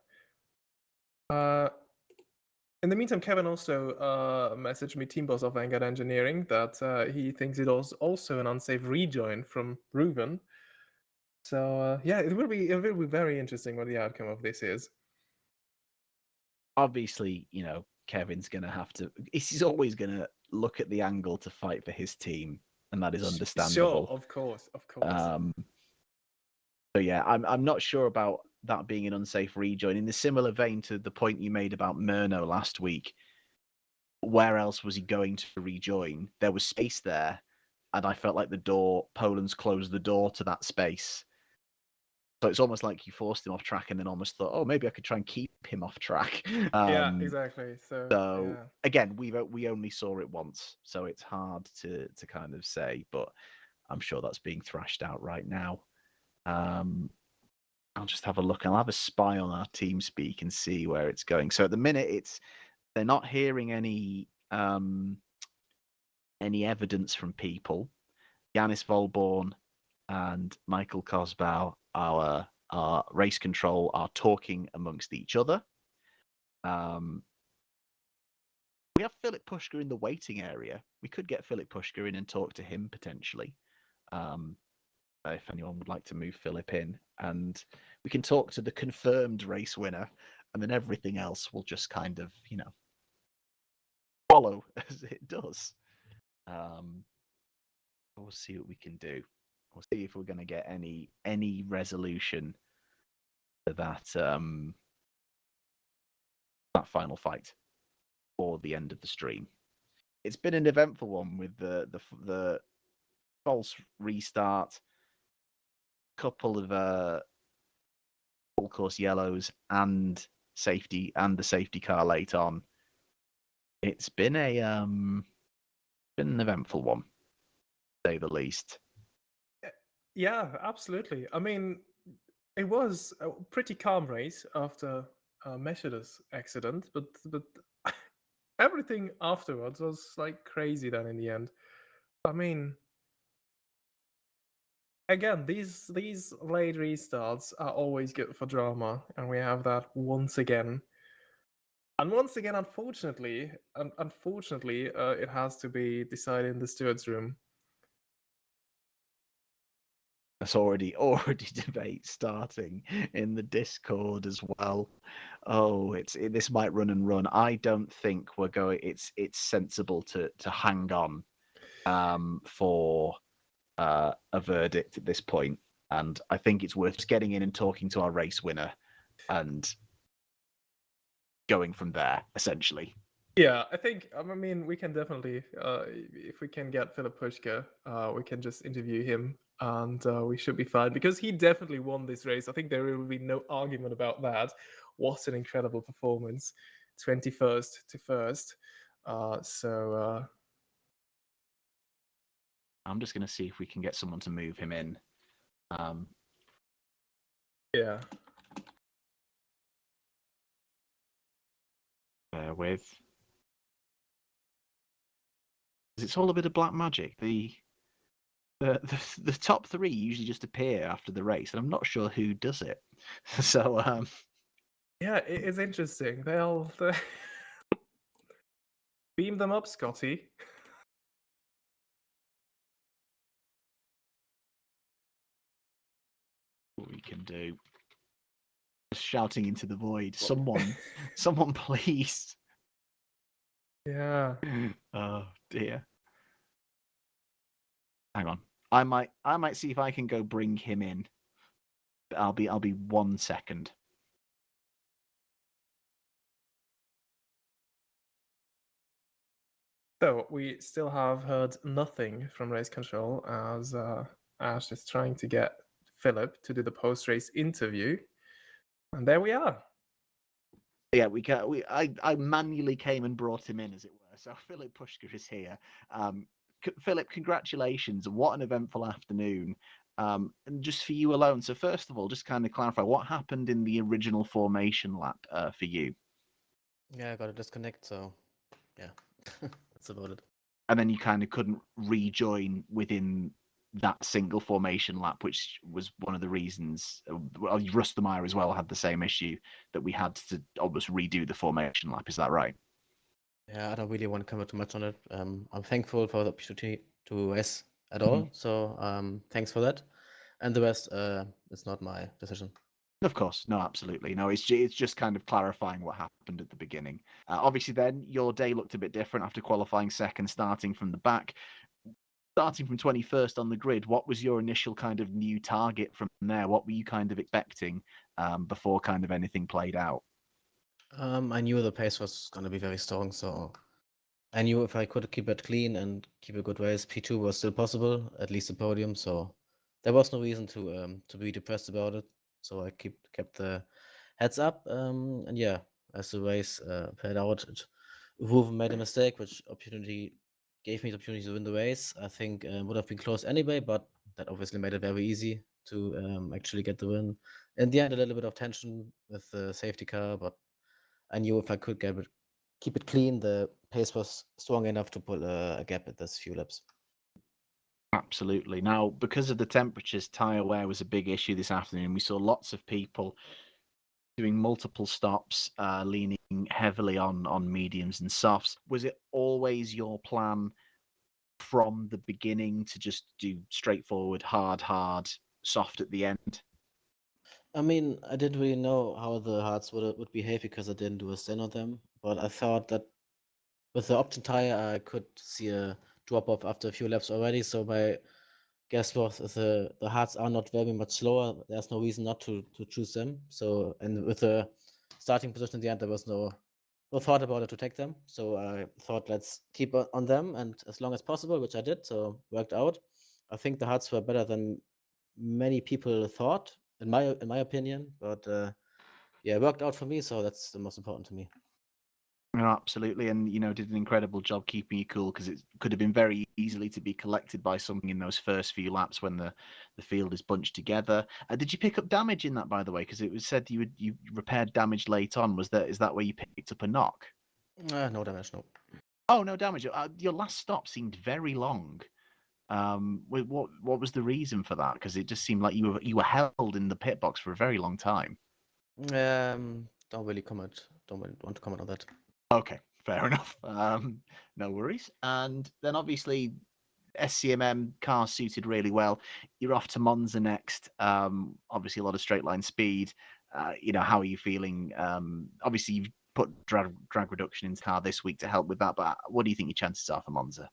In the meantime, Kevin also messaged me, team boss of Vanguard Engineering, that he thinks it was also an unsafe rejoin from Reuven. So yeah, it will be very interesting what the outcome of this is. Obviously, Kevin's gonna have to. He's always gonna look at the angle to fight for his team, and that is understandable. Sure, of course. So yeah, I'm not sure about that being an unsafe rejoin. In the similar vein to the point you made about Murno last week, where else was he going to rejoin? There was space there, and I felt like Poland's closed the door to that space. So it's almost like you forced him off track and then almost thought, oh, maybe I could try and keep him off track. Yeah, exactly. So yeah. Again, we only saw it once, so it's hard to kind of say, but I'm sure that's being thrashed out right now. I'll just have a look. I'll have a spy on our TeamSpeak and see where it's going. So at the minute, they're not hearing any evidence from people. Yanis Volborn and Michael Cosbow, our race control, are talking amongst each other. We have Philip Pushka in the waiting area. We could get Philip Pushka in and talk to him potentially. If anyone would like to move Philip in, and we can talk to the confirmed race winner, and then everything else will just kind of, follow as it does. We'll see what we can do. We'll see if we're going to get any resolution to that that final fight or the end of the stream. It's been an eventful one with the false restart, couple of full course yellows and the safety car late on. It's been an eventful one, to say the least. Yeah, absolutely. I mean, it was a pretty calm race after Mesheda's accident, but everything afterwards was like crazy then in the end. I mean, again, these late restarts are always good for drama, and we have that once again. And once again, unfortunately, it has to be decided in the stewards' room. That's already debate starting in the Discord as well. Oh, this might run and run. I don't think we're going. It's sensible to hang on for a verdict at this point, and I think it's worth just getting in and talking to our race winner and going from there. Essentially, Yeah, I think I mean we can definitely if we can get Philip Pushka, we can just interview him and we should be fine because he definitely won this race. I think there will be no argument about that. What an incredible performance, 21st to first. So I'm just going to see if we can get someone to move him in. Yeah. Bear with. It's all a bit of black magic. The top three usually just appear after the race, and I'm not sure who does it. So Yeah, it's interesting. They'll beam them up, Scotty. what we can do. Just shouting into the void. Someone please. Yeah. Oh dear. Hang on. I might see if I can go bring him in. I'll be 1 second. So we still have heard nothing from race control as Ash is trying to get Philip to do the post-race interview, and there we are. Yeah, I manually came and brought him in, as it were. So Philip Pushka is here. Philip, congratulations! What an eventful afternoon. And just for you alone. So first of all, just kind of clarify what happened in the original formation lap for you, Yeah, I got to disconnect, so yeah, that's about it. and then you kind of couldn't rejoin within that single formation lap, which was one of the reasons. Well, Rustemeyer as well had the same issue that we had to almost redo the formation lap. Is that right? Yeah, I don't really want to comment too much on it. I'm thankful for the opportunity to race at all, so thanks for that. And the rest, it's not my decision. Of course, no, absolutely, no. It's just kind of clarifying what happened at the beginning. Obviously, then your day looked a bit different after qualifying second, starting from the back, starting from 21st on the grid. What was your initial kind of new target from there? What were you kind of expecting before kind of anything played out? I knew the pace was gonna be very strong, so I knew if I could keep it clean and keep a good race, P2 was still possible, at least the podium. So there was no reason to be depressed about it. So I kept the heads up, and yeah, as the race played out, Ruven made a mistake, which opportunity gave me the opportunity to win the race. I think would have been close anyway, but that obviously made it very easy to actually get the win. In the end, a little bit of tension with the safety car, but I knew if I could keep it clean, the pace was strong enough to pull a gap at this few laps. Absolutely. Now, because of the temperatures, tyre wear was a big issue this afternoon. We saw lots of people doing multiple stops, leaning heavily on mediums and softs. Was it always your plan from the beginning to just do straightforward, hard, soft at the end? I mean, I didn't really know how the hards would behave because I didn't do a stand on them, but I thought that with the option tire, I could see a drop off after a few laps already. So my guess was if the hards are not very much slower, there's no reason not to choose them. So, and with the starting position in the end, there was no thought about it to take them. So I thought let's keep on them and as long as possible, which I did. So worked out. I think the hards were better than many people thought, in my opinion. But yeah, it worked out for me, so that's the most important to me. No, absolutely, and did an incredible job keeping you cool because it could have been very easily to be collected by something in those first few laps when the field is bunched together. Did you pick up damage in that, by the way? Because it was said you repaired damage late on. Is that where you picked up a knock? No damage, no. Oh, no damage. Your last stop seemed very long. What was the reason for that? Because it just seemed like you were held in the pit box for a very long time. Don't really comment. Don't really want to comment on that. Okay, fair enough. No worries. And then obviously SCMM car suited really well. You're off to Monza next. Obviously a lot of straight line speed. How are you feeling? Obviously you've put drag reduction into the car this week to help with that, but what do you think your chances are for Monza?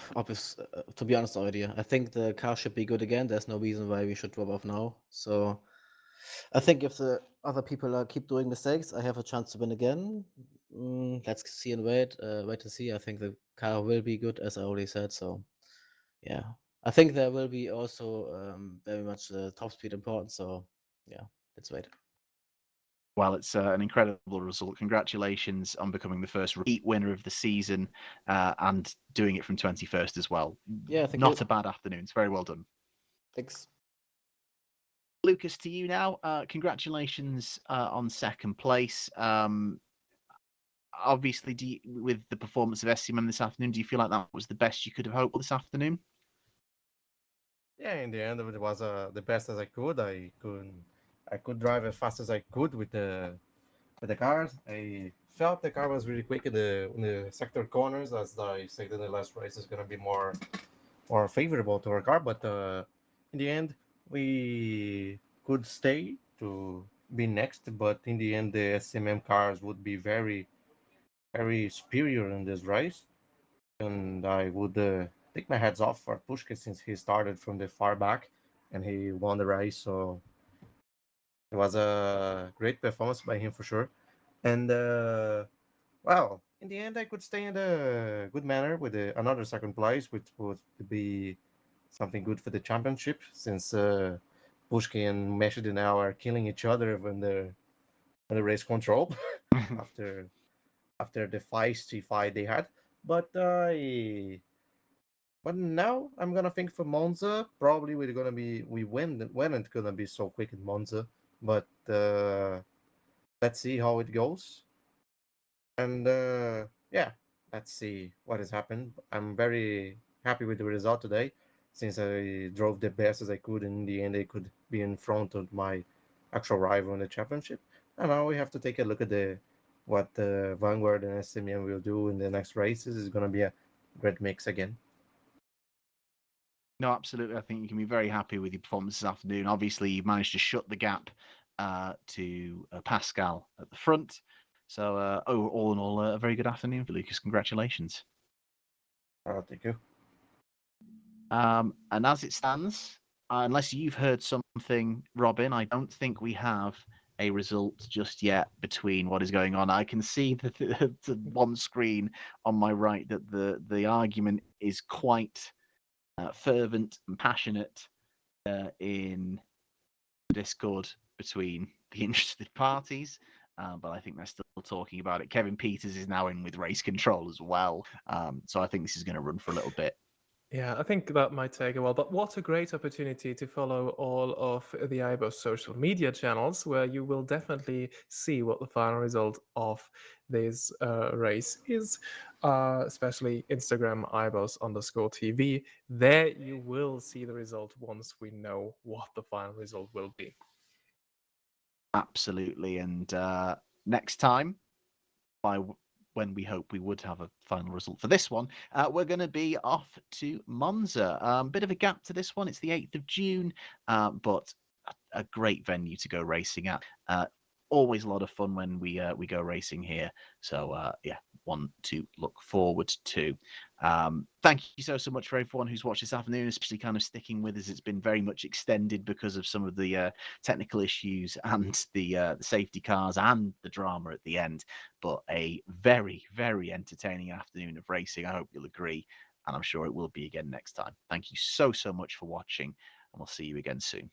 To be honest, no idea. I think the car should be good again. There's no reason why we should drop off now. So I think if the other people keep doing mistakes, I have a chance to win again. Let's see and wait. Wait to see. I think the car will be good, as I already said. So yeah, I think there will be also very much top speed important. So yeah, let's wait. Well, it's an incredible result. Congratulations on becoming the first repeat winner of the season and doing it from 21st as well. Yeah, thank Not you. a bad afternoon. It's very well done. Thanks. Lucas, to you now. Congratulations on second place. Obviously, with the performance of SCMM this afternoon, do you feel like that was the best you could have hoped for this afternoon? Yeah, in the end, it was the best as I could. I could drive as fast as I could with the cars. I felt the car was really quick in the sector corners, as I said in the last race. Is going to be more favorable to our car, but in the end, we could stay to be next. But in the end, the SMM cars would be very very superior in this race, and I would take my heads off for Pushka since he started from the far back and he won the race. So it was a great performance by him for sure. And well, in the end, I could stay in a good manner with another second place, which would be something good for the championship since Pushka and Meshid now are killing each other when the race control after after the feisty fight they had. But But now I'm gonna think for Monza. Probably we're gonna be we win when it's gonna be so quick in Monza. But let's see how it goes. And yeah, let's see what has happened. I'm very happy with the result today, since I drove the best as I could. And in the end, I could be in front of my actual rival in the championship. And now we have to take a look at the what Vanguard and SMM will do in the next races. It's gonna be a great mix again. No, absolutely. I think you can be very happy with your performance this afternoon. Obviously, you've managed to shut the gap to Pascal at the front. So, all in all, a very good afternoon for Lucas. Congratulations. Thank you. And as it stands, unless you've heard something, Robin, I don't think we have a result just yet between what is going on. I can see the one screen on my right that the argument is quite fervent and passionate in the Discord between the interested parties. But I think they're still talking about it. Kevin Peters is now in with race control as well. So I think this is going to run for a little bit. Yeah, I think that might take a while, but what a great opportunity to follow all of the IBOS social media channels, where you will definitely see what the final result of this race is, especially Instagram IBOS_TV. There you will see the result once we know what the final result will be. Absolutely. And next time, when we hope we would have a final result for this one, we're going to be off to Monza. Bit of a gap to this one. It's the 8th of June, but a great venue to go racing at. Always a lot of fun when we go racing here. So yeah, one to look forward to. Thank you so much for everyone who's watched this afternoon, especially kind of sticking with us. It's been very much extended because of some of the technical issues and the safety cars and the drama at the end. But a very, very entertaining afternoon of racing. I hope you'll agree, and I'm sure it will be again next time. Thank you so much for watching, and we'll see you again soon.